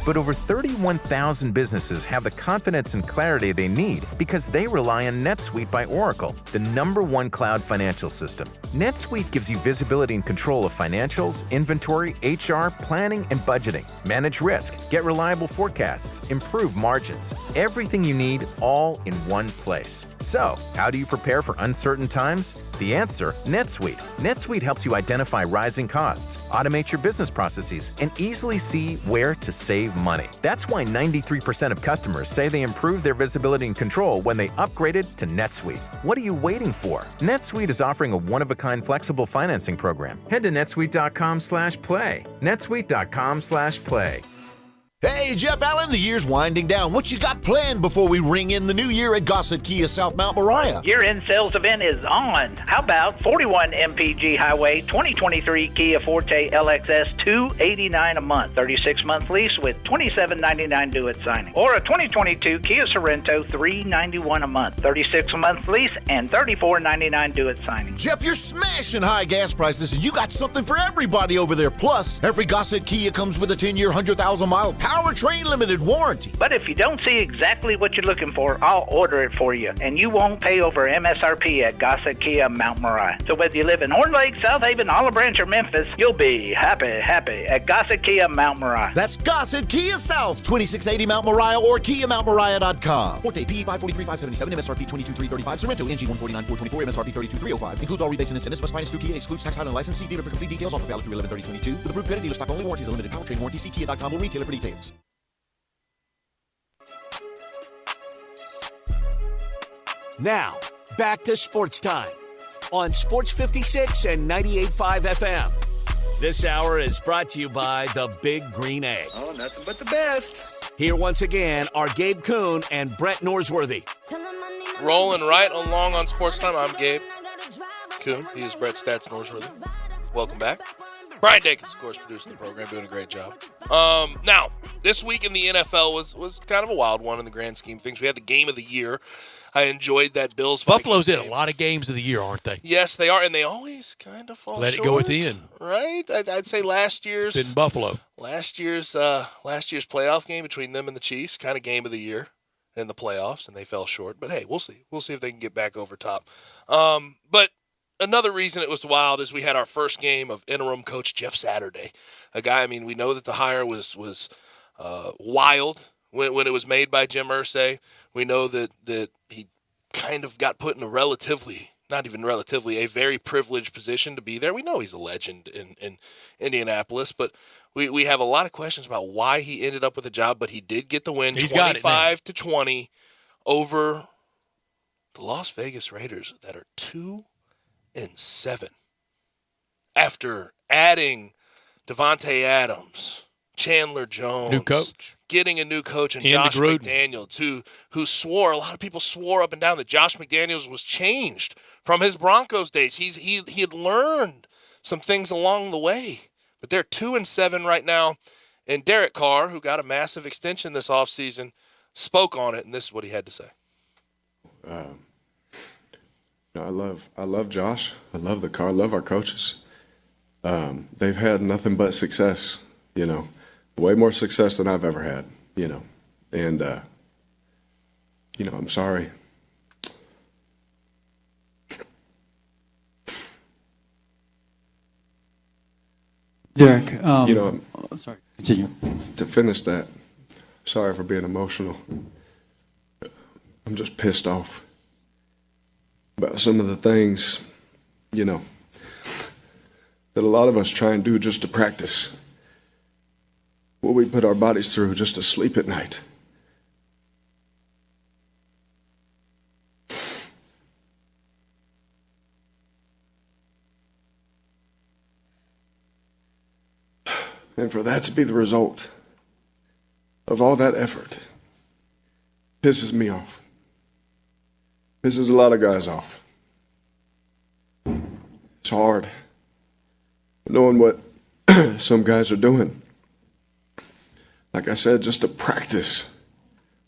But over 31,000 businesses have the confidence and clarity they need because they rely on NetSuite by Oracle, the #1 cloud financial system. NetSuite gives you visibility and control of financials, inventory, HR, planning, and budgeting. Manage risk, get reliable forecasts, improve margins. Everything you need all in one place. So, how do you prepare for uncertain times? The answer, NetSuite. NetSuite helps you identify rising costs, automate your business processes, and easily see where to save money. That's why 93% of customers say they improved their visibility and control when they upgraded to NetSuite. What are you waiting for? NetSuite is offering a one-of-a-kind flexible financing program. Head to netsuite.com/play. netsuite.com/play. Hey, Jeff Allen, the year's winding down. What you got planned before we ring in the new year at Gossett Kia South Mount Moriah? Year-end sales event is on. How about 41 MPG Highway 2023 Kia Forte LXS $289 a month, 36-month lease with $27.99 due at signing, or a 2022 Kia Sorento $391 a month, 36-month lease and $34.99 due at signing. Jeff, you're smashing high gas prices, and you got something for everybody over there. Plus, every Gossett Kia comes with a 10-year, 100,000-mile powertrain limited warranty. But if you don't see exactly what you're looking for, I'll order it for you, and you won't pay over MSRP at Gossett Kia Mount Moriah. So whether you live in Horn Lake, South Haven, Olive Branch, or Memphis, you'll be happy at Gossett Kia Mount Moriah. That's Gossett Kia South, 2680 Mount Moriah or KiaMountMoriah.com. Forte PE 543,577, MSRP 22,335, Sorrento NG 149,424, MSRP 32,305. Includes all rebates and incentives, plus finance through Kia, excludes tax, title, and license. See dealer for complete details. Offer valid through 11/30/22. With approved credit dealer stock only. Warranties are limited. Powertrain warranty. See Kia.com or retailer for details. Now, back to Sports Time on Sports 56 and 98.5 FM. This hour is brought to you by the Big Green Egg. Oh, nothing but the best. Here once again are Gabe Kuhn and Brett Norsworthy. Rolling right along on Sports Time. I'm Gabe Kuhn. He is Brett Stats Norsworthy. Welcome back. Brian Dakins, of course, producing the program, doing a great job. Now, this week in the NFL was kind of a wild one in the grand scheme of things. We had the game of the year. I enjoyed that Bills. Buffalo's in a lot of games of the year, aren't they? Yes, they are, and they always kind of fall Let short. it go at the end. Right? I'd say last year's It's been Buffalo. Last year's playoff game between them and the Chiefs, kind of game of the year in the playoffs, and they fell short. But hey, we'll see. We'll see if they can get back over top. But another reason it was wild is we had our first game of interim coach Jeff Saturday, a guy. I mean, we know that the hire was wild when it was made by Jim Irsay. We know that he kind of got put in a a very privileged position to be there. We know he's a legend in Indianapolis, but we have a lot of questions about why he ended up with a job, but he did get the win 25-20 over the Las Vegas Raiders that are 2-7. After adding Devontae Adams, Chandler Jones, new coach, getting a new coach, and Josh McDaniels, who swore, a lot of people swore up and down that Josh McDaniels was changed from his Broncos days. He had learned some things along the way, but they're 2-7 right now. And Derek Carr, who got a massive extension this offseason, spoke on it, and this is what he had to say. I love Josh. I love the Carr. I love our coaches. They've had nothing but success, way more success than I've ever had, and, I'm sorry. Derek, sorry. Continue. To finish that, sorry for being emotional. I'm just pissed off about some of the things, that a lot of us try and do just to practice what we put our bodies through just to sleep at night. And for that to be the result of all that effort pisses me off. Pisses a lot of guys off. It's hard knowing what some guys are doing. Like I said, just to practice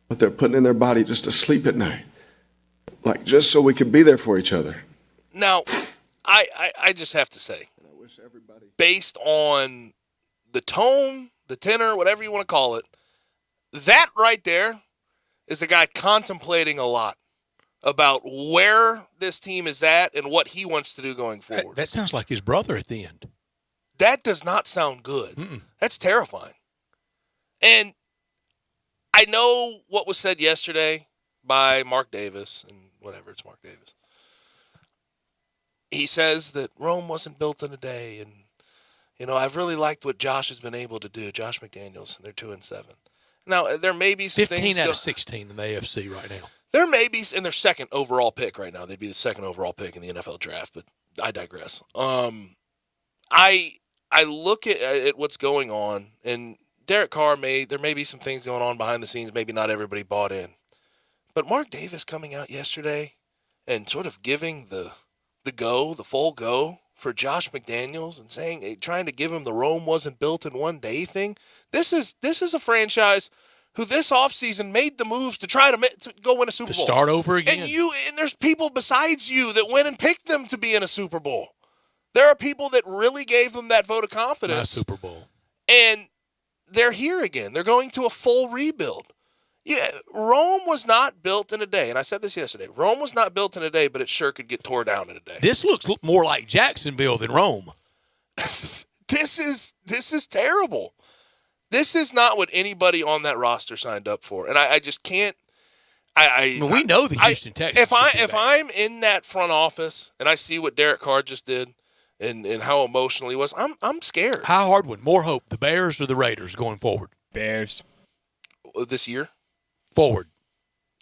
what they're putting in their body just to sleep at night. Like just so we can be there for each other. Now, I just have to say, based on the tone, the tenor, whatever you want to call it, that right there is a guy contemplating a lot about where this team is at and what he wants to do going forward. That sounds like his brother at the end. That does not sound good. That's terrifying. And I know what was said yesterday by Mark Davis and whatever, it's Mark Davis. He says that Rome wasn't built in a day, and I've really liked what Josh has been able to do. Josh McDaniels, and they're 2-7. Now there may be some 15 out of 16 in the AFC right now. There may be, and their second overall pick right now. They'd be the second overall pick in the NFL draft, but I digress. I look at what's going on, and Derek Carr there may be some things going on behind the scenes. Maybe not everybody bought in, but Mark Davis coming out yesterday and sort of giving the full go for Josh McDaniels and trying to give him the Rome wasn't built in one day thing. This is a franchise who this offseason made the moves to try to go win a Super Bowl. To start over again. And there's people besides you that went and picked them to be in a Super Bowl. There are people that really gave them that vote of confidence. Not Super Bowl. And they're here again. They're going to a full rebuild. Yeah, Rome was not built in a day. And I said this yesterday. Rome was not built in a day, but it sure could get tore down in a day. This looks more like Jacksonville than Rome. This is terrible. This is not what anybody on that roster signed up for. And I just can't. We know the Houston Texans. If I'm in that front office and I see what Derek Carr just did and how emotional he was, I'm scared. How hard would more hope, the Bears or the Raiders going forward? Bears. This year? Forward.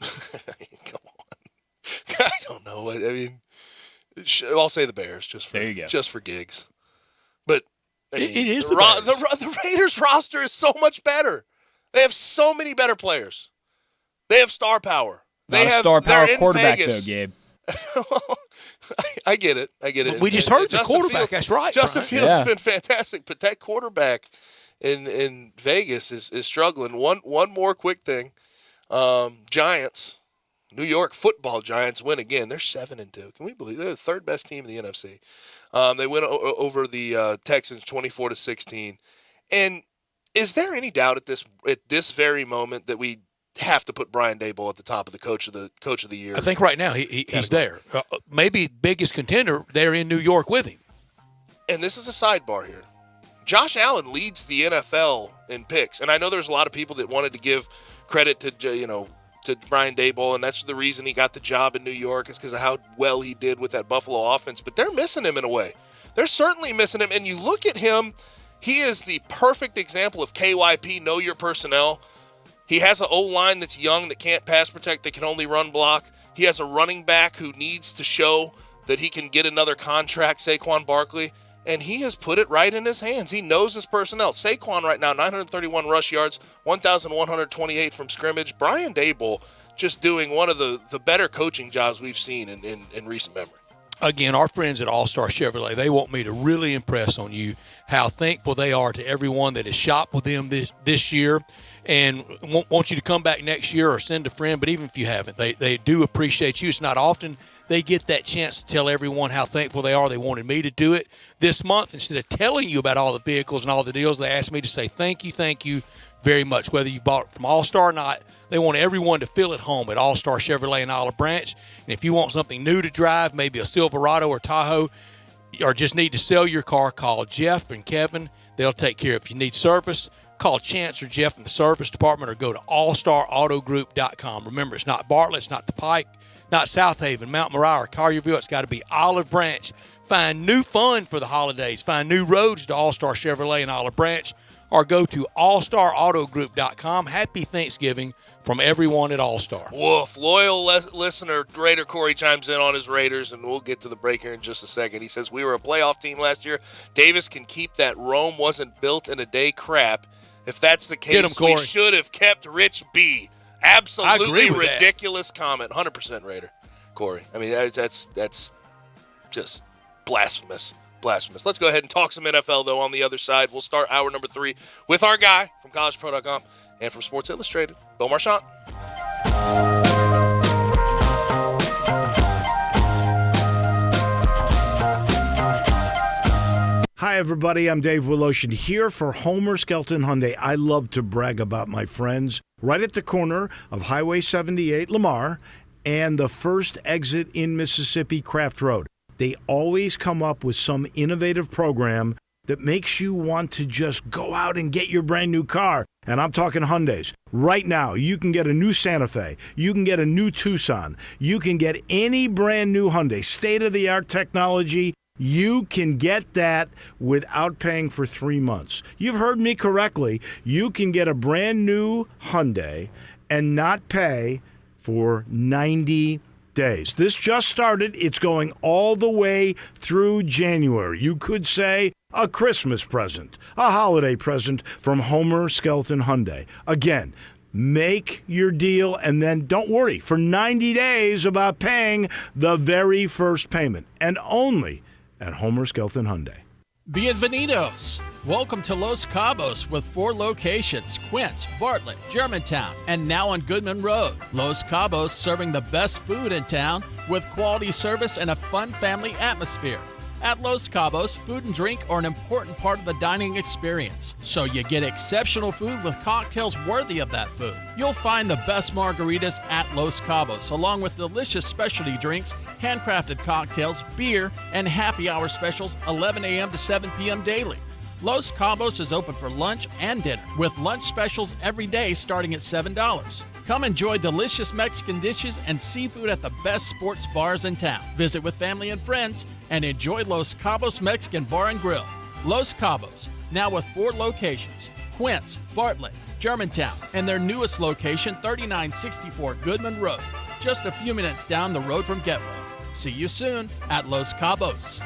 Come on. I don't know. I mean, I'll say the Bears just for gigs. But it is the Raiders roster is so much better. They have so many better players. They have star power. Not a star power quarterback, though, Gabe. I get it. We just heard the quarterback. That's right. Justin Fields has been fantastic, but that quarterback in Vegas is struggling. One more quick thing. Giants, New York Football Giants win again. They're 7-2. Can we believe they're the third best team in the NFC? They went over the Texans 24-16. And is there any doubt at this very moment that we have to put Brian Daboll at the top of the coach of the year? I think right now he's there. Maybe biggest contender there in New York with him. And this is a sidebar here. Josh Allen leads the NFL in picks, and I know there's a lot of people that wanted to give credit to Brian Daboll, and that's the reason he got the job in New York is because of how well he did with that Buffalo offense. But they're missing him in a way. They're certainly missing him, and you look at him, he is the perfect example of KYP, know your personnel. He has an O-line that's young, that can't pass protect, that can only run block. He has a running back who needs to show that he can get another contract, Saquon Barkley, and he has put it right in his hands. He knows his personnel. Saquon right now, 931 rush yards, 1,128 from scrimmage. Brian Daboll just doing one of the better coaching jobs we've seen in recent memory. Again, our friends at All-Star Chevrolet, they want me to really impress on you how thankful they are to everyone that has shopped with them this year, and want you to come back next year or send a friend. But even if you haven't, they do appreciate you. It's not often they get that chance to tell everyone how thankful they are. They wanted me to do it this month. Instead of telling you about all the vehicles and all the deals, they asked me to say thank you very much. Whether you bought it from All-Star or not, they want everyone to feel at home at All-Star Chevrolet in Olive Branch. And if you want something new to drive, maybe a Silverado or Tahoe, or just need to sell your car, call Jeff and Kevin. They'll take care of it. If you need service, call Chance or Jeff in the service department, or go to allstarautogroup.com. Remember, it's not Bartlett, it's not the Pike, not South Haven, Mount Moriah, or Collierville. It's got to be Olive Branch. Find new fun for the holidays. Find new roads to All-Star Chevrolet in Olive Branch, or go to allstarautogroup.com. Happy Thanksgiving from everyone at All-Star. Woof. Loyal listener Raider Corey chimes in on his Raiders, and we'll get to the break here in just a second. He says, we were a playoff team last year. Davis can keep that Rome wasn't built in a day crap. If that's the case, we should have kept Rich B. Absolutely ridiculous comment. 100% Raider, Corey. I mean, that's just blasphemous. Let's go ahead and talk some NFL, though, on the other side. We'll start hour number 3 with our guy from collegepro.com and from Sports Illustrated, Bill Marchant. Hi, everybody. I'm Dave Willoshin here for Homer Skelton Hyundai. I love to brag about my friends. Right at the corner of Highway 78, Lamar, and the first exit in Mississippi, Craft Road. They always come up with some innovative program that makes you want to just go out and get your brand new car. And I'm talking Hyundais. Right now, you can get a new Santa Fe. You can get a new Tucson. You can get any brand new Hyundai, state-of-the-art technology. You can get that without paying for 3 months. You've heard me correctly. You can get a brand new Hyundai and not pay for 90 days. This just started. It's going all the way through January. You could say a Christmas present, a holiday present from Homer Skelton Hyundai. Again, make your deal and then don't worry for 90 days about paying the very first payment, and only at Homer Skelton Hyundai. Bienvenidos. Welcome to Los Cabos with 4 locations: Quince, Bartlett, Germantown, and now on Goodman Road. Los Cabos serving the best food in town with quality service and a fun family atmosphere. At Los Cabos, food and drink are an important part of the dining experience, so you get exceptional food with cocktails worthy of that food. You'll find the best margaritas at Los Cabos, along with delicious specialty drinks, handcrafted cocktails, beer, and happy hour specials 11 a.m. to 7 p.m. daily. Los Cabos is open for lunch and dinner, with lunch specials every day starting at $7. Come enjoy delicious Mexican dishes and seafood at the best sports bars in town. Visit with family and friends and enjoy Los Cabos Mexican Bar and Grill. Los Cabos, now with 4 locations: Quince, Bartlett, Germantown, and their newest location, 3964 Goodman Road, just a few minutes down the road from Get Road. See you soon at Los Cabos.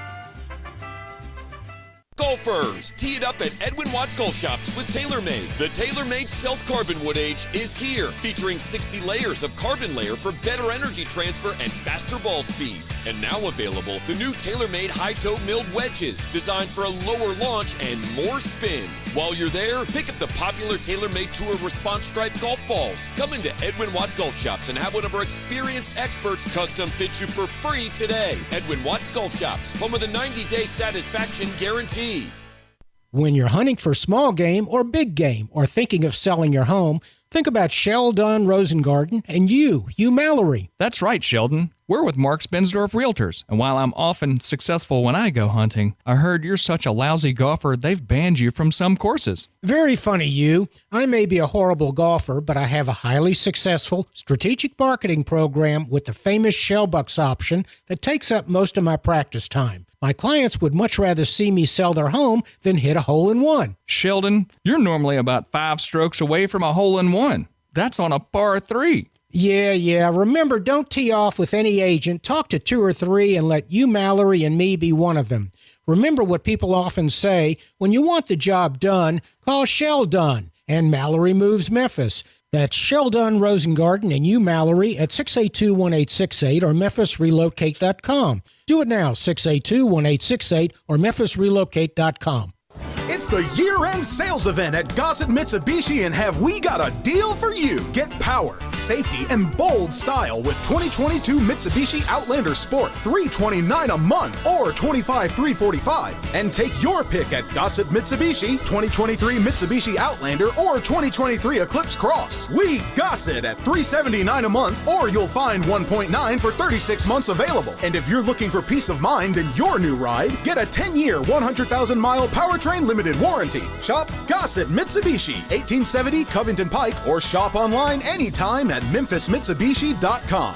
Golfers, tee it up at Edwin Watts Golf Shops with TaylorMade. The TaylorMade Stealth Carbon Wood Age is here, featuring 60 layers of carbon layer for better energy transfer and faster ball speeds. And now available, the new TaylorMade High Toe Milled Wedges, designed for a lower launch and more spin. While you're there, pick up the popular TaylorMade Tour Response Stripe golf balls. Come into Edwin Watts Golf Shops and have one of our experienced experts custom fit you for free today. Edwin Watts Golf Shops, home of the 90-day satisfaction guarantee. When you're hunting for small game or big game or thinking of selling your home, think about Sheldon Rosengarten and you Mallory. That's right, Sheldon. We're with Mark Spensdorf Realtors, and while I'm often successful when I go hunting, I heard you're such a lousy golfer they've banned you from some courses. Very funny, you. I may be a horrible golfer, but I have a highly successful strategic marketing program with the famous Shellbucks option that takes up most of my practice time. My clients would much rather see me sell their home than hit a hole-in-one. Sheldon, you're normally about 5 strokes away from a hole-in-one. That's on a par 3. Yeah. Remember, don't tee off with any agent. Talk to 2 or 3 and let you, Mallory, and me be one of them. Remember what people often say: when you want the job done, call Sheldon. And Mallory Moves Memphis. That's Sheldon Rosengarten and you, Mallory, at 682-1868 or memphisrelocate.com. Do it now, 682-1868 or memphisrelocate.com. It's the year-end sales event at Gossett Mitsubishi, and have we got a deal for you? Get power, safety, and bold style with 2022 Mitsubishi Outlander Sport, $329 a month or $25,345. And take your pick at Gossett Mitsubishi, 2023 Mitsubishi Outlander or 2023 Eclipse Cross. We Gossett at $379 a month, or you'll find 1.9 for 36 months available. And if you're looking for peace of mind in your new ride, get a 10-year, 100,000-mile powertrain limited warranty. Shop Gossett Mitsubishi, 1870 Covington Pike, or shop online anytime at memphismitsubishi.com.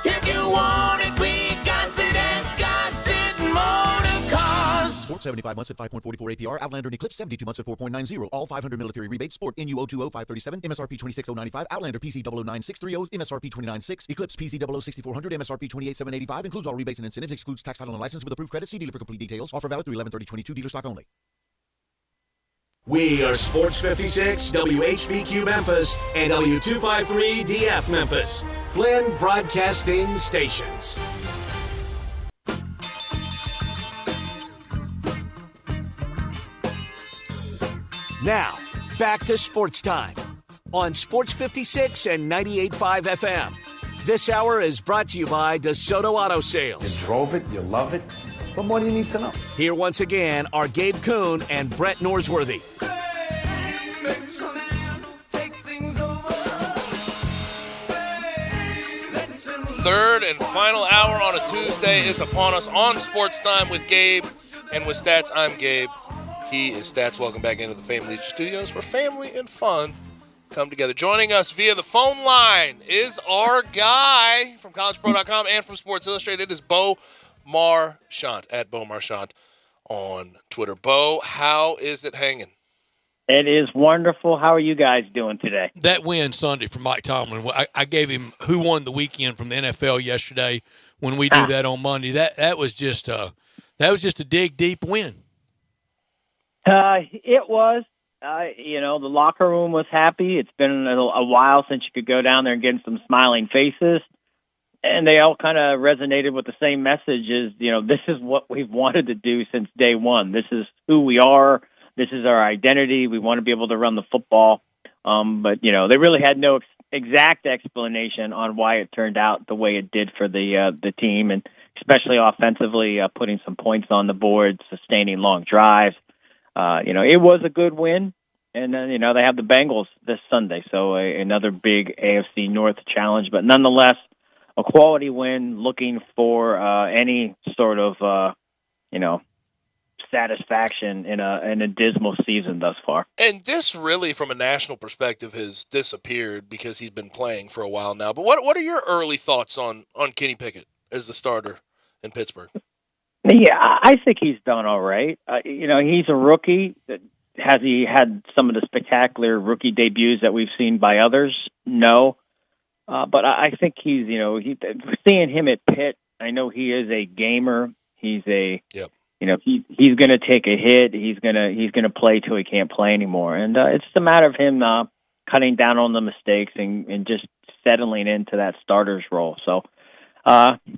If you want it, we got it at Gossett Motor Cars. Sport 75 months at 5.44 APR. Outlander and Eclipse 72 months at 4.90. All 500 military rebates. Sport NU 020-537. MSRP 26,095. Outlander PC 009630. MSRP 29.6. Eclipse PC 006400. MSRP 28,785. Includes all rebates and incentives. Excludes tax, title, and license with approved credit. See dealer for complete details. Offer valid through 11/30/22. Dealer stock only. We are Sports 56, WHBQ Memphis, and W253DF Memphis, Flynn Broadcasting Stations. Now, back to Sports Time on Sports 56 and 98.5 FM. This hour is brought to you by DeSoto Auto Sales. You drove it, you love it. What more do you need to know? Here once again are Gabe Kuhn and Brett Norsworthy. Third and final hour on a Tuesday is upon us on Sports Time with Gabe and with Stats. I'm Gabe. He is Stats. Welcome back into the Family Leisure Studios, where family and fun come together. Joining us via the phone line is our guy from collegepro.com and from Sports Illustrated. It is Bo Marchant, at Bo Marchant on Twitter. Bo, how is it hanging? It is wonderful. How are you guys doing today? That win Sunday from Mike Tomlin, I gave him who won the weekend from the NFL yesterday when we do that on Monday. That was just a dig deep win. It was. The locker room was happy. It's been a while since you could go down there and get some smiling faces. And they all kind of resonated with the same message is, this is what we've wanted to do since day one. This is who we are. This is our identity. We want to be able to run the football. But they really had no exact explanation on why it turned out the way it did for the team, and especially offensively, putting some points on the board, sustaining long drives. It was a good win. And then, they have the Bengals this Sunday, so another big AFC North challenge. But nonetheless, a quality win, looking for any sort of, satisfaction in a dismal season thus far. And this really, from a national perspective, has disappeared because he's been playing for a while now. But what are your early thoughts on Kenny Pickett as the starter in Pittsburgh? Yeah, I think he's done all right. He's a rookie. Has he had some of the spectacular rookie debuts that we've seen by others? No. But I think he's, seeing him at Pitt, I know he is a gamer. He's Yep. He's going to take a hit. He's going to play till he can't play anymore. And it's a matter of him cutting down on the mistakes and just settling into that starter's role. So,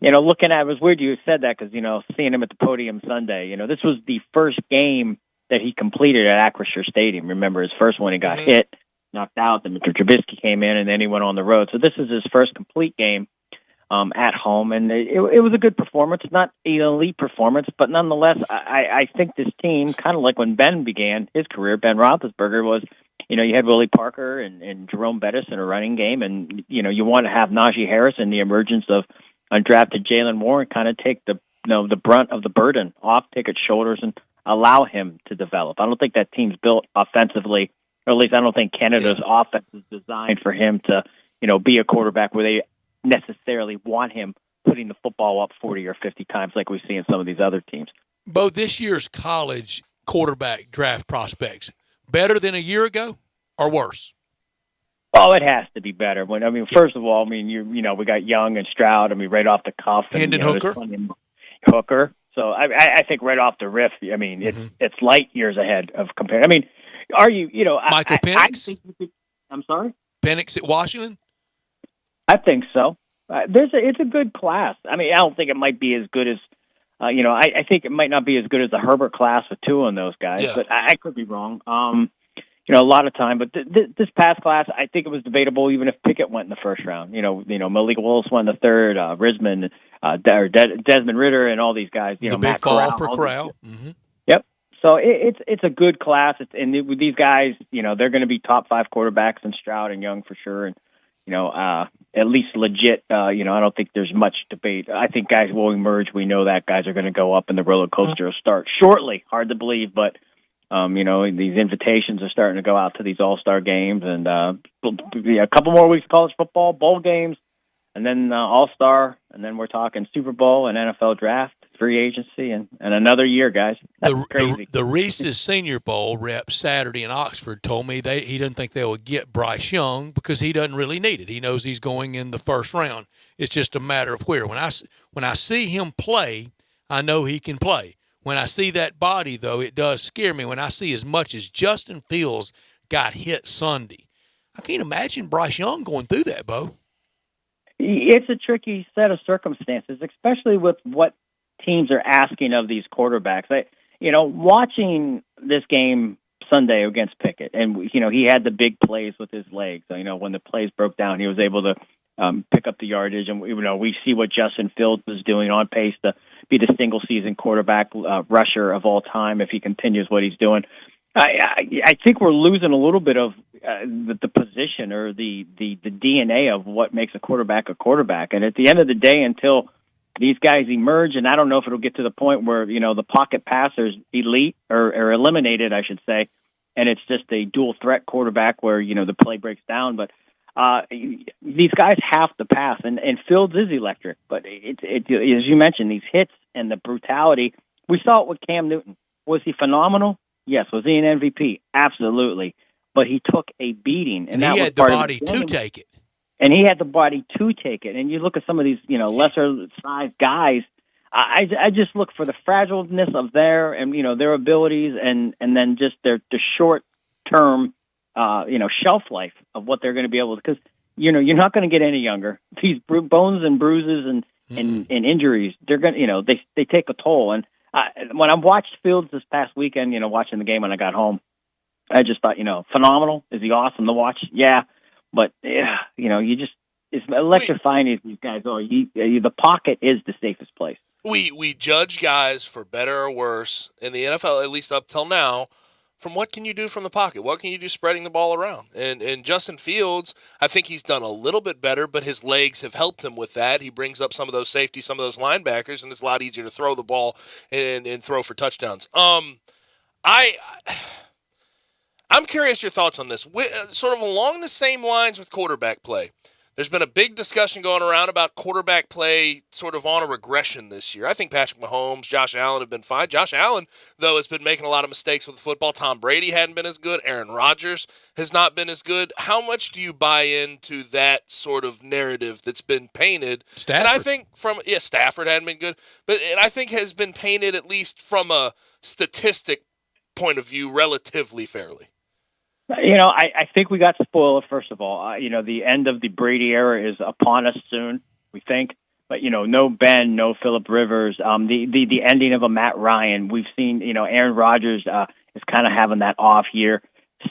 looking at it was weird you said that because, seeing him at the podium Sunday, this was the first game that he completed at Acrisure Stadium. Remember his first one, he got hit, knocked out, then Mr. Trubisky came in, and then he went on the road. So this is his first complete game at home, and it was a good performance. Not an elite performance, but nonetheless, I think this team, kind of like when Ben began his career, Ben Roethlisberger was, you had Willie Parker and Jerome Bettis in a running game, and, you want to have Najee Harris and the emergence of undrafted Jalen Warren kind of take the brunt of the burden off Pickett's shoulders and allow him to develop. I don't think that team's built offensively, or at least I don't think Canada's offense is designed for him to, be a quarterback where they necessarily want him putting the football up 40 or 50 times like we see in some of these other teams. Bo, this year's college quarterback draft prospects, better than a year ago or worse? Oh, it has to be better. First of all, we got Young and Stroud, right off the cuff. And Hooker. Hooker. So I think right off the riff, it's light years ahead of comparing. Are you, Michael Penix? I'm sorry? Penix at Washington? I think so. It's a good class. I don't think it might be as good as, I think it might not be as good as the Herbert class with two on those guys, but I could be wrong. A lot of time, but this past class, I think it was debatable even if Pickett went in the first round. Malik Willis went in the third, Risman, Desmond Ridder, and all these guys. The Matt big fall Corral, for Corral. Mm-hmm. Yep. So it's a good class. With these guys, they're going to be top 5 quarterbacks in Stroud and Young for sure, and at least legit. I don't think there's much debate. I think guys will emerge. We know that guys are going to go up, and the roller coaster will start shortly. Hard to believe, but. These invitations are starting to go out to these all-star games, and a couple more weeks of college football, bowl games, and then all-star, and then we're talking Super Bowl and NFL draft, free agency, and another year, guys. That's crazy. The Reese's Senior Bowl rep Saturday in Oxford told me he doesn't think they will get Bryce Young because he doesn't really need it. He knows he's going in the first round. It's just a matter of where. When I see him play, I know he can play. When I see that body, though, it does scare me. When I see as much as Justin Fields got hit Sunday, I can't imagine Bryce Young going through that, Bo. It's a tricky set of circumstances, especially with what teams are asking of these quarterbacks. Watching this game Sunday against Pickett, and, he had the big plays with his legs. When the plays broke down, he was able to pick up the yardage, and we see what Justin Fields is doing, on pace to be the single-season quarterback rusher of all time if he continues what he's doing. I think we're losing a little bit of the position or the DNA of what makes a quarterback. And at the end of the day, until these guys emerge, and I don't know if it'll get to the point where, the pocket passers elite or eliminated, I should say, and it's just a dual threat quarterback where, the play breaks down. But these guys have to pass, and Fields is electric. But it, as you mentioned, these hits and the brutality, we saw it with Cam Newton. Was he phenomenal? Yes. Was he an MVP? Absolutely. But he took a beating, and that he was had the part body of to take it. And he had the body to take it. And you look at some of these, lesser-sized guys, I just look for the fragileness of their abilities and then just their short-term, shelf life of what they're going to be able to. Because, you're not going to get any younger. These bones and bruises and injuries, they're going to, they take a toll. And when I watched Fields this past weekend, watching the game when I got home, I just thought, phenomenal. Is he awesome to watch? Yeah. But, it's electrifying as these guys are. The pocket is the safest place. We judge guys for better or worse in the NFL, at least up till now, from what can you do from the pocket? What can you do spreading the ball around? And Justin Fields, I think he's done a little bit better, but his legs have helped him with that. He brings up some of those safeties, some of those linebackers, and it's a lot easier to throw the ball and throw for touchdowns. I'm curious your thoughts on this. Sort of along the same lines with quarterback play. There's been a big discussion going around about quarterback play sort of on a regression this year. I think Patrick Mahomes, Josh Allen have been fine. Josh Allen, though, has been making a lot of mistakes with the football. Tom Brady hadn't been as good. Aaron Rodgers has not been as good. How much do you buy into that sort of narrative that's been painted? Stafford. And I think Stafford hadn't been good. And I think has been painted, at least from a statistic point of view, relatively fairly. I think we got spoiled, first of all. The end of the Brady era is upon us soon, we think. But, no Ben, no Phillip Rivers, the ending of a Matt Ryan. We've seen, Aaron Rodgers is kind of having that off year.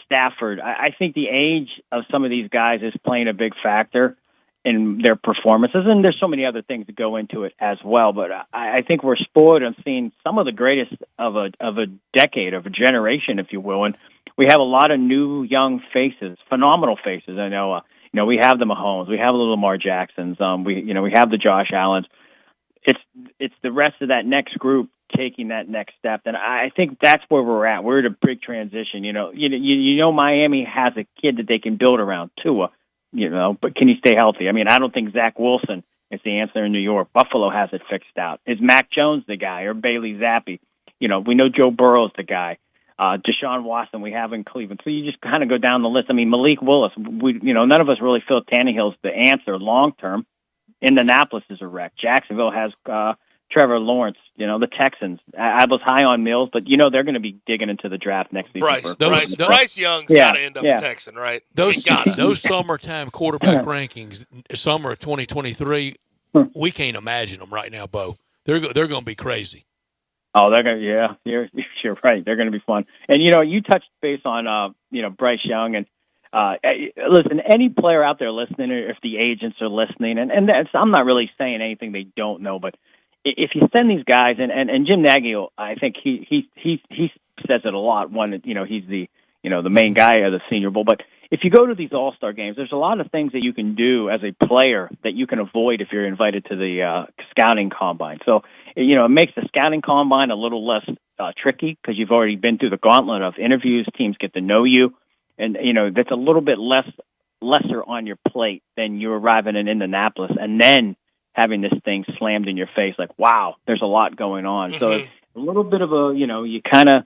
Stafford, I think the age of some of these guys is playing a big factor in their performances. And there's so many other things that go into it as well. But I think we're spoiled on seeing some of the greatest of a decade, of a generation, if you will. And we have a lot of new young faces, phenomenal faces. I know, we have the Mahomes, we have the Lamar Jacksons, we have the Josh Allens. It's the rest of that next group taking that next step, and I think that's where we're at. We're at a big transition. Miami has a kid that they can build around Tua, but can he stay healthy? I mean, I don't think Zach Wilson is the answer in New York. Buffalo has it fixed out. Is Mac Jones the guy, or Bailey Zappi? We know Joe Burrow's the guy. Deshaun Watson we have in Cleveland. So you just kind of go down the list. I mean, Malik Willis, none of us really feel Tannehill's the answer long-term. Indianapolis is a wreck. Jacksonville has Trevor Lawrence, the Texans. I was high on Mills, but they're going to be digging into the draft next season. Bryce Young's got to end up a Texan, right? Those summertime quarterback rankings, summer of 2023, we can't imagine them right now, Bo. They're going to be crazy. Oh, they're going to, yeah, you're right. They're going to be fun. And, you touched base on, Bryce Young. And listen, any player out there listening, or if the agents are listening, and I'm not really saying anything they don't know, but if you send these guys, and Jim Nagy, I think he says it a lot. One, he's the main guy of the Senior Bowl. But if you go to these All-Star games, there's a lot of things that you can do as a player that you can avoid if you're invited to the scouting combine. So, it makes the scouting combine a little less tricky because you've already been through the gauntlet of interviews. Teams get to know you, and that's a little bit lesser on your plate than you arriving in Indianapolis and then having this thing slammed in your face. Like, wow, there's a lot going on. So it's a little bit of a, you kind of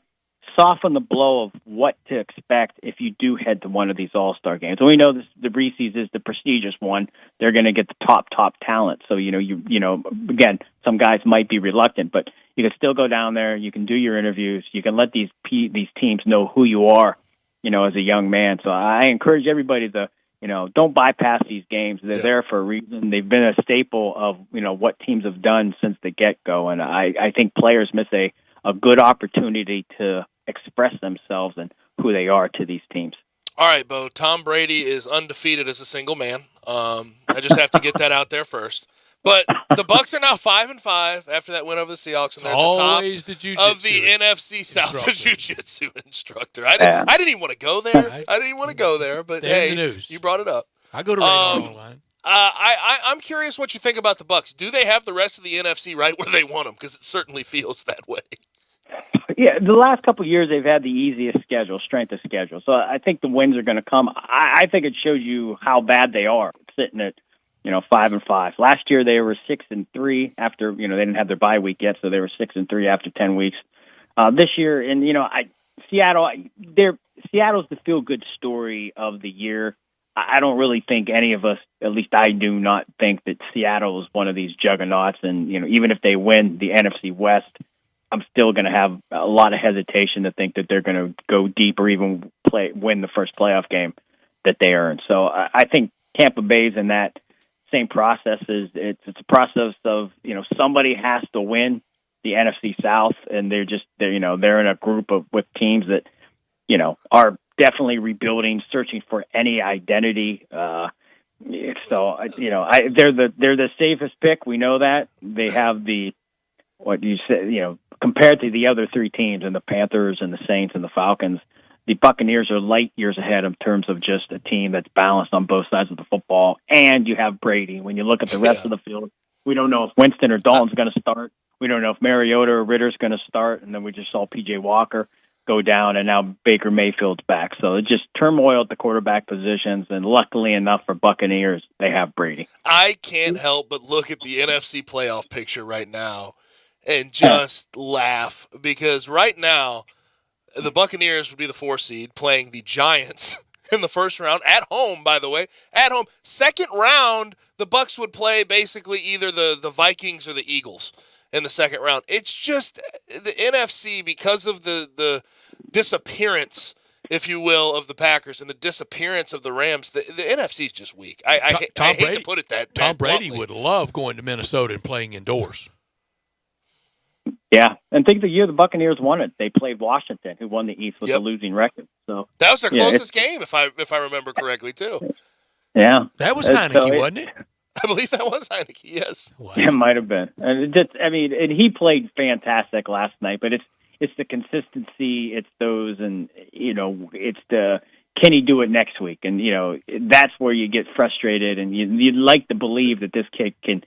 soften the blow of what to expect if you do head to one of these All-Star games. And we know the Reese's is the prestigious one. They're going to get the top talent. So, again, some guys might be reluctant, but you can still go down there. You can do your interviews. You can let these teams know who you are, as a young man. So I encourage everybody to, don't bypass these games. They're there for a reason. They've been a staple of, what teams have done since the get-go. And I think players miss a good opportunity to express themselves and who they are to these teams. All right, Bo. Tom Brady is undefeated as a single man. I just have to get that out there first. But the Bucs are now 5-5 after that win over the Seahawks, and they're at the top of the NFC South. The jiu-jitsu instructor. I didn't even want to go there. I didn't even want to go there, but hey, you brought it up. I go to Radar Online. I'm curious what you think about the Bucs. Do they have the rest of the NFC right where they want them? Because it certainly feels that way. Yeah, the last couple of years they've had the easiest schedule, strength of schedule. So I think the wins are going to come. I think it shows you how bad they are, sitting at 5-5. Last year they were 6-3 after they didn't have their bye week yet, so they were 6-3 after 10 weeks. This year, and Seattle's the feel good story of the year. I don't really think any of us, at least I do not think that Seattle is one of these juggernauts. And even if they win the NFC West, I'm still going to have a lot of hesitation to think that they're going to go deep or even win the first playoff game that they earn. So I think Tampa Bay's in that same process. It's a process of somebody has to win the NFC South, and they're in a group with teams that are definitely rebuilding, searching for any identity. So they're the safest pick. We know that they have what you said, compared to the other three teams and the Panthers and the Saints and the Falcons, the Buccaneers are light years ahead in terms of just a team that's balanced on both sides of the football. And you have Brady. When you look at the rest of the field, we don't know if Winston or Dalton's going to start. We don't know if Mariota or Ritter's going to start. And then we just saw P.J. Walker go down, and now Baker Mayfield's back. So it's just turmoil at the quarterback positions, and luckily enough for Buccaneers, they have Brady. I can't help but look at the NFC playoff picture right now and just laugh, because right now the Buccaneers would be the 4 seed playing the Giants in the first round at home, by the way. At home. Second round, the Bucs would play basically either the Vikings or the Eagles in the second round. It's just the NFC, because of the disappearance, if you will, of the Packers and the disappearance of the Rams. The NFC is just weak. I hate to put it that Tom Brady bluntly. would love going to Minnesota and playing indoors. Yeah, and think the year the Buccaneers won it, they played Washington, who won the East with a losing record. So that was their closest game, if I remember correctly, too. Yeah, that was Heineke, wasn't it? I believe that was Heineke. Yes, wow. It might have been. And and he played fantastic last night. But it's the consistency. It's those, and it's the can he do it next week? And that's where you get frustrated, and you'd like to believe that this kid can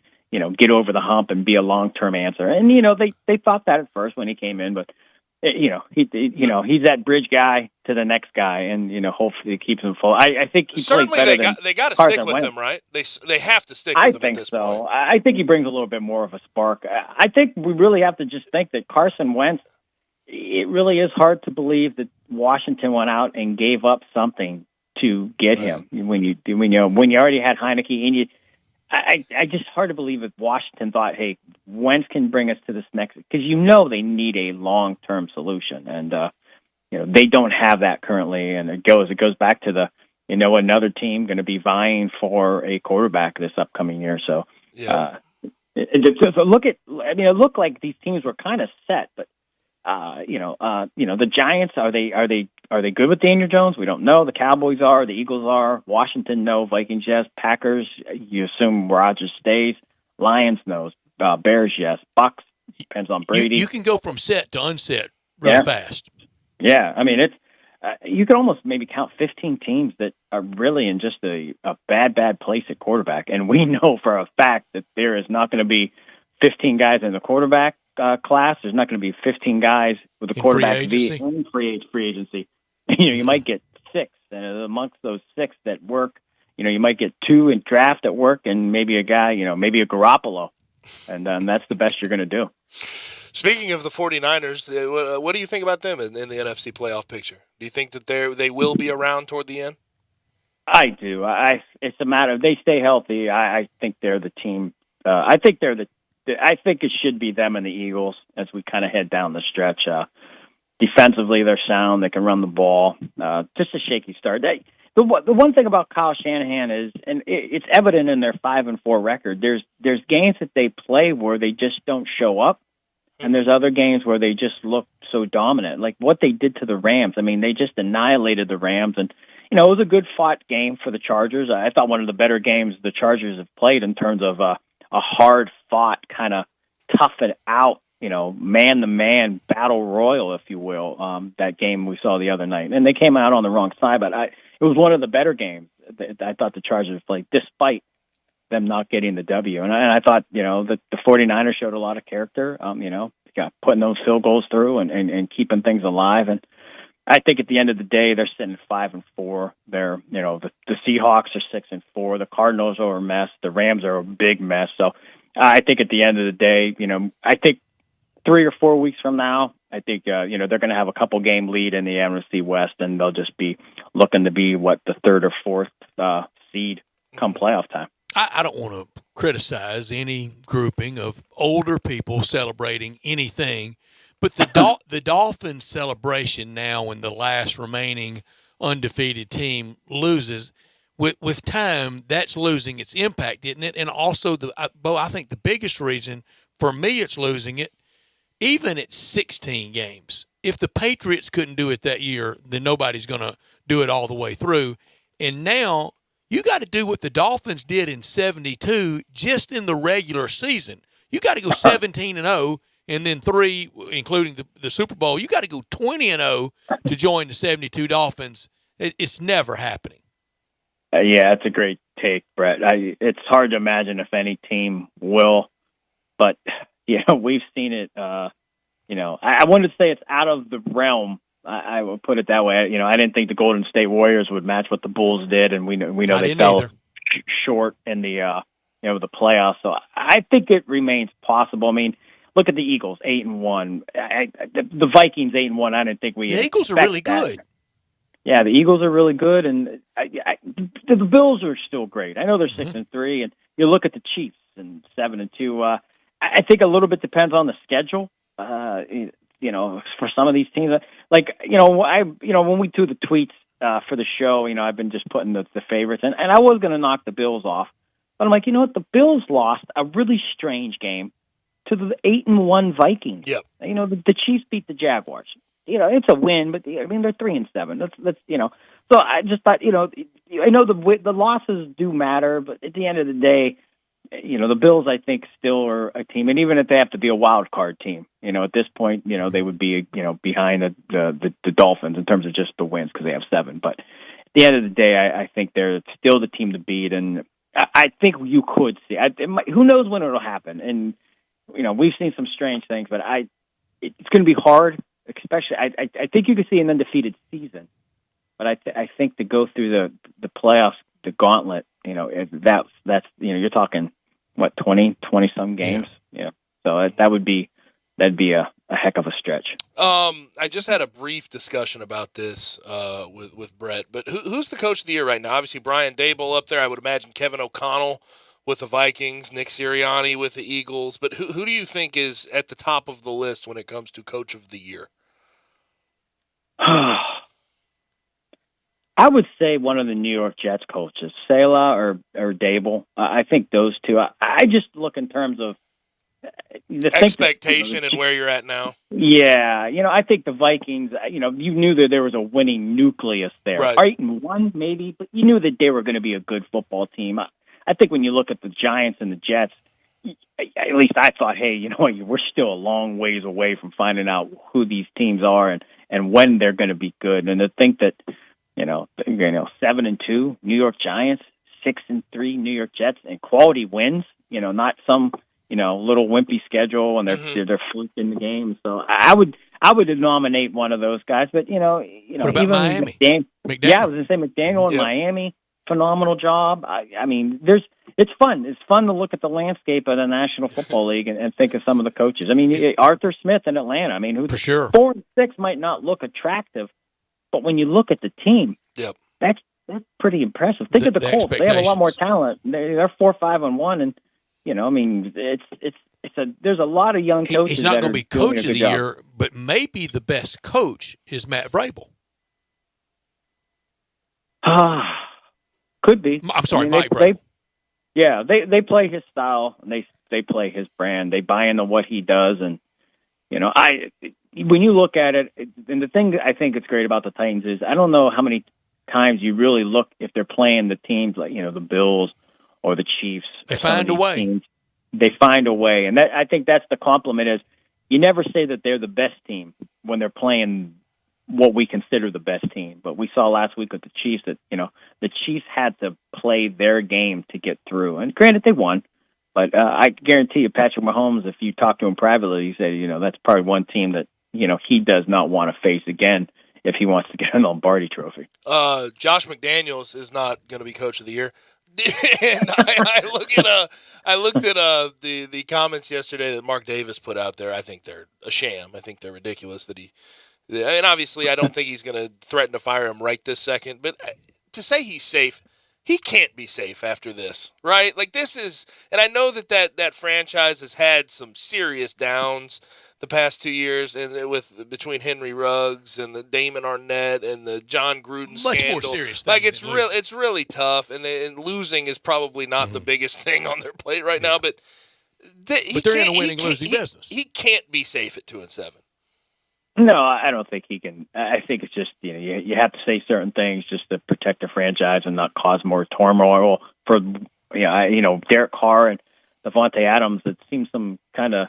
get over the hump and be a long-term answer. And, they thought that at first when he came in, but, he's that bridge guy to the next guy, and, hopefully it keeps him full. I think he certainly plays better they got to Carson stick with Wentz. him, right? They have to stick with him at this point. I think so. I think he brings a little bit more of a spark. I think we really have to just think that Carson Wentz, it really is hard to believe that Washington went out and gave up something to get him when you already had Heineke, and I just hard to believe that Washington thought, hey, Wentz can bring us to this next, because they need a long-term solution, and they don't have that currently, and it goes back to another team going to be vying for a quarterback this upcoming year. So it looked like these teams were kind of set, but the Giants, are they good with Daniel Jones? We don't know. The Cowboys are, the Eagles are, Washington no, Vikings yes, Packers, you assume Rodgers stays, Lions knows, Bears yes, Bucks depends on Brady. You can go from set to unset really fast. Yeah, it's you can almost maybe count 15 teams that are really in just a bad place at quarterback, and we know for a fact that there is not going to be 15 guys in the quarterback class. There's not going to be 15 guys with a quarterback in free agency. You might get 6, and amongst those 6 that work, you might get 2 in draft at work, and maybe a guy, maybe a Garoppolo, and that's the best you're going to do. Speaking of the 49ers, what do you think about them in the NFC playoff picture? Do you think that they will be around toward the end? I do. It's a matter of they stay healthy. I think they're the team. I think it should be them and the Eagles as we kind of head down the stretch. Defensively, they're sound. They can run the ball. Just a shaky start. The one thing about Kyle Shanahan is, and it's evident in their 5-4 record, there's games that they play where they just don't show up, and there's other games where they just look so dominant. Like what they did to the Rams. They just annihilated the Rams, and it was a good fought game for the Chargers. I thought one of the better games the Chargers have played in terms of a hard-fought, kind of tough-it-out, man-to-man battle royal, if you will, that game we saw the other night. And they came out on the wrong side, but it was one of the better games that I thought the Chargers played, despite them not getting the W. And I thought, the 49ers showed a lot of character, putting those field goals through and keeping things alive. And I think at the end of the day, they're sitting 5-4. They're, the Seahawks are 6-4. The Cardinals are a mess. The Rams are a big mess. So I think at the end of the day, I think 3 or 4 weeks from now, I think, they're going to have a couple game lead in the NFC West, and they'll just be looking to be the third or fourth seed come playoff time. I don't want to criticize any grouping of older people celebrating anything, but the Dolphins celebration now when the last remaining undefeated team loses, with time, that's losing its impact, isn't it? And also, I think the biggest reason for me it's losing it, even at 16 games, if the Patriots couldn't do it that year, then nobody's going to do it all the way through. And now you got to do what the Dolphins did in 72 just in the regular season. You got to go 17-0, and then 3, including the Super Bowl. You got to go 20-0 to join the 72 Dolphins. It's never happening. Yeah, that's a great take, Brett. It's hard to imagine if any team will, but we've seen it. I wouldn't say it's out of the realm. I would put it that way. I didn't think the Golden State Warriors would match what the Bulls did, and we know they fell short in the the playoffs. So I think it remains possible. I mean, look at the Eagles, 8-1. The Vikings, 8-1. I didn't think the Eagles are really good. Yeah, the Eagles are really good, and the Bills are still great. I know they're 6-3, and you look at the Chiefs and 7-2. I think a little bit depends on the schedule. For some of these teams, when we do the tweets for the show, I've been just putting the favorites, and I was going to knock the Bills off, but I'm like, you know what? The Bills lost a really strange game to the 8-1 Vikings. Yep. The Chiefs beat the Jaguars. It's a win, but they're 3-7. That's So I just thought, I know the losses do matter, but at the end of the day, the Bills, I think, still are a team, and even if they have to be a wild card team, at this point, they would be, behind the Dolphins in terms of just the wins because they have 7. But at the end of the day, I think they're still the team to beat, and I think you could see. Who knows when it'll happen? And we've seen some strange things, but it's going to be hard. Especially, I think you could see an undefeated season, but I think to go through the playoffs, the gauntlet, that's you're talking what 20 some games, So that'd be a heck of a stretch. I just had a brief discussion about this with Brett, but who's the coach of the year right now? Obviously Brian Daboll up there. I would imagine Kevin O'Connell with the Vikings, Nick Sirianni with the Eagles. But who do you think is at the top of the list when it comes to coach of the year? I would say one of the New York Jets coaches, Saleh or Daboll. I think those two. I just look in terms of the expectation and where you're at now. Yeah, I think the Vikings. You knew that there was a winning nucleus there. Right. 8-1 maybe, but you knew that they were going to be a good football team. I think when you look at the Giants and the Jets, at least I thought, hey, we're still a long ways away from finding out who these teams are and when they're going to be good. And to think that, 7-2 New York Giants, 6-3 New York Jets, and quality wins, not some, little wimpy schedule and they're fluking the game. So I would nominate one of those guys. But what about even Miami? McDaniel? Yeah, I was going to say McDaniel in Miami. Phenomenal job. I mean, it's fun. It's fun to look at the landscape of the National Football League and think of some of the coaches. I mean, Arthur Smith in Atlanta. I mean, who's for sure 4-6 might not look attractive, but when you look at the team, that's pretty impressive. Think of the Colts. They have a lot more talent. They're 4-5-1, and I mean, there's a lot of young coaches. He's not going to be coach of the year, but maybe the best coach is Matt Vrabel. Could be. I'm sorry, Mike Vrabel. They play his style and they play his brand. They buy into what he does, and when you look at it, and the thing that I think it's great about the Titans is I don't know how many times you really look if they're playing the teams like the Bills or the Chiefs. They find a way. Teams, they find a way, and I think that's the compliment is you never say that they're the best team when they're playing what we consider the best team. But we saw last week with the Chiefs that, the Chiefs had to play their game to get through. And granted, they won. But I guarantee you, Patrick Mahomes, if you talk to him privately, he said, that's probably one team that, he does not want to face again if he wants to get a Lombardi trophy. Josh McDaniels is not going to be coach of the year. And I looked at the comments yesterday that Mark Davis put out there. I think they're a sham. I think they're ridiculous and obviously I don't think he's going to threaten to fire him right this second, but to say he's safe, he can't be safe after this, right? Like this is, and I know that franchise has had some serious downs the past 2 years, and between Henry Ruggs and the Damon Arnett and the John Gruden scandal, much more serious. Like it's really tough, and losing is probably not the biggest thing on their plate right now. But they're in a winning losing business. He can't be safe at 2-7. No, I don't think he can. I think it's just, you have to say certain things just to protect the franchise and not cause more turmoil for, Derek Carr and Devontae Adams. It seems some kind of,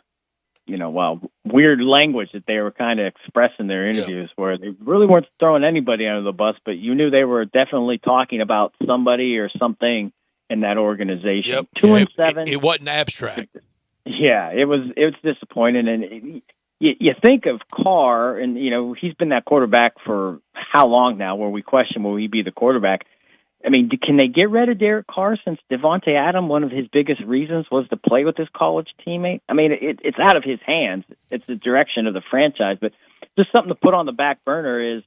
weird language that they were kind of expressing in their interviews where they really weren't throwing anybody under the bus, but you knew they were definitely talking about somebody or something in that organization. Yep. 2-7. It wasn't abstract. Yeah, it was disappointing. And you think of Carr, and, he's been that quarterback for how long now where we question, will he be the quarterback? I mean, can they get rid of Derek Carr since Devontae Adams, one of his biggest reasons was to play with his college teammate? I mean, it's out of his hands. It's the direction of the franchise. But just something to put on the back burner is,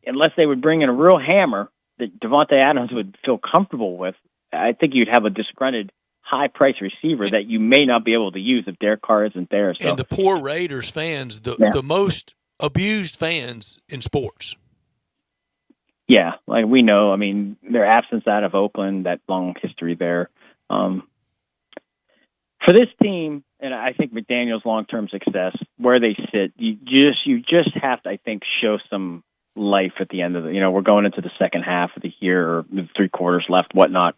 unless they would bring in a real hammer that Devontae Adams would feel comfortable with, I think you'd have a disgruntled high-priced receiver that you may not be able to use if Derek Carr isn't there. So. And the poor Raiders fans, the most abused fans in sports. Yeah, like we know, I mean, their absence out of Oakland, that long history there. For this team, and I think McDaniel's long-term success, where they sit, you just have to, I think, show some life at the end of we're going into the second half of the year, or 3 quarters left, whatnot.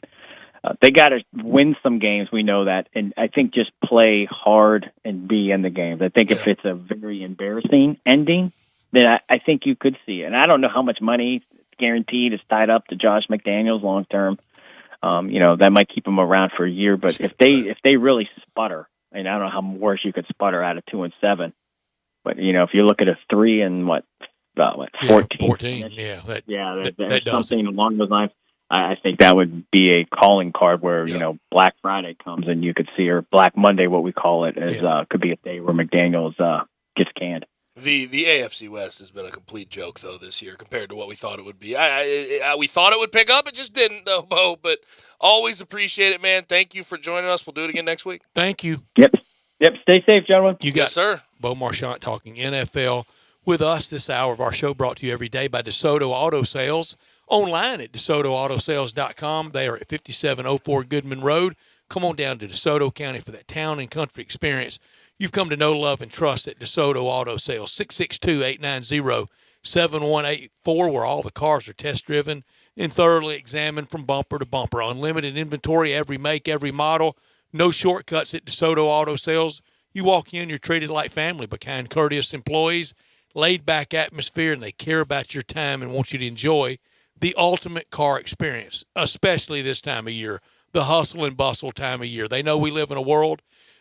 They got to win some games, we know that, and I think just play hard and be in the games. I think if it's a very embarrassing ending, then I think you could see it. And I don't know how much money guaranteed is tied up to Josh McDaniels long term. That might keep him around for a year, but if they really sputter, and I don't know how worse you could sputter out of 2-7, but if you look at a 3 and 14, there's something along those lines. I think that would be a calling card where Black Friday comes and you could see, or Black Monday, what we call it, as could be a day where McDaniels gets canned. The AFC West has been a complete joke, though, this year compared to what we thought it would be. We thought it would pick up. It just didn't, though, Bo. But always appreciate it, man. Thank you for joining us. We'll do it again next week. Thank you. Yep. Stay safe, gentlemen. You got yes, sir. Bo Marchant talking NFL with us this hour of our show, brought to you every day by DeSoto Auto Sales. Online at DeSotoAutoSales.com. They are at 5704 Goodman Road. Come on down to DeSoto County for that town and country experience you've come to know, love, and trust at DeSoto Auto Sales. 662-890-7184, where all the cars are test-driven and thoroughly examined from bumper to bumper. Unlimited inventory, every make, every model. No shortcuts at DeSoto Auto Sales. You walk in, you're treated like family by kind, courteous employees, laid-back atmosphere, and they care about your time and want you to enjoy the ultimate car experience, especially this time of year, the hustle and bustle time of year. They know we live in a world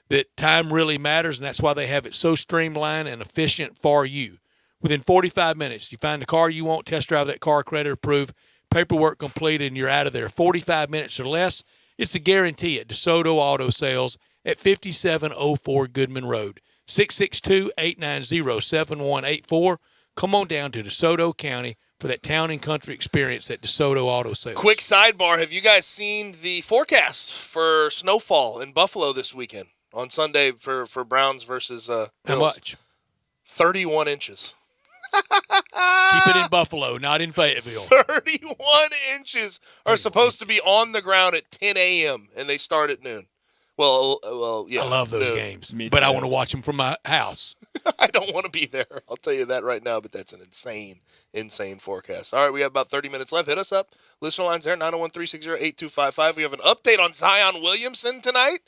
that time really matters, and that's why they have it so streamlined and efficient for you. Within 45 minutes, you find the car you want, test drive that car, credit approved, paperwork completed, and you're out of there. 45 minutes or less, it's a guarantee at DeSoto Auto Sales at 5704 Goodman Road. 662-890-7184. Come on down to DeSoto County for that town and country experience at DeSoto Auto Sales. Quick sidebar, have you guys seen the forecast for snowfall in Buffalo this weekend? On Sunday for Browns versus Bills. How much? 31 inches. Keep it in Buffalo, not in Fayetteville. 31 inches are supposed to be on the ground at 10 a.m., and they start at noon. Well, yeah. I love those games, but I want to watch them from my house. I don't want to be there. I'll tell you that right now, but that's an insane forecast. All right, we have about 30 minutes left. Hit us up. Listener line's there, 901-360-8255. We have an update on Zion Williamson tonight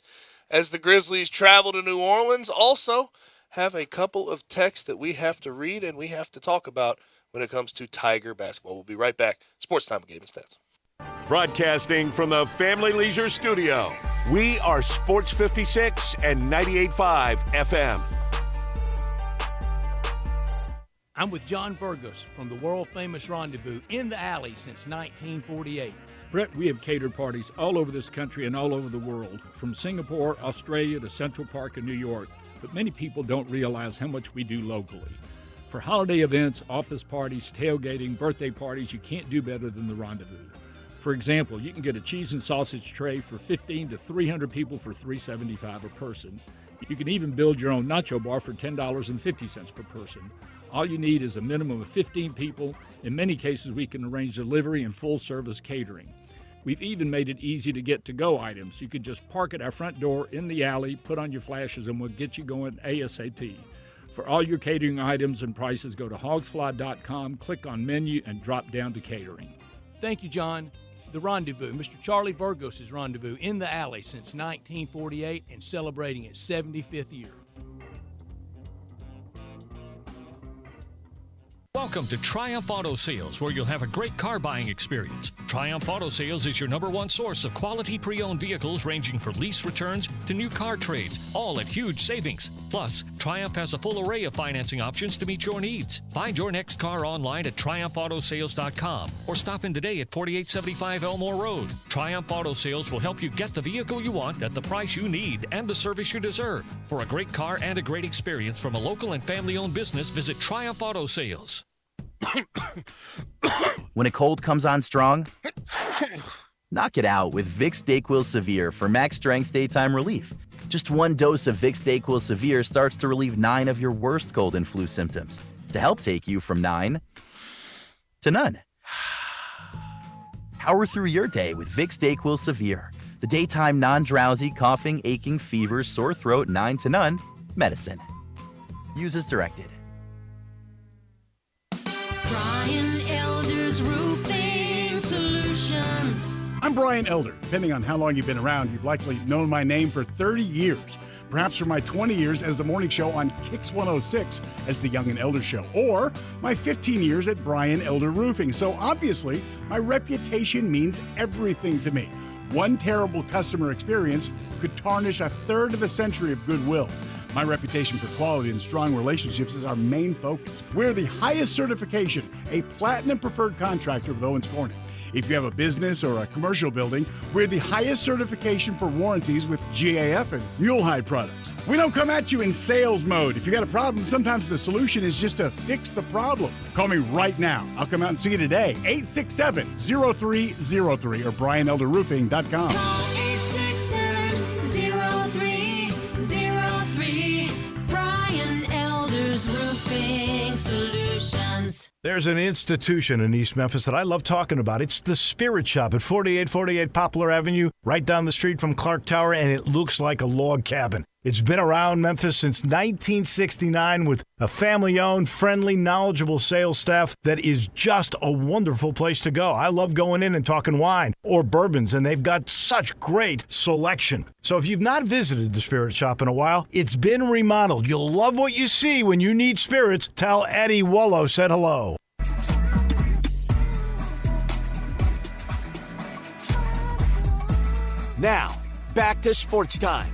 as the Grizzlies travel to New Orleans. Also have a couple of texts that we have to read and we have to talk about when it comes to Tiger basketball. We'll be right back. Sports Time with Gabe and Stats. Broadcasting from the Family Leisure Studio, we are Sports 56 and 98.5 FM. I'm with John Burgos from the world-famous Rendezvous in the Alley since 1948. Brett, we have catered parties all over this country and all over the world, from Singapore, Australia to Central Park in New York, but many people don't realize how much we do locally. For holiday events, office parties, tailgating, birthday parties, you can't do better than the Rendezvous. For example, you can get a cheese and sausage tray for 15 to 300 people for $3.75 a person. You can even build your own nacho bar for $10.50 per person. All you need is a minimum of 15 people. In many cases, we can arrange delivery and full-service catering. We've even made it easy to get to-go items. You can just park at our front door in the alley, put on your flashes, and we'll get you going ASAP. For all your catering items and prices, go to hogsfly.com, click on menu, and drop down to catering. Thank you, John. The Rendezvous, Mr. Charlie Burgos' Rendezvous in the Alley since 1948 and celebrating its 75th year. Welcome to Triumph Auto Sales, where you'll have a great car buying experience. Triumph Auto Sales is your #1 source of quality pre-owned vehicles ranging from lease returns to new car trades, all at huge savings. Plus, Triumph has a full array of financing options to meet your needs. Find your next car online at triumphautosales.com or stop in today at 4875 Elmore Road. Triumph Auto Sales will help you get the vehicle you want at the price you need and the service you deserve. For a great car and a great experience from a local and family-owned business, visit Triumph Auto Sales. When a cold comes on strong, knock it out with Vicks DayQuil Severe for max strength daytime relief. Just one dose of Vicks DayQuil Severe starts to relieve 9 of your worst cold and flu symptoms to help take you from 9 to none. Power through your day with Vicks DayQuil Severe, the daytime non-drowsy, coughing, aching, fever, sore throat, 9 to none medicine. Use as directed. Brian Elder's Roofing Solutions. I'm Brian Elder. Depending on how long you've been around, you've likely known my name for 30 years. Perhaps for my 20 years as the morning show on Kix 106 as the Young and Elder Show, or my 15 years at Brian Elder Roofing. So obviously, my reputation means everything to me. One terrible customer experience could tarnish a third of a century of goodwill. My reputation for quality and strong relationships is our main focus. We're the highest certification, a platinum preferred contractor with Owens Corning. If you have a business or a commercial building, we're the highest certification for warranties with GAF and Mulehide products. We don't come at you in sales mode. If you got a problem, sometimes the solution is just to fix the problem. Call me right now. I'll come out and see you today. 867-0303 or BrianElderRoofing.com. Call 867-0303. Brian Elder's Roofing Solutions. There's an institution in East Memphis that I love talking about. It's the Spirit Shop at 4848 Poplar Avenue, right down the street from Clark Tower, and it looks like a log cabin. It's been around Memphis since 1969 with a family-owned, friendly, knowledgeable sales staff that is just a wonderful place to go. I love going in and talking wine or bourbons, and they've got such great selection. So if you've not visited the Spirit Shop in a while, it's been remodeled. You'll love what you see when you need spirits. Tell Eddie Wallow said hello. Now, back to Sports Time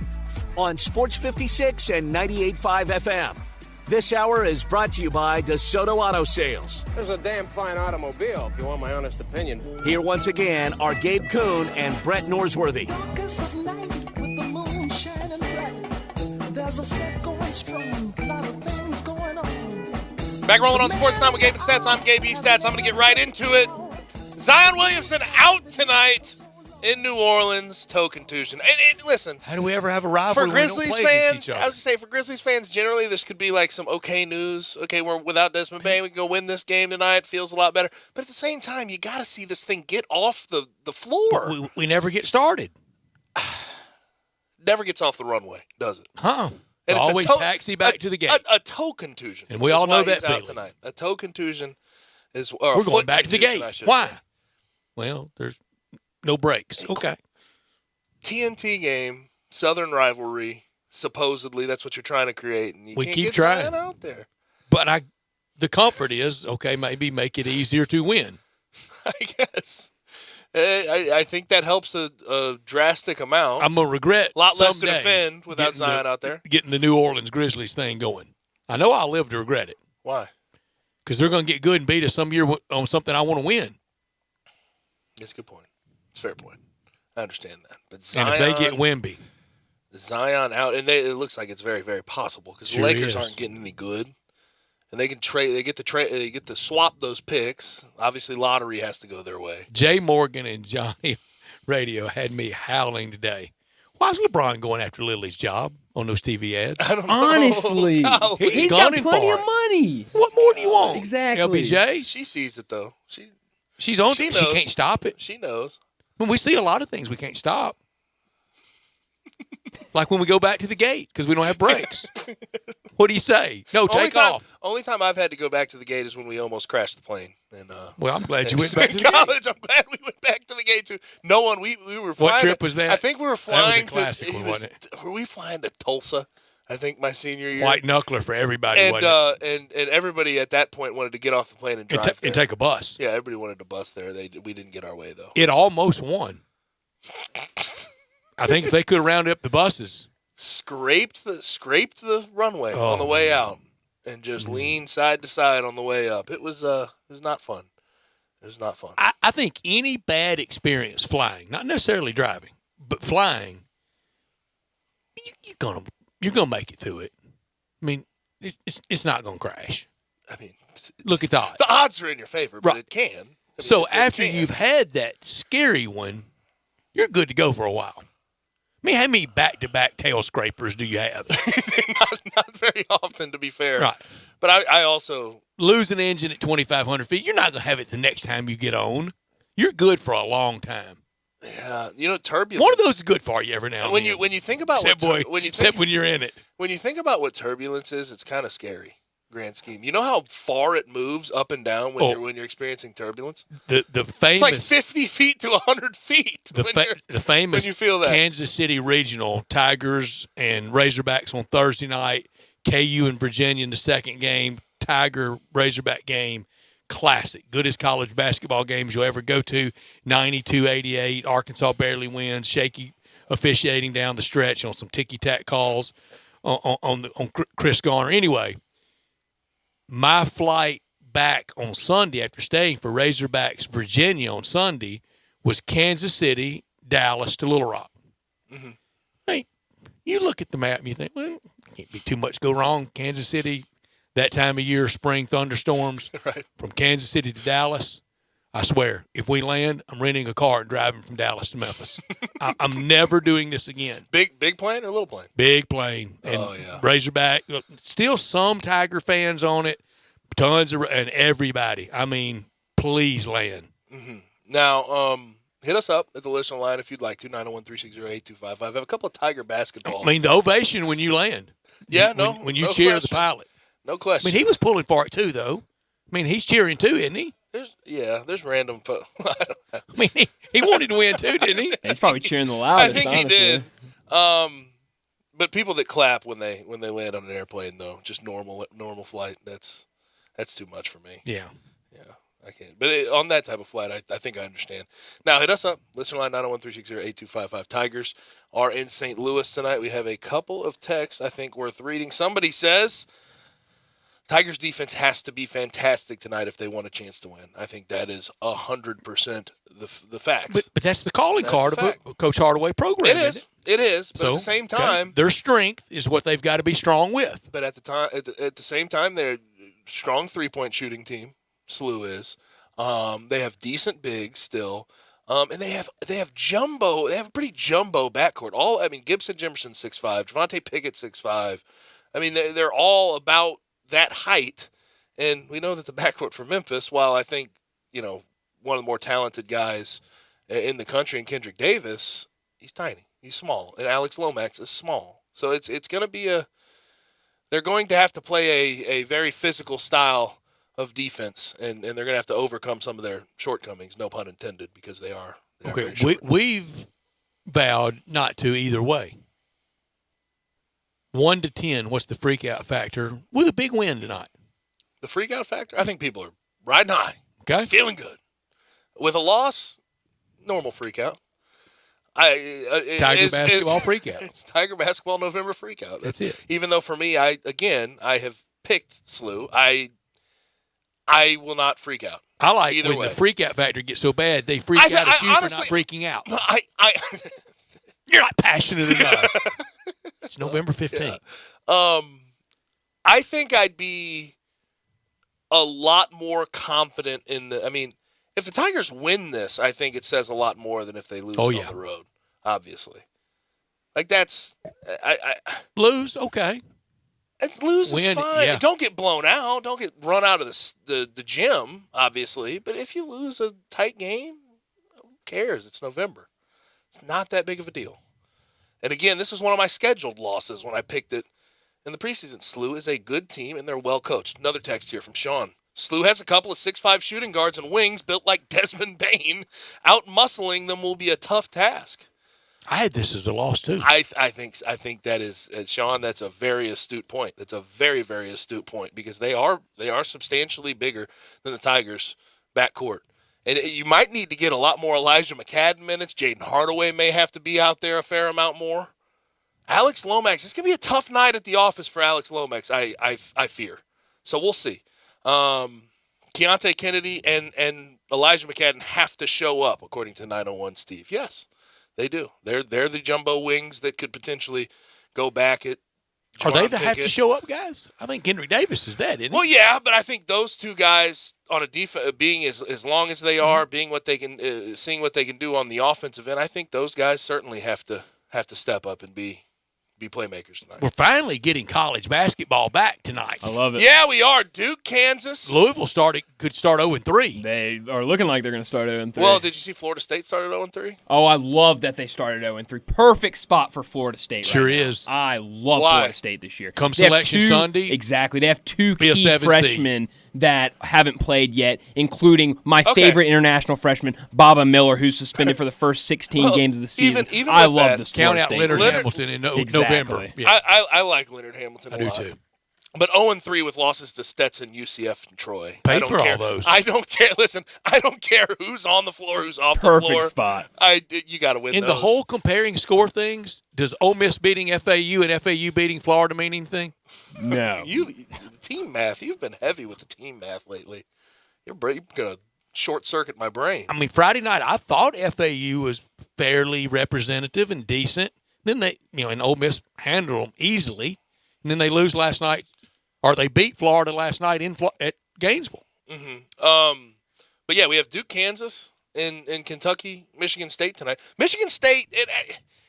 on Sports 56 and 98.5 FM. This hour is brought to you by DeSoto Auto Sales. This is a damn fine automobile, if you want my honest opinion. Here once again are Gabe Kuhn and Brett Norsworthy. Back rolling on Sports Time with Gabe and Stats. I'm Gabe E. Stats. I'm going to get right into it. Zion Williamson out tonight in New Orleans, toe contusion. And listen, how do we ever have a rivalry? For Grizzlies fans, I was going to say, for Grizzlies fans generally, this could be like some okay news. Okay, we're without Desmond Bain, we can go win this game tonight. Feels a lot better. But at the same time, you got to see this thing get off the floor. We never get started. Never gets off the runway, does it? Huh? And it's always taxi back to the game. A toe contusion, and we all know that feeling. feeling. Tonight. A toe contusion is. We're going back to the game. Why? Say. Well, there's no breaks. Okay. TNT game, Southern rivalry. Supposedly, that's what you're trying to create, and you can't keep get trying Zion out there. But the comfort is, okay, maybe make it easier to win. I guess. I think that helps a drastic amount. I'm going to regret a lot less to someday defend without Zion out there. Getting the New Orleans Grizzlies thing going. I know I'll live to regret it. Why? Because they're going to get good and beat us some year on something I want to win. That's a good point. It's a fair point. I understand that. But Zion, and if they get Wemby. Zion out, and it looks like it's very, very possible because the Lakers aren't getting any good. And they can trade. They get to swap those picks. Obviously, lottery has to go their way. Jay Morgan and Johnny Radio had me howling today. Why is LeBron going after Lily's job on those TV ads? I don't know. Honestly, he's got plenty of money. What more do you want? Exactly. LBJ. She sees it though. She's on. She She can't stop it. She knows. When we see a lot of things we can't stop. Like when we go back to the gate because we don't have brakes. What do you say? No, take off. Only time I've had to go back to the gate is when we almost crashed the plane. And well, I'm glad you went back to the college. gate. I'm glad we went back to the gate too. No one. We were flying. What trip was that? I think we were flying that was a classic one, wasn't it? Were we flying to Tulsa? I think my senior year. White knuckler for everybody. And wasn't it? and everybody at that point wanted to get off the plane and drive and take a bus. Yeah, everybody wanted to bus there. We didn't get our way though. It almost won. I think if they could have rounded up the buses. Scraped the runway on the way out and just leaned side to side on the way up. It was not fun. It was not fun. I think any bad experience flying, not necessarily driving, but flying, you're gonna make it through it. I mean, it's not gonna crash. I mean, look at the odds. The odds are in your favor, but it can. I mean, so after you've had that scary one, you're good to go for a while. I mean, how many back-to-back tail scrapers do you have? not very often, to be fair. Right. But I also... Lose an engine at 2,500 feet, you're not going to have it the next time you get on. You're good for a long time. Yeah, turbulence. One of those is good for you every now and then. When you think about except when you're in it. When you think about what turbulence is, it's kind of scary. Grand scheme. You know how far it moves up and down when you're experiencing turbulence? The famous, it's like 50 feet to 100 feet. The famous when you feel that. Kansas City Regional, Tigers and Razorbacks on Thursday night, KU and Virginia in the second game, Tiger Razorback game, classic. Goodest college basketball games you'll ever go to, 92-88. Arkansas barely wins, shaky officiating down the stretch on some ticky-tack calls on Chris Garner. Anyway, my flight back on Sunday after staying for Razorbacks Virginia on Sunday was Kansas City, Dallas to Little Rock. Mm-hmm. Hey, you look at the map and you think, well, can't be too much go wrong. Kansas City, that time of year, spring thunderstorms. Right. From Kansas City to Dallas, I swear, if we land, I'm renting a car and driving from Dallas to Memphis. I'm never doing this again. Big plane or little plane? Big plane. And Razorback. Still some Tiger fans on it. Tons of, and everybody. I mean, please land. Mm-hmm. Now, hit us up at the listener line if you'd like to, 901-360-8255. I have a couple of Tiger basketball. I mean, the ovation when you land. Yeah, when you cheer the pilot. No question. I mean, he was pulling for it too, though. I mean, he's cheering too, isn't he? There's random. I mean, he wanted to win too, didn't he? He's probably cheering the loudest. I think he did. But people that clap when they land on an airplane, though, just normal flight, that's too much for me. Yeah. I can't. But on that type of flight, I think I understand. Now, hit us up. Listener line 901-360-8255. Tigers are in St. Louis tonight. We have a couple of texts I think worth reading. Somebody says Tigers defense has to be fantastic tonight if they want a chance to win. I think that is 100% the facts. But that's the calling card of a Coach Hardaway program. It is. It is. But at the same time, their strength is what they've got to be strong with. But at the same time, they're a strong 3-point shooting team. SLU is. They have decent bigs still. And they have jumbo. They have a pretty jumbo backcourt. Gibson Jimerson 6'5", Javonte Pickett 6'5". I mean, they're all about that height. And we know that the backcourt for Memphis, while I think, one of the more talented guys in the country, and Kendrick Davis, he's tiny. He's small. And Alex Lomax is small. So it's going to be they're going to have to play a very physical style of defense, and they're going to have to overcome some of their shortcomings, no pun intended, because they are. Okay, we've vowed not to either way. 1 to 10, what's the freak out factor with a big win tonight? The freak-out factor? I think people are riding high. Okay. Feeling good. With a loss, normal freak-out. Tiger basketball freak-out. It's Tiger basketball November freak-out. That's it. Even though for me, I have picked SLU. I will not freak out. I like either when way. the freak-out factor gets so bad, they freak out at you honestly, for not freaking out. You're not passionate enough. It's November 15th. Yeah. I think I'd be a lot more confident in the – I mean, if the Tigers win this, I think it says a lot more than if they lose on the road, obviously. Like that's – Lose, okay. Lose is fine. Yeah. Don't get blown out. Don't get run out of the gym, obviously. But if you lose a tight game, who cares? It's November. It's not that big of a deal. And again, this was one of my scheduled losses when I picked it in the preseason. SLU is a good team, and they're well coached. Another text here from Sean. SLU has a couple of 6'5" shooting guards and wings built like Desmond Bain. Out-muscling them will be a tough task. I had this as a loss too. I think that is, Sean, that's a very astute point. That's a very, very astute point because they are substantially bigger than the Tigers' backcourt. And you might need to get a lot more Elijah McCadden minutes. Jaden Hardaway may have to be out there a fair amount more. Alex Lomax, it's going to be a tough night at the office for Alex Lomax, I fear. So we'll see. Keontae Kennedy and Elijah McCadden have to show up, according to 901 Steve. Yes. They do. They're the jumbo wings that could potentially go back at. Are they the have to show up guys? I think Henry Davis is that, isn't he? Well, yeah, but I think those two guys on a defense, being as long as they are, being what they can, seeing what they can do on the offensive end, I think those guys certainly have to step up and be playmakers tonight. We're finally getting college basketball back tonight. I love it. Yeah, we are. Duke, Kansas. Louisville could start 0-3. They are looking like they're going to start 0-3. Well, did you see Florida State started 0-3? Oh, I love that they started 0-3. Perfect spot for Florida State. Sure right now. is. I love Florida State this year. Come Selection Sunday. Exactly. They have two Be a key 7 freshmen that haven't played yet, including my favorite international freshman, Baba Miller, who's suspended for the first 16 games of the season. Even I with love that, this Count Florida out State Leonard team. Hamilton in Exactly. November. Yeah. I like Leonard Hamilton a lot. I do too. But 0-3 with losses to Stetson, UCF, and Troy. Pay for all those. I don't care. Listen, I don't care who's on the floor, who's off the floor. Perfect spot. You got to win In those. the whole comparing score things, does Ole Miss beating FAU and FAU beating Florida mean anything? No. The team math, you've been heavy with the team math lately. You're going to short-circuit my brain. I mean, Friday night, I thought FAU was fairly representative and decent. Then they, and Ole Miss handled them easily. And then they lose last night, or they beat Florida last night at Gainesville. Mm-hmm. But yeah, we have Duke, Kansas, in Kentucky, Michigan State tonight. Michigan State,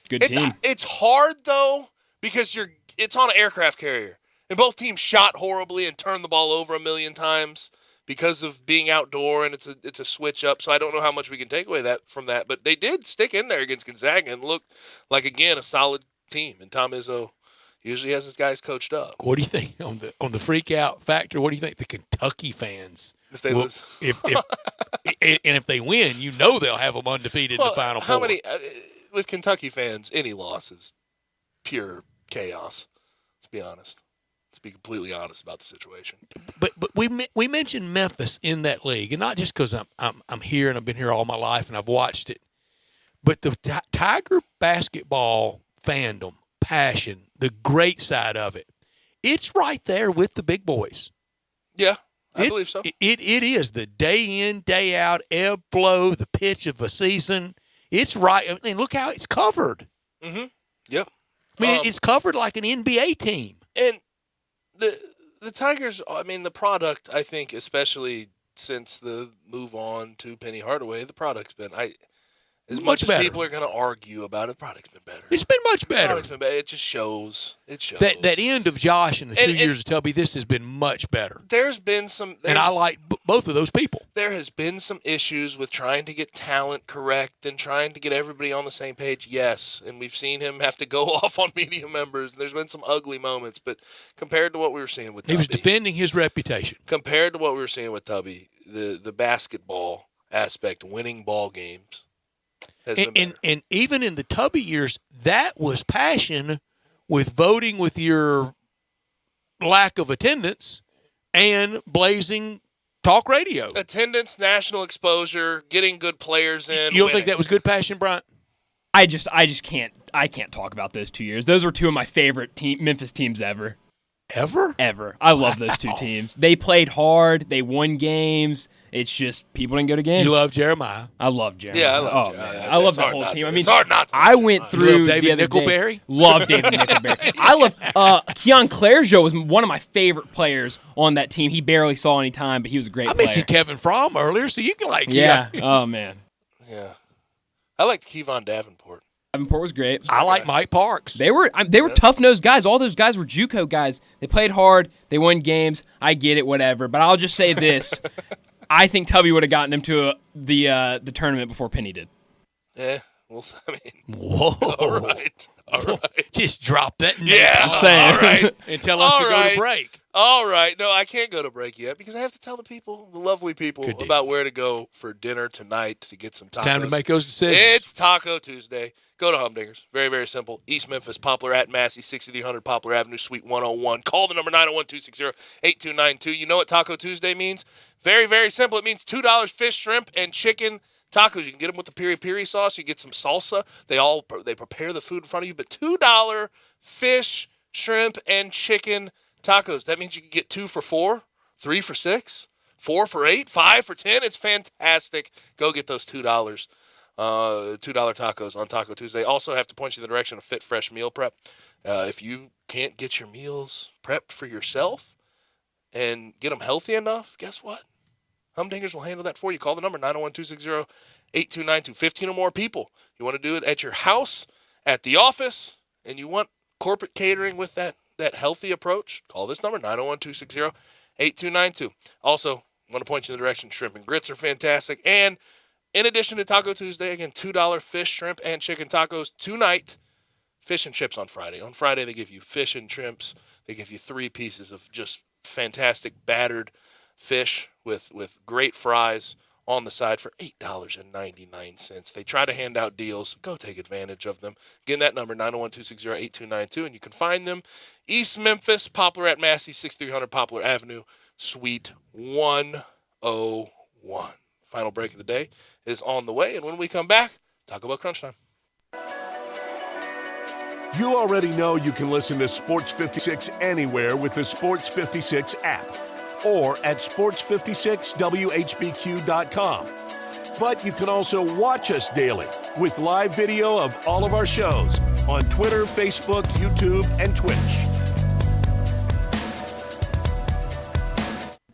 good team. It's hard though because it's on an aircraft carrier, and both teams shot horribly and turned the ball over a million times because of being outdoor, and it's a switch up. So I don't know how much we can take away from that, but they did stick in there against Gonzaga and look like again a solid team. And Tom Izzo usually has his guys coached up. What do you think on the freak out factor? What do you think the Kentucky fans? If they lose, if they win, they'll have them undefeated in the Final Four. How many with Kentucky fans? Any loss is pure chaos. Let's be honest. Let's be completely honest about the situation. But we mentioned Memphis in that league, and not just because I'm here and I've been here all my life and I've watched it, but the Tiger basketball fandom, passion, the great side of it, it's right there with the big boys. Yeah, I believe so. It is the day in, day out, ebb, flow, the pitch of a season. It's right. I mean, look how it's covered. Mm-hmm. Yep. I mean, it's covered like an NBA team. And the Tigers, I mean, the product, I think, especially since the move on to Penny Hardaway, the product's been, as much as people are going to argue about it, the product's been better. It's been much better. The product's been better. It just shows. It shows. That end of Josh and the 2 years of Tubby, this has been much better. There's been some. And I like both of those people. There has been some issues with trying to get talent correct and trying to get everybody on the same page. Yes, and we've seen him have to go off on media members. And there's been some ugly moments, but compared to what we were seeing with Tubby. He was defending his reputation. Compared to what we were seeing with Tubby, the basketball aspect, winning ball games, and even in the Tubby years, that was passion with voting with your lack of attendance and blazing talk radio. Attendance, national exposure, getting good players in. You don't think that was good passion, Bryant? I just can't talk about those 2 years. Those were two of my favorite Memphis teams ever. Ever. I love those two teams. They played hard. They won games. It's just people didn't go to games. You love Jeremiah. I love Jeremiah. Yeah, I love Jeremiah. I love the whole team. I mean, it's hard not to. I went through you love David the other Nickelberry? day. Love David Nickelberry. I love Keon Clairgeau was one of my favorite players on that team. He barely saw any time, but he was a great player. I mentioned Kevin Fromm earlier, so you can like Yeah. Oh man. Yeah. I liked Kevon Davenport. Davenport was great. I like Mike Parks. They were tough-nosed guys. All those guys were JUCO guys. They played hard. They won games. I get it, whatever. But I'll just say this. I think Tubby would have gotten him to the tournament before Penny did. Yeah. Whoa. All right. Just drop that. Yeah. Saying. All right. And tell us to go to break. All right. No, I can't go to break yet because I have to tell the lovely people, about where to go for dinner tonight to get some tacos. Time to make those decisions. It's Taco Tuesday. Go to Humdingers. Very, very simple. East Memphis, Poplar at Massey, 6300 Poplar Avenue, Suite 101. Call the number 901-260-8292. You know what Taco Tuesday means? Very, very simple. It means $2 fish, shrimp, and chicken tacos. You can get them with the piri-piri sauce. You get some salsa. They prepare the food in front of you. But $2 fish, shrimp, and chicken tacos. That means you can get 2 for $4, 3 for $6, 4 for $8, 5 for $10. It's fantastic. Go get those $2 tacos on Taco Tuesday. Also have to point you in the direction of Fit Fresh Meal Prep. If you can't get your meals prepped for yourself and get them healthy enough, guess what? Humdingers will handle that for you. Call the number 901-260-8292. 15 or more people. You want to do it at your house, at the office, and you want corporate catering with that healthy approach, call this number, 901-260-8292. Also, I want to point you in the direction, shrimp and grits are fantastic. And in addition to Taco Tuesday, again, $2 fish, shrimp, and chicken tacos tonight. Fish and chips on Friday. On Friday, they give you fish and shrimps. They give you 3 pieces of just fantastic battered fish with great fries on the side for $8.99. They try to hand out deals. Go take advantage of them. Again, that number, 901-260-8292, and you can find them East Memphis, Poplar at Massey, 6300 Poplar Avenue, Suite 101. Final break of the day is on the way, and when we come back, Taco Bell Crunch Time. You already know you can listen to Sports 56 anywhere with the Sports 56 app or at sports56whbq.com. But you can also watch us daily with live video of all of our shows on Twitter, Facebook, YouTube, and Twitch.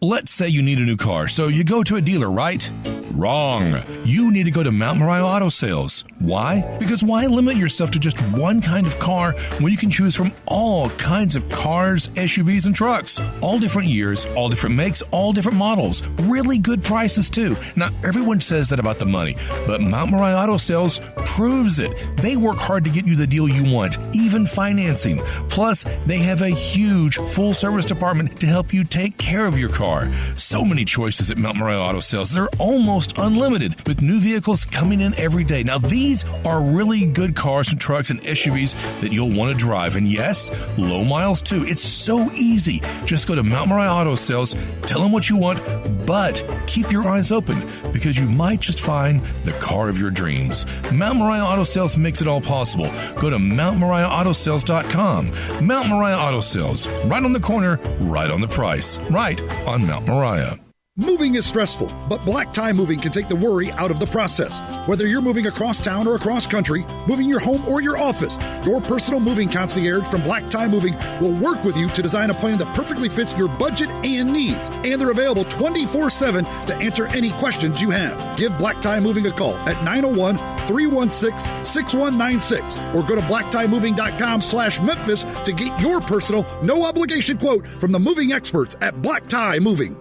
Let's say you need a new car, so you go to a dealer, right? Wrong. You need to go to Mount Moriah Auto Sales. Why? Because why limit yourself to just one kind of car when you can choose from all kinds of cars, SUVs, and trucks? All different years, all different makes, all different models. Really good prices, too. Now, everyone says that about the money, but Mount Moriah Auto Sales proves it. They work hard to get you the deal you want, even financing. Plus, they have a huge full-service department to help you take care of your car. So many choices at Mount Moriah Auto Sales. They're almost unlimited, with new vehicles coming in every day. Now, these are really good cars and trucks and SUVs that you'll want to drive. And yes, low miles too. It's so easy. Just go to Mount Moriah Auto Sales, tell them what you want, but keep your eyes open because you might just find the car of your dreams. Mount Moriah Auto Sales makes it all possible. Go to MountMoriahAutoSales.com. Mount Moriah Auto Sales, right on the corner, right on the price, right on Mount Moriah. Moving is stressful, but Black Tie Moving can take the worry out of the process. Whether you're moving across town or across country, moving your home or your office, your personal moving concierge from Black Tie Moving will work with you to design a plan that perfectly fits your budget and needs. And they're available 24/7 to answer any questions you have. Give Black Tie Moving a call at 901-316-6196 or go to blacktiemoving.com/Memphis to get your personal, no obligation quote from the moving experts at Black Tie Moving.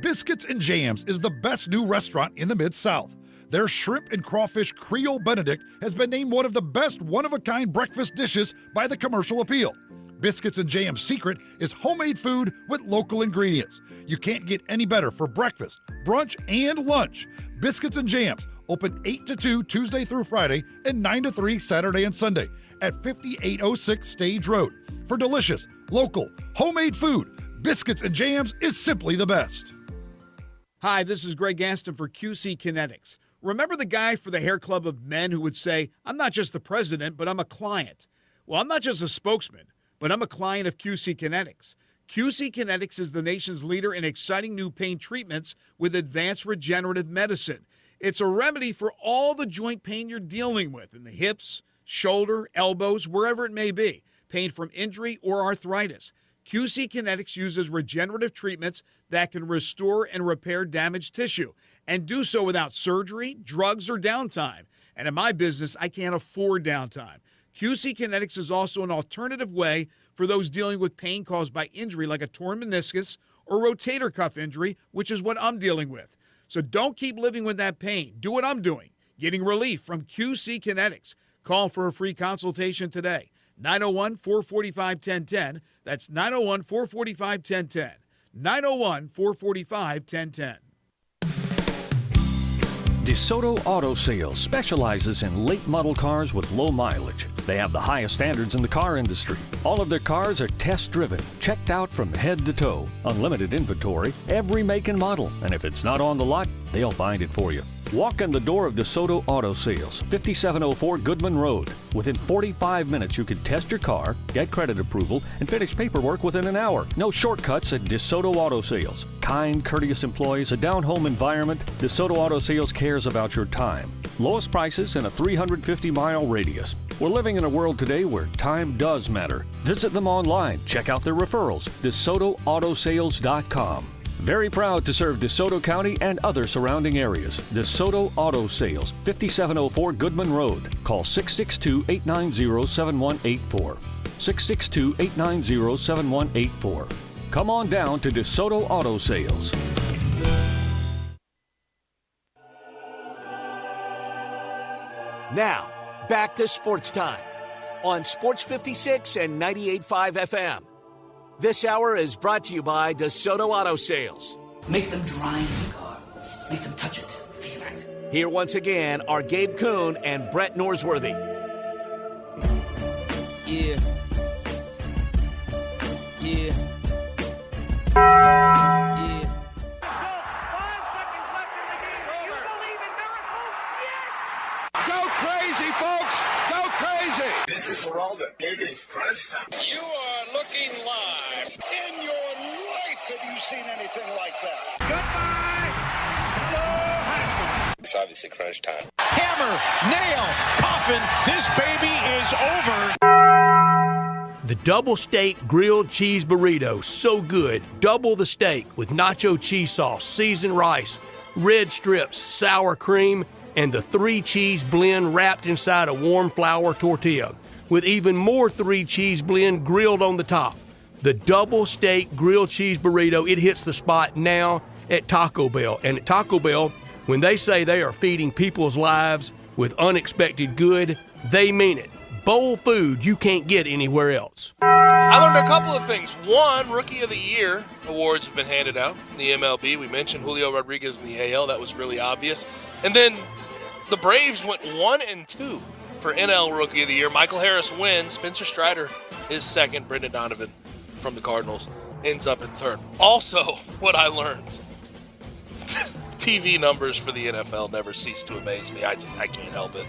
Biscuits and Jams is the best new restaurant in the Mid-South. Their shrimp and crawfish Creole Benedict has been named one of the best one-of-a-kind breakfast dishes by the Commercial Appeal. Biscuits and Jam's secret is homemade food with local ingredients. You can't get any better for breakfast, brunch, and lunch. Biscuits and Jams, open 8 to 2 Tuesday through Friday and 9 to 3 Saturday and Sunday at 5806 Stage Road. For delicious, local, homemade food, Biscuits and Jams is simply the best. Hi, this is Greg Gaston for QC Kinetics. Remember the guy for the Hair Club of Men who would say, I'm not just the president, but I'm a client. Well, I'm not just a spokesman, but I'm a client of QC Kinetics. QC Kinetics is the nation's leader in exciting new pain treatments with advanced regenerative medicine. It's a remedy for all the joint pain you're dealing with in the hips, shoulder, elbows, wherever it may be. Pain from injury or arthritis. QC Kinetics uses regenerative treatments that can restore and repair damaged tissue and do so without surgery, drugs, or downtime. And in my business, I can't afford downtime. QC Kinetics is also an alternative way for those dealing with pain caused by injury like a torn meniscus or rotator cuff injury, which is what I'm dealing with. So don't keep living with that pain. Do what I'm doing, getting relief from QC Kinetics. Call for a free consultation today. 901-445-1010. That's 901-445-1010. 901-445-1010. DeSoto Auto Sales specializes in late model cars with low mileage. They have the highest standards in the car industry. All of their cars are test driven, checked out from head to toe. Unlimited inventory, every make and model. And if it's not on the lot, they'll find it for you. Walk in the door of DeSoto Auto Sales, 5704 Goodman Road. Within 45 minutes, you can test your car, get credit approval, and finish paperwork within an hour. No shortcuts at DeSoto Auto Sales. Kind, courteous employees, a down-home environment. DeSoto Auto Sales cares about your time. Lowest prices in a 350-mile radius. We're living in a world today where time does matter. Visit them online. Check out their referrals. DeSotoAutosales.com. Very proud to serve DeSoto County and other surrounding areas. DeSoto Auto Sales, 5704 Goodman Road. Call 662-890-7184. 662-890-7184. Come on down to DeSoto Auto Sales. Now, back to Sports Time on Sports 56 and 98.5 FM. This hour is brought to you by DeSoto Auto Sales. Make them drive the car. Make them touch it. Feel it. Here once again are Gabe Kuhn and Brett Norsworthy. Yeah. Yeah. Yeah. Go crazy, folks! Go crazy! This is for all the biggest crunch time. You are looking live. In your life have you seen anything like that? Goodbye! Hello, Haskins. It's obviously crunch time. Hammer, nail, coffin, this baby is over. The double steak grilled cheese burrito, so good. Double the steak with nacho cheese sauce, seasoned rice, red strips, sour cream, and the 3-cheese blend wrapped inside a warm flour tortilla, with even more 3-cheese blend grilled on the top. The double steak grilled cheese burrito, it hits the spot now at Taco Bell. And at Taco Bell, when they say they are feeding people's lives with unexpected good, they mean it. Bowl food you can't get anywhere else. I learned a couple of things. One, Rookie of the Year awards have been handed out in the MLB. We mentioned Julio Rodriguez in the AL. That was really obvious. And then the Braves went 1-2 for NL Rookie of the Year. Michael Harris wins. Spencer Strider is second. Brendan Donovan from the Cardinals ends up in third. Also, what I learned, TV numbers for the NFL never cease to amaze me. I can't help it.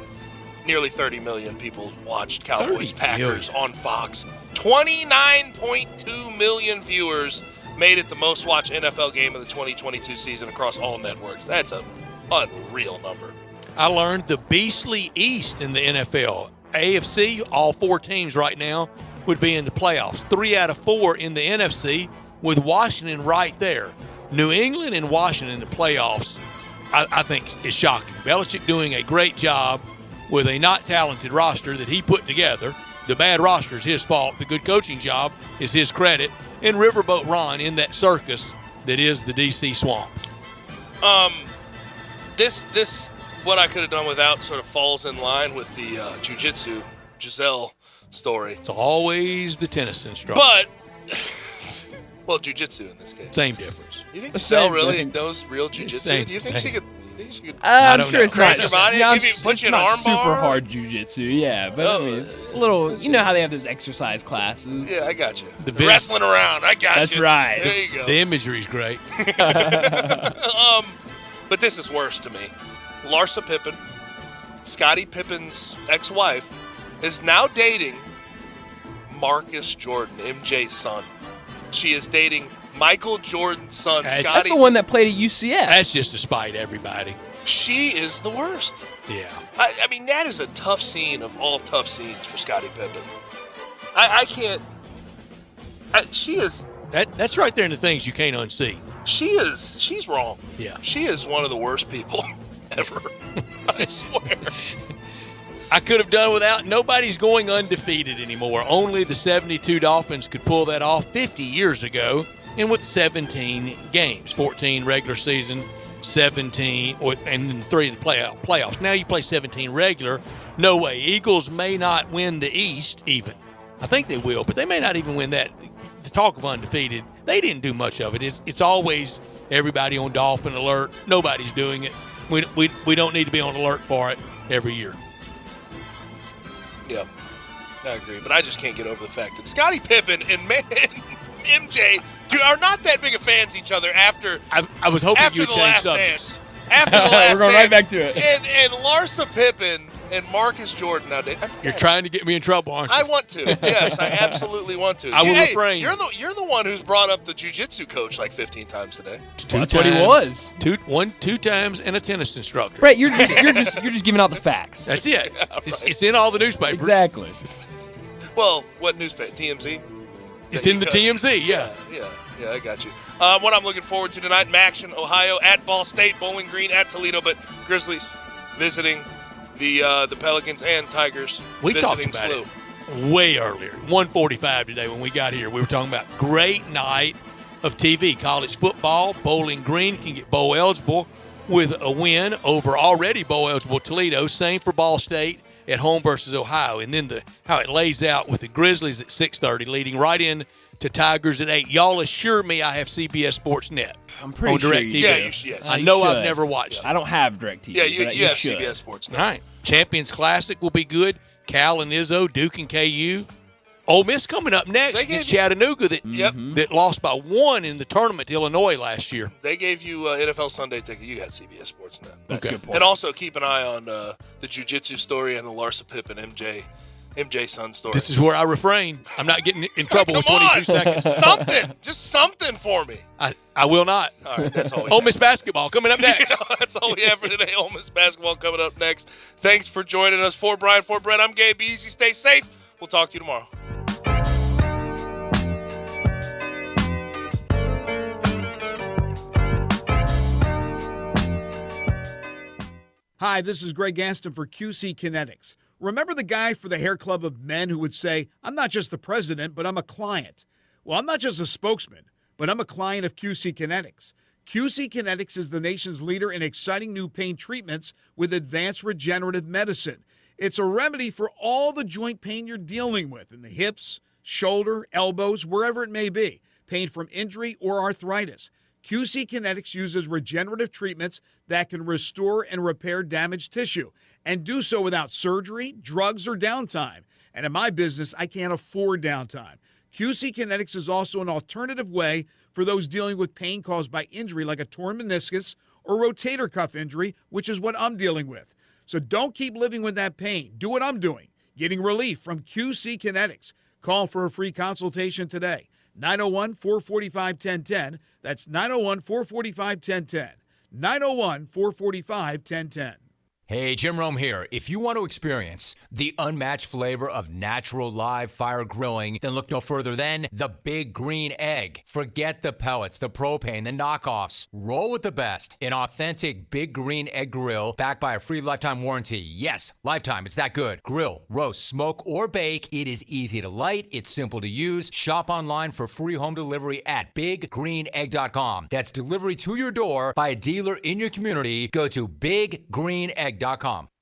Nearly 30 million people watched Cowboys-Packers on Fox. 29.2 million viewers made it the most watched NFL game of the 2022 season across all networks. That's an unreal number. I learned the beastly East in the NFL. AFC, all 4 teams right now would be in the playoffs. 3 out of 4 in the NFC with Washington right there. New England and Washington in the playoffs, I think, is shocking. Belichick doing a great job with a not talented roster that he put together. The bad roster is his fault. The good coaching job is his credit. And Riverboat Ron in that circus that is the D.C. Swamp. This what I could have done without sort of falls in line with the jiu-jitsu Giselle story. It's always the tennis instructor. But, well, jiu-jitsu in this case. Same difference. You think Giselle really knows real jiu-jitsu? Do you think she I'm sure it's not. Put you in not arm super bar? hard jujitsu, yeah. But I mean, it's a little. You know how they have those exercise classes. Yeah, I got you. The wrestling around, I got you. That's right. There you go. The imagery's great. But this is worse to me. Larsa Pippen, Scottie Pippen's ex-wife, is now dating Marcus Jordan, MJ's son. She is dating Michael Jordan's son, Scottie. That's the one that played at UCF. That's just to spite everybody. She is the worst. Yeah. I mean, that is a tough scene of all tough scenes for Scottie Pippen. I can't. She is. That's right there in the things you can't unsee. She's wrong. Yeah. She is one of the worst people ever. I swear. I could have done without. Nobody's going undefeated anymore. Only the 72 Dolphins could pull that off 50 years ago, and with 17 games, 14 regular season, 17, and then 3 in the playoffs. Now you play 17 regular. No way. Eagles may not win the East even. I think they will, but they may not even win that. The talk of undefeated, they didn't do much of it. It's always everybody on Dolphin alert. Nobody's doing it. We don't need to be on alert for it every year. Yeah, I agree. But I just can't get over the fact that Scottie Pippen and MJ are not that big of fans of each other after I was hoping after you'd the change last subjects. dance. After the last We're going dance. right back to it. And Larsa Pippen and Marcus Jordan nowadays. You're trying to get me in trouble, aren't you? I want to. Yes, I absolutely want to. I will refrain. You're the one who's brought up the jiu-jitsu coach like 15 times today. That's what he was. Two times, and a tennis instructor. Brett, you're just giving out the facts. That's it. Yeah, It's in all the newspapers. Exactly. Well, what newspaper? TMZ? It's in the TMZ, yeah. Yeah, I got you. What I'm looking forward to tonight, Maction, Ohio, at Ball State, Bowling Green, at Toledo, but Grizzlies visiting the Pelicans and Tigers We talked visiting about SLU. it way earlier. 1:45 today when we got here. We were talking about great night of TV. College football, Bowling Green can get bowl eligible with a win over already bowl eligible Toledo. Same for Ball State at home versus Ohio. And then how it lays out with the Grizzlies at 6:30, leading right in to Tigers at 8. Y'all assure me I have CBS Sports Net. I'm pretty sure DirecTV. Yeah, yes. I know I've never watched it. I don't have DirecTV. Yeah, you have should. CBS Sports now. All right. Champions Classic will be good. Cal and Izzo, Duke and KU. Ole Miss coming up next against Chattanooga that lost by 1 in the tournament to Illinois last year. They gave you NFL Sunday ticket. You got CBS Sports now. That's a good point. And also keep an eye on the jiu-jitsu story and the Larsa Pippen MJ son story. This is where I refrain. I'm not getting in trouble with 22 seconds. Just something for me. I will not. All right, that's all we Ole have. Miss basketball coming up next. That's all we have for today. Ole Miss basketball coming up next. Thanks for joining us. For Brian, for Brett, I'm Gabe. Be easy, stay safe. We'll talk to you tomorrow. Hi, this is Greg Gaston for QC Kinetics. Remember the guy for the hair club of men who would say, I'm not just the president, but I'm a client. Well, I'm not just a spokesman, but I'm a client of QC Kinetics. QC Kinetics is the nation's leader in exciting new pain treatments with advanced regenerative medicine. It's a remedy for all the joint pain you're dealing with in the hips, shoulder, elbows, wherever it may be, pain from injury or arthritis. QC Kinetics uses regenerative treatments that can restore and repair damaged tissue and do so without surgery, drugs, or downtime. And in my business, I can't afford downtime. QC Kinetics is also an alternative way for those dealing with pain caused by injury like a torn meniscus or rotator cuff injury, which is what I'm dealing with. So don't keep living with that pain. Do what I'm doing, getting relief from QC Kinetics. Call for a free consultation today. 901-445-1010. That's 901-445-1010. 901-445-1010. Hey, Jim Rome here. If you want to experience the unmatched flavor of natural live fire grilling, then look no further than the Big Green Egg. Forget the pellets, the propane, the knockoffs. Roll with the best. An authentic Big Green Egg grill backed by a free lifetime warranty. Yes, lifetime. It's that good. Grill, roast, smoke, or bake. It is easy to light. It's simple to use. Shop online for free home delivery at BigGreenEgg.com. That's delivery to your door by a dealer in your community. Go to BigGreenEgg.com.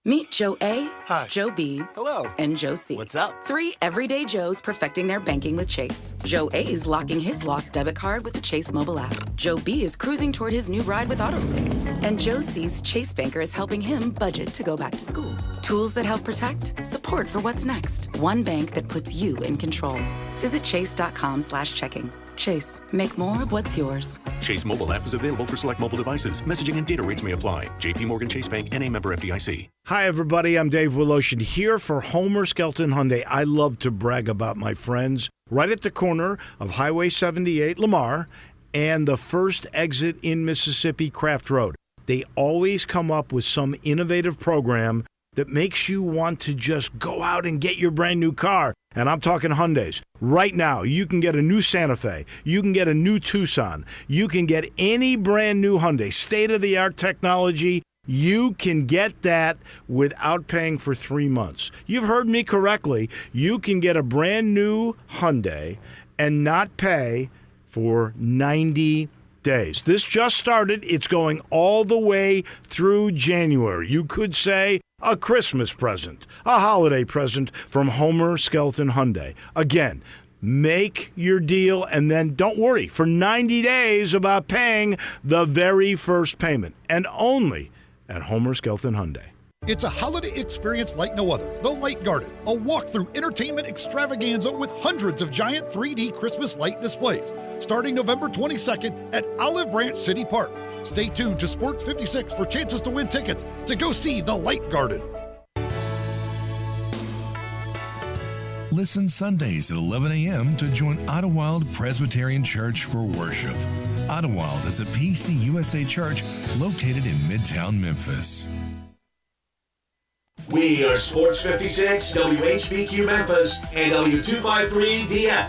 Meet Joe A, Hi. Joe B, Hello. and Joe C. What's up? 3 everyday Joes perfecting their banking with Chase. Joe A is locking his lost debit card with the Chase mobile app. Joe B is cruising toward his new ride with AutoSave. And Joe C's Chase banker is helping him budget to go back to school. Tools that help protect, support for what's next. One bank that puts you in control. Visit chase.com/checking. Chase, make more of what's yours. Chase mobile app is available for select mobile devices. Messaging and data rates may apply. JP Morgan Chase Bank, N.A. member FDIC. Hi, everybody. I'm Dave Woloshin here for Homer Skelton Hyundai. I love to brag about my friends right at the corner of Highway 78, Lamar, and the first exit in Mississippi, Craft Road. They always come up with some innovative program that makes you want to just go out and get your brand new car. And I'm talking Hyundais. Right now, you can get a new Santa Fe. You can get a new Tucson. You can get any brand new Hyundai, state-of-the-art technology. You can get that without paying for 3 months. You've heard me correctly. You can get a brand new Hyundai and not pay for 90 days. This just started. It's going all the way through January. You could say a Christmas present, a holiday present from Homer Skelton Hyundai. Again, make your deal and then don't worry for 90 days about paying the very first payment, and only at Homer Skelton Hyundai. It's a holiday experience like no other. The Light Garden, a walk-through entertainment extravaganza with hundreds of giant 3D Christmas light displays, starting November 22nd at Olive Branch City Park. Stay tuned to Sports 56 for chances to win tickets to go see The Light Garden. Listen Sundays at 11 a.m. to join Idlewild Presbyterian Church for worship. Idlewild is a PCUSA church located in Midtown Memphis. We are Sports 56, WHBQ Memphis, and W253DF.